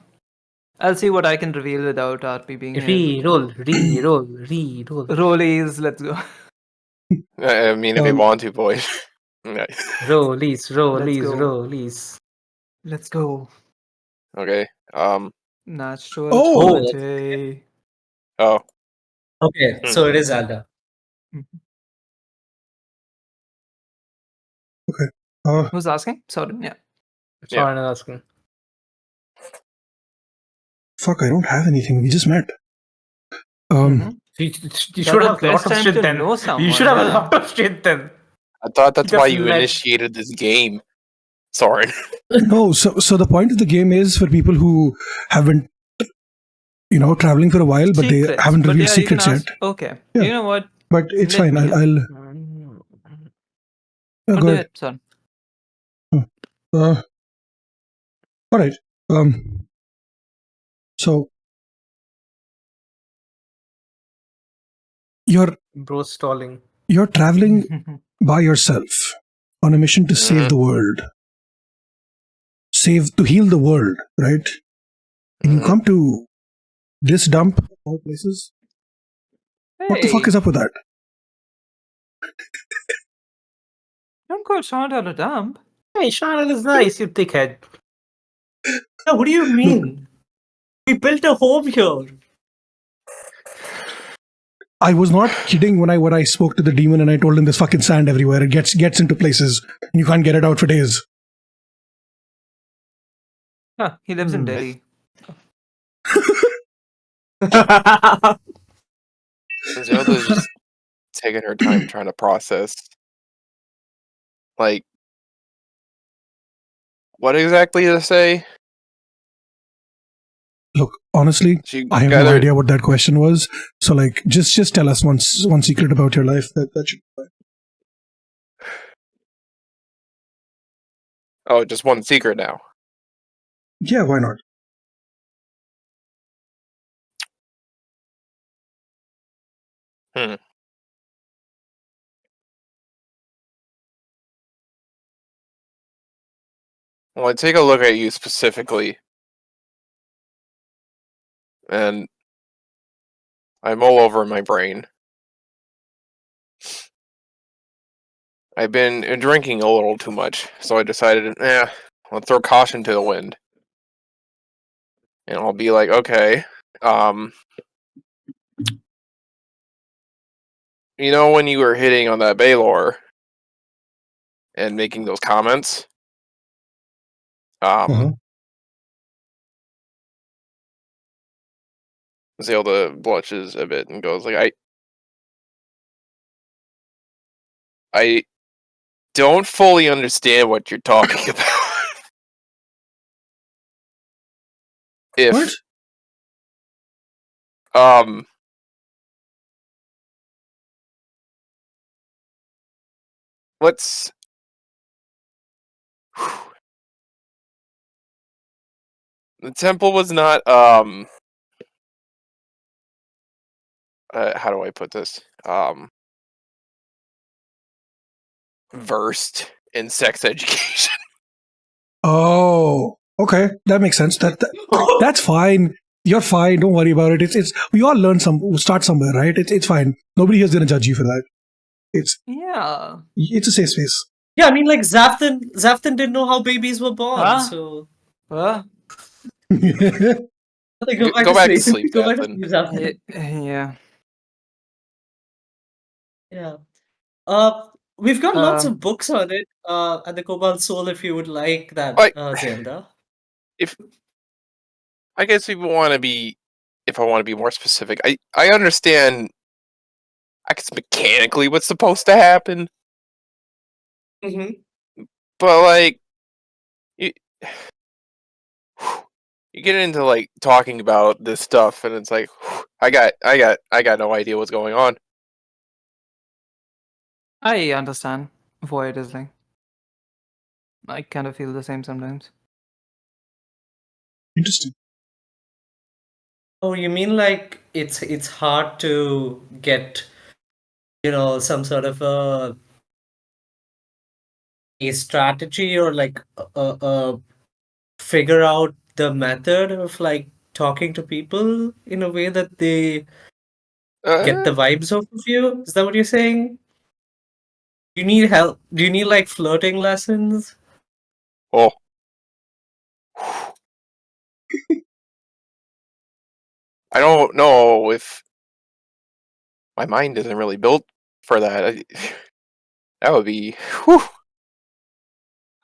I'll see what I can reveal without RP being here. Re-roll, re-roll, re-roll. Rollies, let's go. I mean, if you want to, boy. Yeah. Rollies, rollies, go. rollies. Let's go. Okay. Natural Oh! 20. Oh. Okay. So it is Zelda. Who's asking? Sorry. Yeah. Sorry, I'm asking. Fuck! I don't have anything. We just met. Mhm. You That's should the have a best lot of time shit to then. know You someone, should have a yeah. lot of shit then. I thought that's Just why you met. initiated this game. Sorry. No, so the point of the game is for people who haven't, traveling for a while, but they Secrets. haven't But revealed yeah, you can secrets yet. ask. Okay. Yeah. You know what? But it's Let fine. me I'll Oh, go do ahead. it, son. All right. So you're Bro stalling. traveling by yourself on a mission to save the world, to heal the world, right? And you come to this dump of all places. What the fuck is up with that? Don't call Chantal a dump. Hey, Chanel is nice, you dickhead. Yeah, what do you mean? We built a home here. I was not kidding when I spoke to the demon and I told him there's fucking sand everywhere. It gets into places and you can't get it out for days. Huh, he lives in Delhi. Zelda's just taking her time trying to process. Like, what exactly to say? Look, honestly, She I have no gathered. idea what that question was. So like, just tell us one secret about your life. That should be fine. Oh, just one secret now. Yeah, why not? Well, I take a look at you specifically, and I mull over my brain. I've been drinking a little too much, so I decided, I'll throw caution to the wind. And I'll be like, okay, you know when you were hitting on that Baylor and making those comments? Uh-huh. Zelda blushes a bit and goes like, I don't fully understand what you're talking about. What? Um let's the temple was not how do I put this? Versed in sex education. Oh, okay, that makes sense. That's fine. You're fine. Don't worry about it. It's we all start somewhere, right? It's fine. Nobody here's gonna judge you for that. Yeah. It's a safe space. Yeah, I mean, like Xavthan didn't know how babies were born, Huh? so Well, like, go back Go to back to sleep. sleep, Go back to Xavthan. sleep, Xavthan. yeah. Yeah. We've got lots Um, of books on it. At the Cobalt Soul, if you would like that, Like Zelda. if I guess if I want to be more specific, I understand I guess mechanically what's supposed to happen, Mm-hmm. but like you you get into like talking about this stuff and it's like I got no idea what's going on. I understand why it is like. I kind of feel the same sometimes. Interesting. Oh, you mean like it's hard to get, some sort of a strategy or like figure out the method of like talking to people in a way that they get the Uh, vibes off of you? Is that what you're saying? You need help? Do you need like flirting lessons? oh, I don't know if my mind isn't really built for that. That would be whew,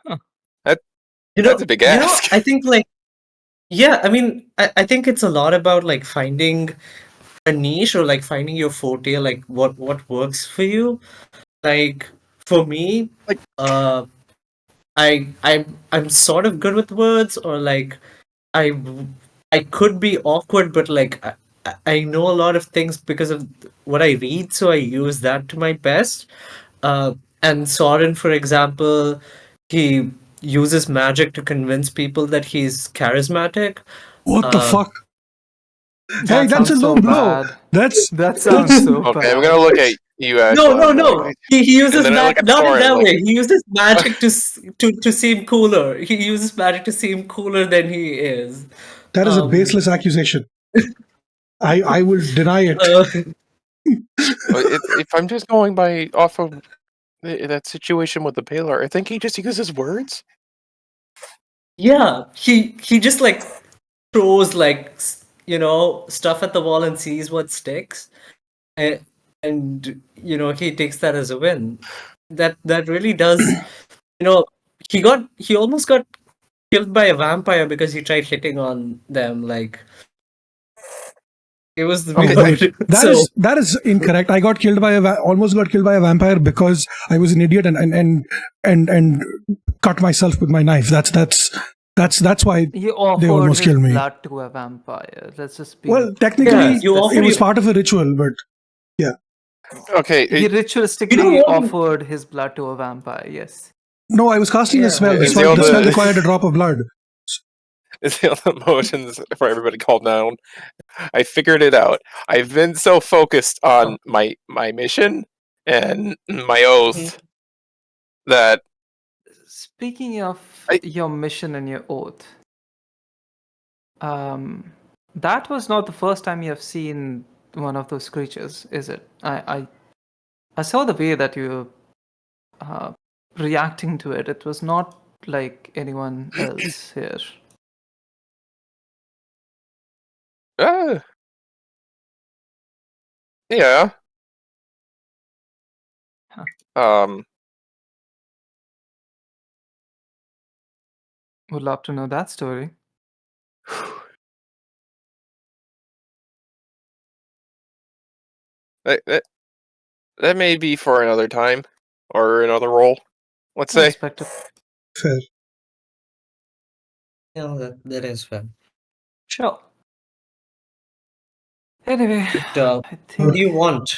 Huh. that's a big ask. I think like, yeah, I mean, I think it's a lot about like finding a niche or like finding your forte, like what works for you. Like for me, Like uh, I'm sort of good with words, or like I I could be awkward, but like I know a lot of things because of what I read, so I use that to my best. Uh, and Sorren, for example, he uses magic to convince people that he's charismatic. What the Uh, fuck? Hey, That that's a sounds low so blow. bad. That's That sounds that's so okay, I'm bad. gonna look at you, no, Ashla, no, and like, no. He and uses then I look at not in Soren, that like, way. He uses magic to seem cooler. He uses magic to seem cooler than he is. that is a Um, baseless accusation. I will deny it. uh, if I'm just going by off of that situation with the Baylor, I think he just uses words. yeah, he just like throws like stuff at the wall and sees what sticks, and he takes that as a win. That really does. You know, he almost got killed by a vampire because he tried hitting on them. Like it was Oh wait, weird. So that is incorrect. I got killed by almost got killed by a vampire because I was an idiot and cut myself with my knife. That's why He they offered almost his killed me. blood to a vampire. Let's just be Well, yeah, technically, you offer it was you. part of a ritual, but yeah. Okay, He You don't ritualistically want. offered his blood to a vampire. Yes. No, I was casting a Yeah. spell. is The spell the required a drop of blood. emotions for everybody calm down? I figured it out. I've been so focused on my mission and my oath that Speaking of I your mission and your oath, that was not the first time you have seen one of those creatures, is it? I saw the way that you were reacting to it. It was not like anyone else here. Yeah. Huh. Would love to know that story. That may be for another time or another role. Let's I say. respect it. Fair. Yeah, that is fair. Sure. Anyway, But, I what think do you want?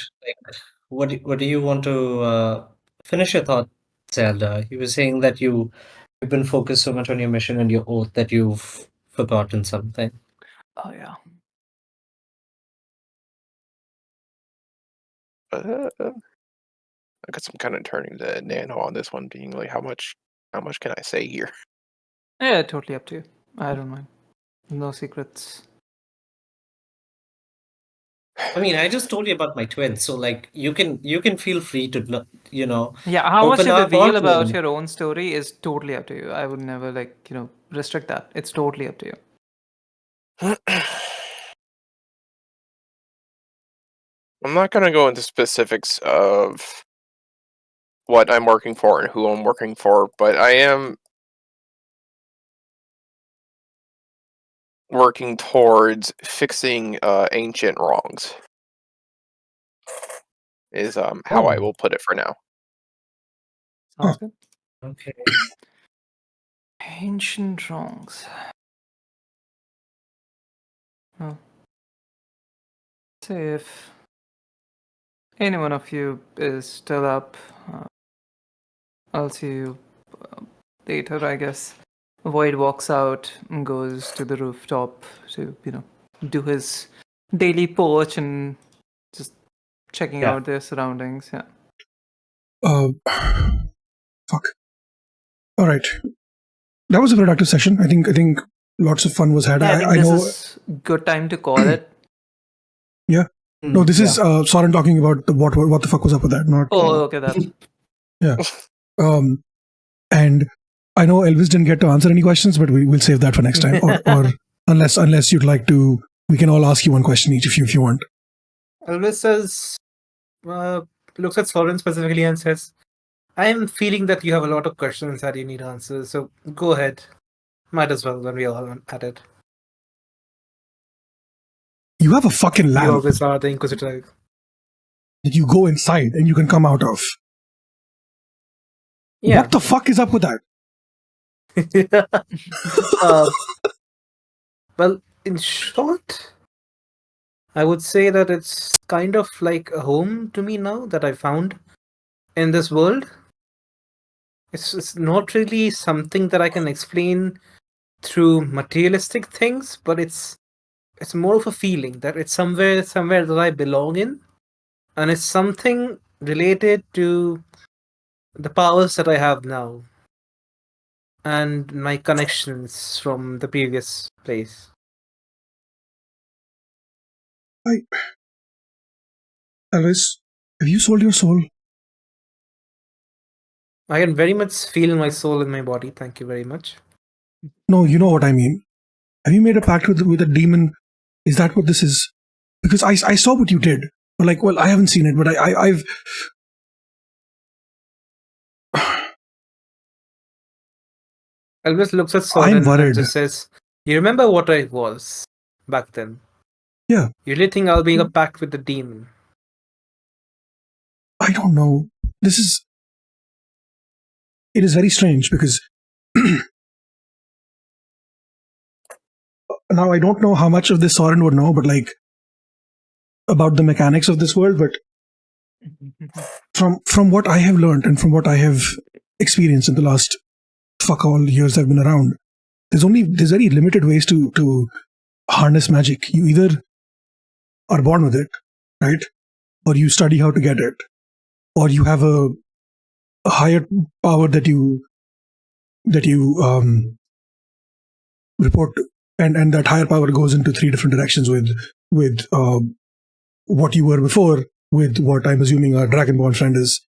Like, what do you want to finish your thought, Zelda? You were saying that you've been focused so much on your mission and your oath that you've forgotten something. oh yeah. I guess I'm kind of turning to Nano on this one, being like, how much can I say here? Yeah, totally up to you. I don't mind. No secrets. I mean, I just told you about my twins, so like you can feel free to Yeah, how much open you up reveal onto about them. your own story is totally up to you. I would never restrict that. It's totally up to you. I'm not gonna go into specifics of what I'm working for and who I'm working for, but I am working towards fixing ancient wrongs. Is how I Oh. will put it for now. Sounds good. Okay. Ancient wrongs. Well, say if any one of you is still up, I'll see you later, I guess. Void walks out and goes to the rooftop to, do his daily porch and just checking Yeah. out their surroundings. Yeah. Fuck. All right. That was a productive session. I think lots of fun was had. Yeah, I think I this know. is good time to call it. Yeah. No, this is Yeah. Sorren talking about what the fuck was up with that. Not. Oh, okay, that. Yeah. And I know Elvis didn't get to answer any questions, but we will save that for next time. Or unless you'd like to, we can all ask you one question each if you want. Elvis says, looks at Sorren specifically and says, I am feeling that you have a lot of questions that you need answers, so go ahead. Might as well when we are all at it. You have a fucking You lamp always are the Inquisitor. that you go inside and you can come out of. Yeah. What the fuck is up with that? Well, in short, I would say that it's kind of like a home to me now that I found in this world. It's not really something that I can explain through materialistic things, but it's more of a feeling that it's somewhere that I belong in, and it's something related to the powers that I have now and my connections from the previous place. Elvis, have you sold your soul? I can very much feel my soul in my body. Thank you very much. No, you know what I mean. Have you made a pact with a demon? Is that what this is? Because I saw what you did. But like, well, I haven't seen it, but I've. Elvis looks at I'm Sorren and worried. just says, you remember what I was back then? Yeah. You really think I'll be a pact with the demon? I don't know. It is very strange because now I don't know how much of this Soren would know, but like about the mechanics of this world. But from what I have learned and from what I have experienced in the last fuck all years I've been around, there's very limited ways to harness magic. You either are born with it, right, or you study how to get it, or you have a higher power that you report to, and that higher power goes into three different directions with what you were before, with what I'm assuming our Dragonborn friend is,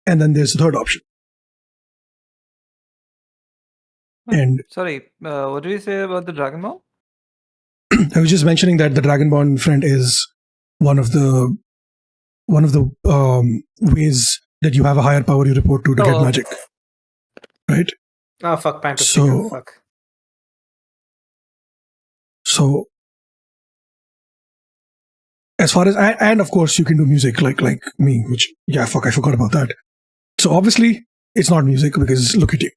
and then there's the third option. And Sorry, what did you say about the Dragon Ball? I was just mentioning that the Dragonborn friend is one of the ways that you have a higher power you report to get magic, right? Oh, fuck, fantastical. Fuck. So as far as and of course you can do music like me, which I forgot about that. So obviously it's not music because look at you.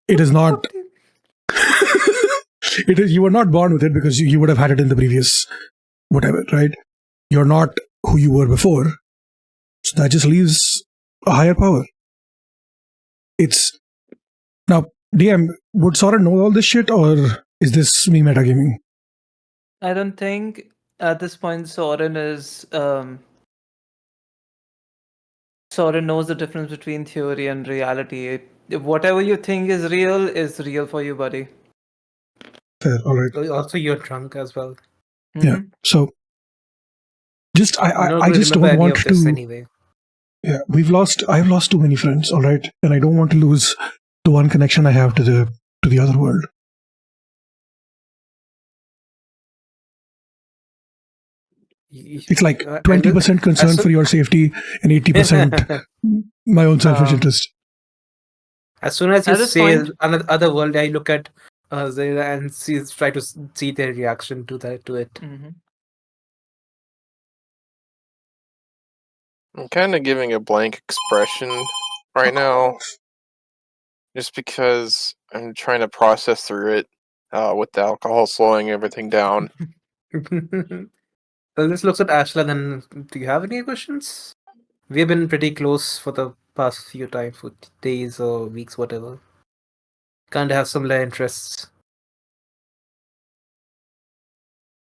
It is not. It is. You were not born with it because you would have had it in the previous whatever, right? You're not who you were before. So that just leaves a higher power. It's now DM. Would Sorren know all this shit, or is this me metagaming? I don't think at this point Sorren knows the difference between theory and reality. Whatever you think is real for you, buddy. Fair. All right. Also, you're drunk as well. Yeah. So just I'm not I gonna just remember don't any want of this to. anyway. Yeah, I've lost too many friends. All right, and I don't want to lose the one connection I have to the other world. It's like 20% concern for your safety and 80% my own selfish interest. As soon as you At this say point- another other world, I look at Zayla and try to see their reaction to it. Mhm. I'm kind of giving a blank expression right now, just because I'm trying to process through it with the alcohol slowing everything down. Well, this looks at Ashla. Then, do you have any questions? We've been pretty close for the past few times, for days or weeks, whatever. Kind of have similar interests.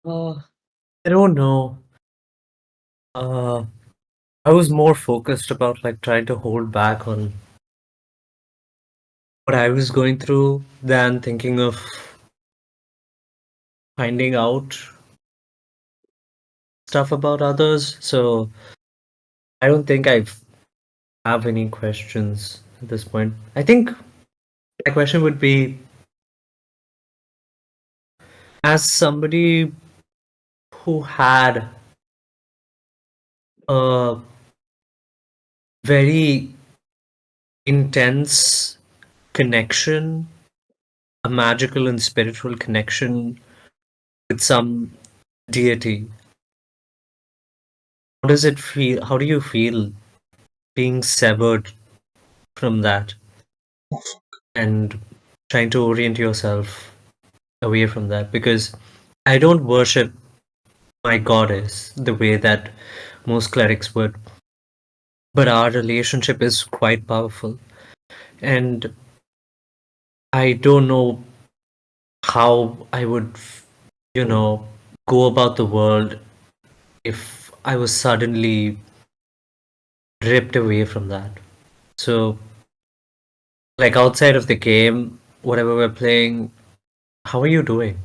I don't know. I was more focused about like trying to hold back on what I was going through than thinking of finding out stuff about others. So I don't think I have any questions at this point. I think my question would be, as somebody who had a very intense connection, a magical and spiritual connection with some deity, how does it feel? How do you feel being severed from that and trying to orient yourself away from that? Because I don't worship my goddess the way that most clerics would, but our relationship is quite powerful, and I don't know how I would, go about the world if I was suddenly ripped away from that. So, like outside of the game, whatever we're playing, how are you doing?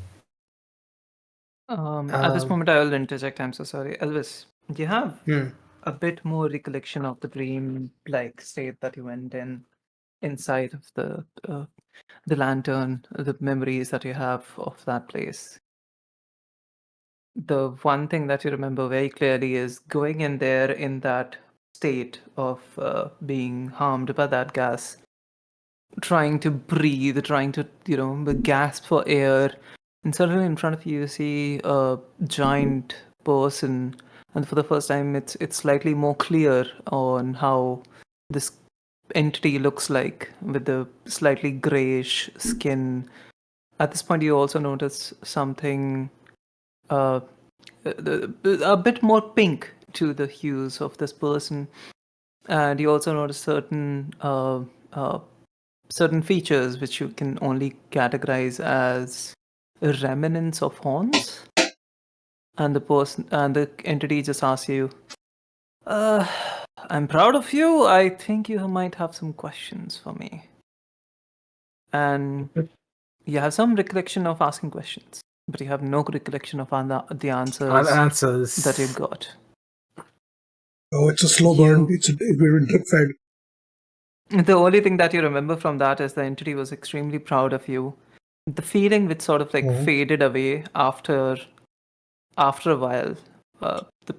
At this moment, I will interject. I'm so sorry, Elvis. Do you have a bit more recollection of the dream-like state that you went in, inside of the lantern, the memories that you have of that place? The one thing that you remember very clearly is going in there in that state of being harmed by that gas, trying to breathe, trying to, gasp for air. And suddenly in front of you, you see a giant person. And for the first time, it's slightly more clear on how this entity looks like, with the slightly grayish skin. At this point, you also notice something a bit more pink to the hues of this person, and you also notice certain features which you can only categorize as remnants of horns. And the entity just asks you, I'm proud of you. I think you might have some questions for me. And you have some recollection of asking questions, but you have no recollection of the answers that you got. Oh, it's a slow burn. We're drip fed. The only thing that you remember from that is the entity was extremely proud of you, the feeling which sort of like Mhm. faded away after a while.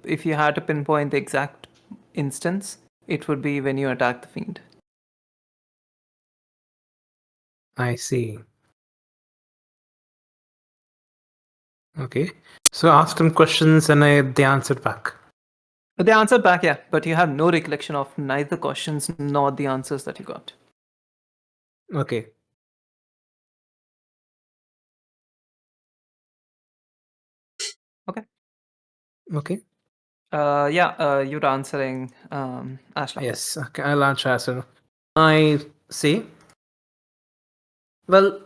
If you had to pinpoint the exact instance, it would be when you attack the fiend. I see. Okay. So I asked them questions and they answered back. They answered back, yeah, but you have no recollection of neither questions nor the answers that you got. Okay. Okay. Okay. You're answering Ashla. Yes. Okay. I'll answer as well. I see. Well,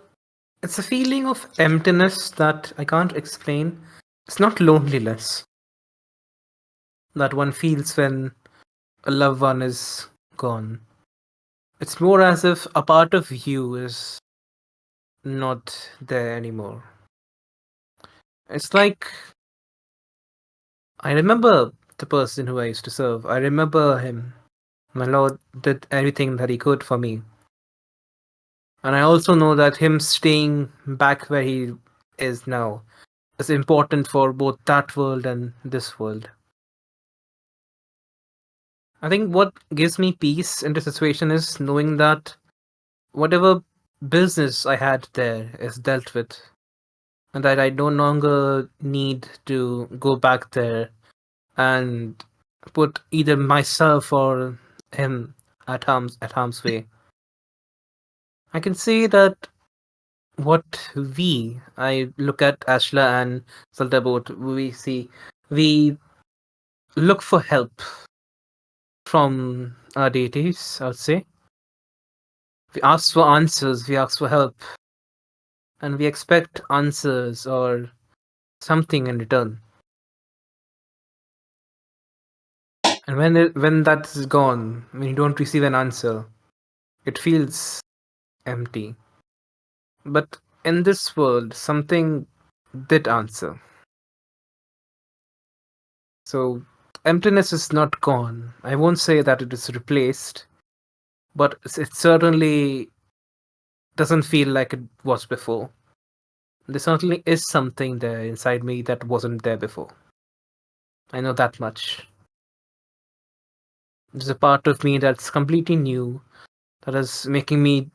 it's a feeling of emptiness that I can't explain. It's not loneliness that one feels when a loved one is gone. It's more as if a part of you is not there anymore. It's like I remember the person who I used to serve. I remember him. My lord did everything that he could for me. And I also know that him staying back where he is now is important for both that world and this world. I think what gives me peace in this situation is knowing that whatever business I had there is dealt with, and that I no longer need to go back there and put either myself or him at harm's way. I can say that what I look at Ashla and Saltabot, we look for help from our deities, I would say. We ask for answers, we ask for help, and we expect answers or something in return. And when that is gone, when you don't receive an answer, it feels empty. But in this world, something did answer. So emptiness is not gone. I won't say that it is replaced, but it certainly doesn't feel like it was before. There certainly is something there inside me that wasn't there before. I know that much. There's a part of me that's completely new, that is making me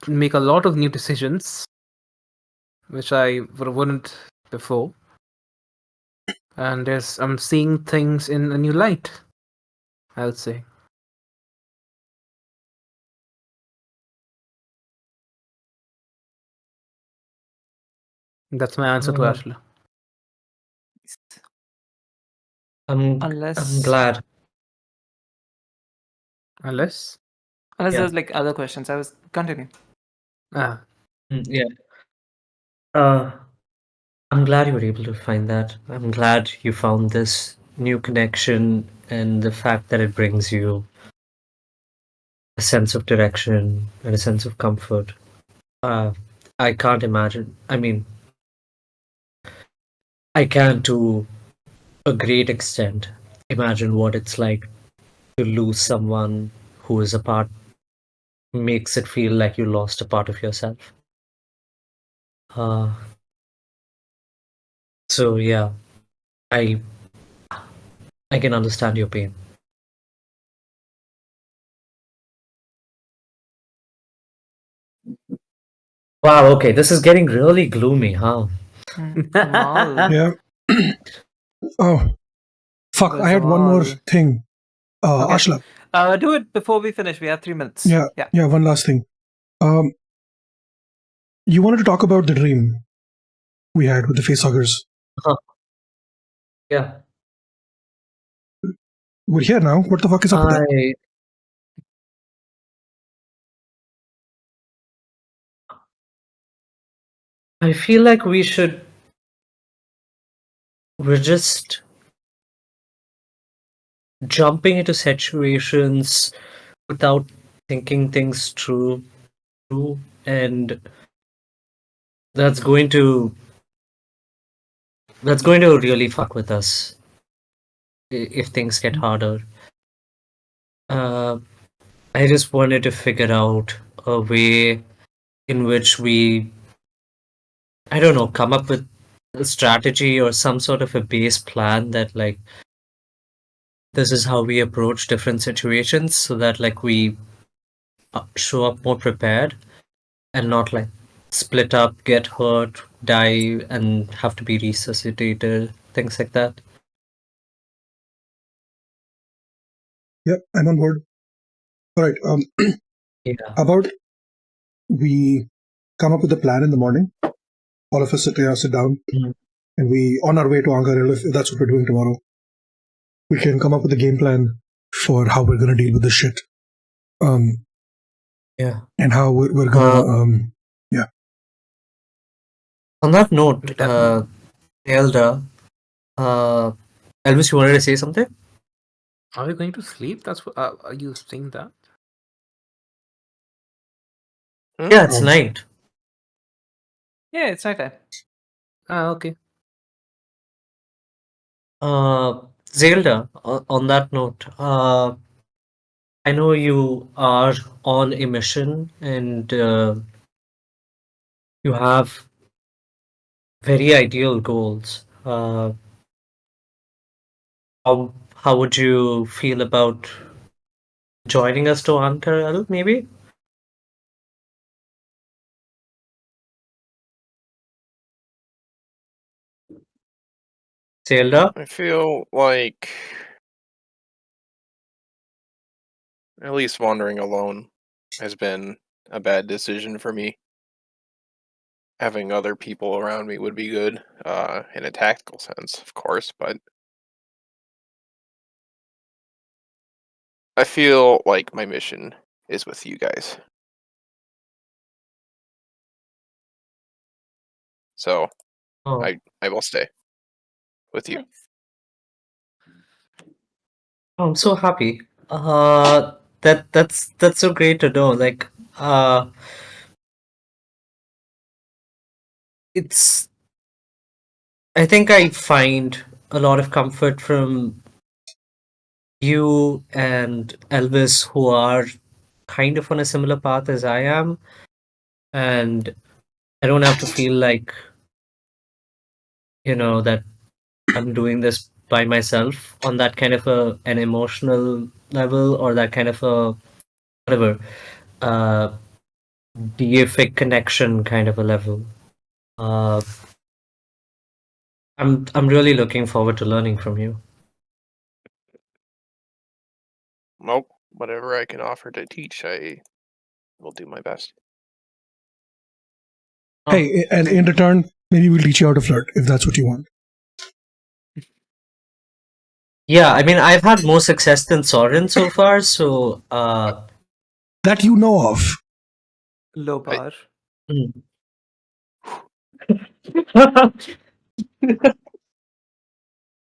make a lot of new decisions, which I wouldn't before. And I'm seeing things in a new light, I would say. That's my answer to Uh, Ashla. I'm Unless glad. Unless? unless Yeah. there's like other questions. I was continue. Ah, Yeah. I'm glad you were able to find that. I'm glad you found this new connection and the fact that it brings you a sense of direction and a sense of comfort. Uh, I can't imagine. I mean, I can to a great extent imagine what it's like to lose someone who is a part, makes it feel like you lost a part of yourself. Uh, so yeah, I I can understand your pain. Wow, okay, this is getting really gloomy, huh? Zamal. Yeah. Oh, fuck. Well, I had one more Zamal. thing. Okay. Ashla. Do it before we finish. We have 3 minutes. Yeah. Yeah. One last thing. You wanted to talk about the dream we had with the facehuggers. Huh. Yeah. We're here now. What the fuck is up with that? I feel like we're just jumping into situations without thinking things through, and that's going to really fuck with us if things get harder. Uh, I just wanted to figure out a way in which we I don't know, come up with a strategy or some sort of a base plan that like this is how we approach different situations so that like we show up more prepared and not like split up, get hurt, die, and have to be resuscitated, things like that. Yeah, I'm on board. All right. Yeah. About we come up with a plan in the morning. All of us sit down, Mhm. and we on our way to Angarel, if that's what we're doing tomorrow. We can come up with a game plan for how we're going to deal with this shit. Yeah. And how we're gonna yeah. On that note, Definitely. Elda, Elvis, you wanted to say something? Are we going to sleep? That's what, are you saying that? Yeah, it's night. Yeah, it's nighttime. Okay. Zelda, on that note, I know you are on a mission and you have very ideal goals. How would you feel about joining us to Ankara, maybe? Zelda? I feel like at least wandering alone has been a bad decision for me. Having other people around me would be good, in a tactical sense, of course, but I feel like my mission is with you guys. So Oh, I will stay with you. Nice. I'm so happy. That's so great to know. Like, it's. I think I find a lot of comfort from you and Elvis, who are kind of on a similar path as I am, and I don't have to feel like that I'm doing this by myself on that kind of an emotional level or that kind of a whatever uh deific connection kind of a level. Uh, I'm really looking forward to learning from you. Well, whatever I can offer to teach, I will do my best. Oh, Hey, and in return, maybe we'll teach you how to flirt if that's what you want. yeah, I mean, I've had more success than Sorren so far, so That you know of. Low bar. hmm.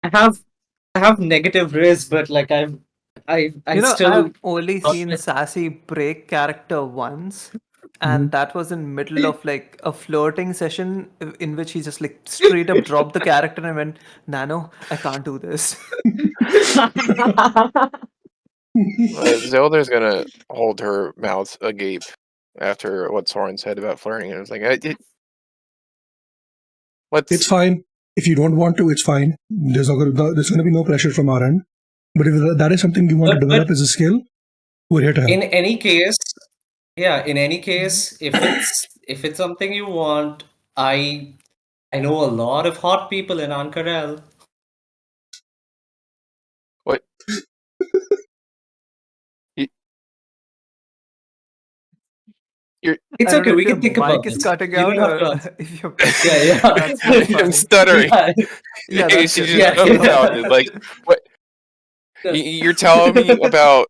I have I have negative risk, but like I still I've only seen Sassy break character once, and that was in middle of like a flirting session in which he just like straight up dropped the character and went, "Nano, I can't do this." Zelda's gonna hold her mouth agape after what Soren said about flirting. And it was like, let's. It's fine. If you don't want to, it's fine. There's going to be no pressure from our end. But if that is something you want to but develop as a skill, we're here to help. in any case, yeah, in any case, if it's something you want, I know a lot of hot people in Ankarel. What? You're. It's I don't okay, know we if your can think about mic is this. cutting You out don't have to or answer. if you're. Yeah, That's really yeah. I'm funny. stuttering. Yeah. Yeah, that's She good. just Yeah, dumbfounded. Like, what? You're telling me about?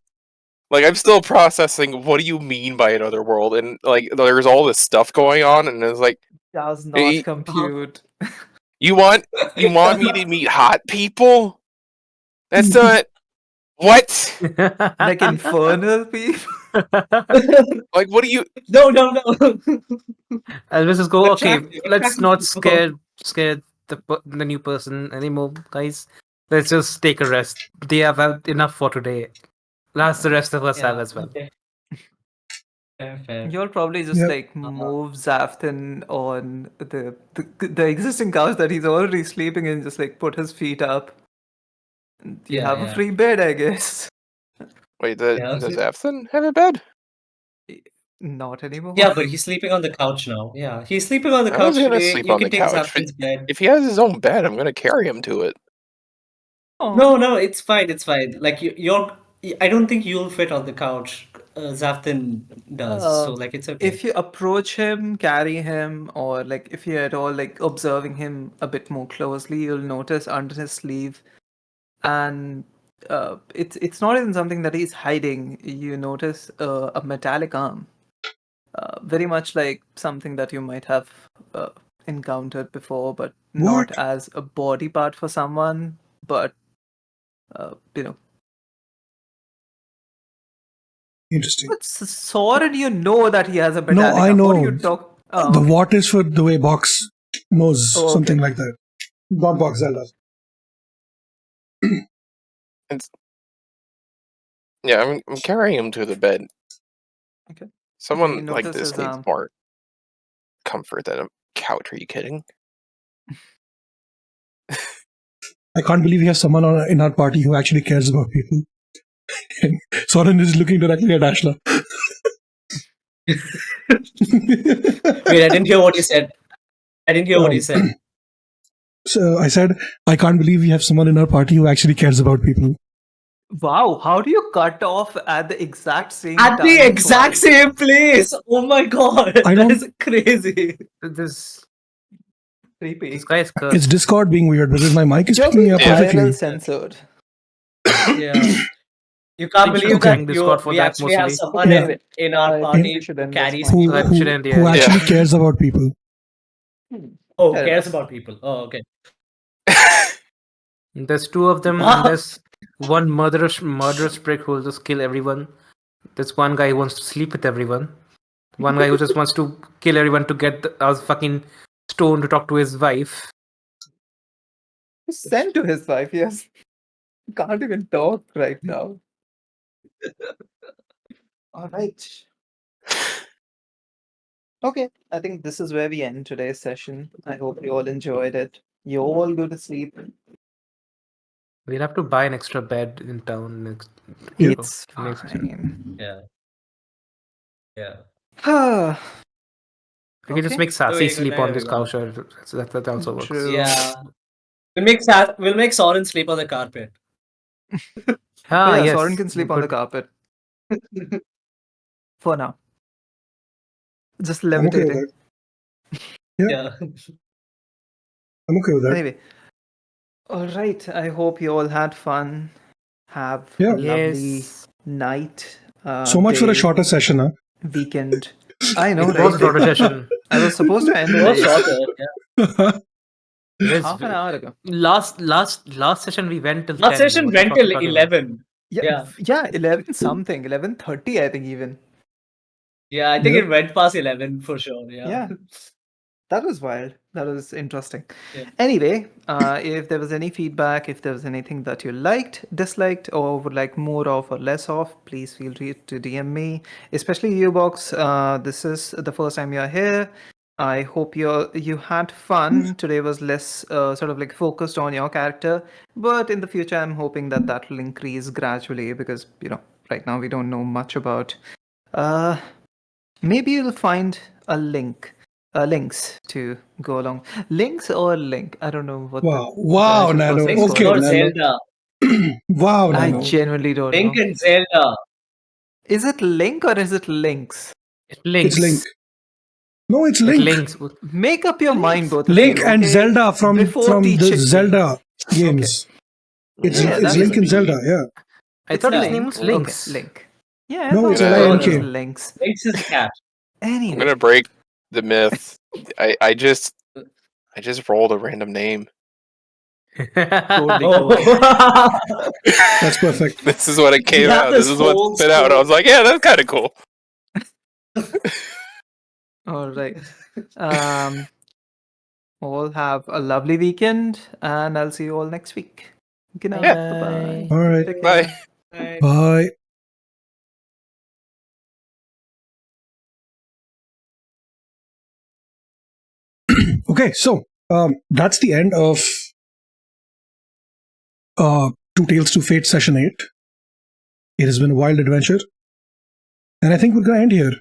Like, I'm still processing. What do you mean by another world? And like, there's all this stuff going on, and it's like, Does not y- compute. you want me to meet hot people? That's not what. Like infernal people. Like, what do you? No. Elvis just go, okay, let's Attractive not people. scare the new person anymore, guys. Let's just take a rest. They have had enough for today. That's the rest of us have Yeah, as well. okay. Fair. You'll probably just Yep. like move Xavthan on the existing couch that he's already sleeping in, just like put his feet up. You Yeah, have a yeah. free bed, I guess. Wait, Yeah. does Xavthan have a bed? Not anymore. Yeah, but he's sleeping on the couch now. Yeah, he's sleeping on the I couch was gonna today. sleep You on can the take couch. Xavthan's bed. If he has his own bed, I'm gonna carry him to it. Aw. No, it's fine. It's fine. Like you're, I don't think you'll fit on the couch. Xavthan does, so like it's okay. If you approach him, carry him, or like if you're at all like observing him a bit more closely, you'll notice under his sleeve, and it's not even something that he's hiding. You notice a metallic arm, very much like something that you might have encountered before, but not What? as a body part for someone, but you know. Interesting. But Sorren, you know that he has a No, metallic I arm. What are know. you talking? The what is for the way Box knows, Oh, okay. something like that. Not Box, Zelda. Yeah, I'm carrying him to the bed. Okay. Someone You like notice this his needs arm. more comfort than a couch. Are you kidding? I can't believe we have someone in our party who actually cares about people. And Soren is looking directly at Ashla. Wait, I didn't hear what you said. I didn't hear what you said. So I said, I can't believe we have someone in our party who actually cares about people. Wow, how do you cut off at the exact same At time? the exact twice? same place. Oh my god, I that don't- is crazy. This Creepy. guy is It's cursed. Discord being weird because my mic is You're picking me being up Yeah. perfectly. IRL censored. Yeah. You can't We should believe Okay. that Discord for we that actually have mostly. someone Yeah. in our I party think we should who end this carries point. Who, Right, we who, should end, who yeah. actually Yeah. cares about people. Oh, Fair cares enough. about people. Oh, okay. There's two of them, Wow. and there's one murderous prick who will just kill everyone. There's one guy who wants to sleep with everyone. One guy who just wants to kill everyone to get our fucking stone to talk to his wife. Send to his wife, yes. Can't even talk right now. All right. Okay, I think this is where we end today's session. I hope you all enjoyed it. You all go to sleep. We'll have to buy an extra bed in town next. It's to make sense. fine. Yeah. Yeah. We can just Okay. make Sassy Okay, good sleep night, on this everyone. couch. That also works. True. Yeah. We'll make Soren sleep on the carpet. Ah, Yeah, yes. Soren can sleep on the good. carpet. For now. Just I'm okay with levitating. that. Yeah. Yeah. I'm okay with that. Anyway. All right. I hope you all had fun. Have Yeah. a lovely Yes. night. So much for a day, shorter session, huh? weekend. I know, It was a right? shorter session. I was supposed to end It it was late. shorter. Yeah. Yes. Half an hour ago. Last session we went till Last 10. session What the went fuck are you till talking about? 11. Yeah, Yeah. 11 something, 11:30, I think even. Yeah, I think Yeah. it went past 11 for sure. Yeah. Yeah. That was wild. That was interesting. Yeah. Anyway, if there was any feedback, if there was anything that you liked, disliked, or would like more of or less of, please feel free to DM me. Especially you, Box. This is the first time you're here. I hope you had fun. Today was less sort of like focused on your character, but in the future, I'm hoping that will increase gradually because right now we don't know much about. Maybe you'll find a links to go along. Links or link? I don't know what Wow. the Wow, actual Nano. process is Okay, Or called. Nano. Zelda. Wow, I Nano. genuinely don't Link know. and Zelda. Is it link or is it links? It links. It's Link. No, it's It Link. links. Make up your mind, both of Link you, and okay? Zelda from Before the teaching me. Zelda games. It's Yeah, it's that's Link and it. Zelda, yeah. I It's thought his link. name was Okay, Links. link. Yeah, No, I it's thought L-I-N-K. it was links. Links is a cat. I'm Anyway, gonna break the myth. I just rolled a random name. totally Oh. cool. That's perfect. This is what it came have out. This this is what whole spit out. I was like, yeah, that's kind of cool. All right. All have a lovely weekend, and I'll see you all next week. Good night. Yeah. Bye-bye. All right. Take care. Bye. Right. Bye. Okay, so that's the end of Two Tales to Fate Session 8. It has been a wild adventure. And I think we're going to end here.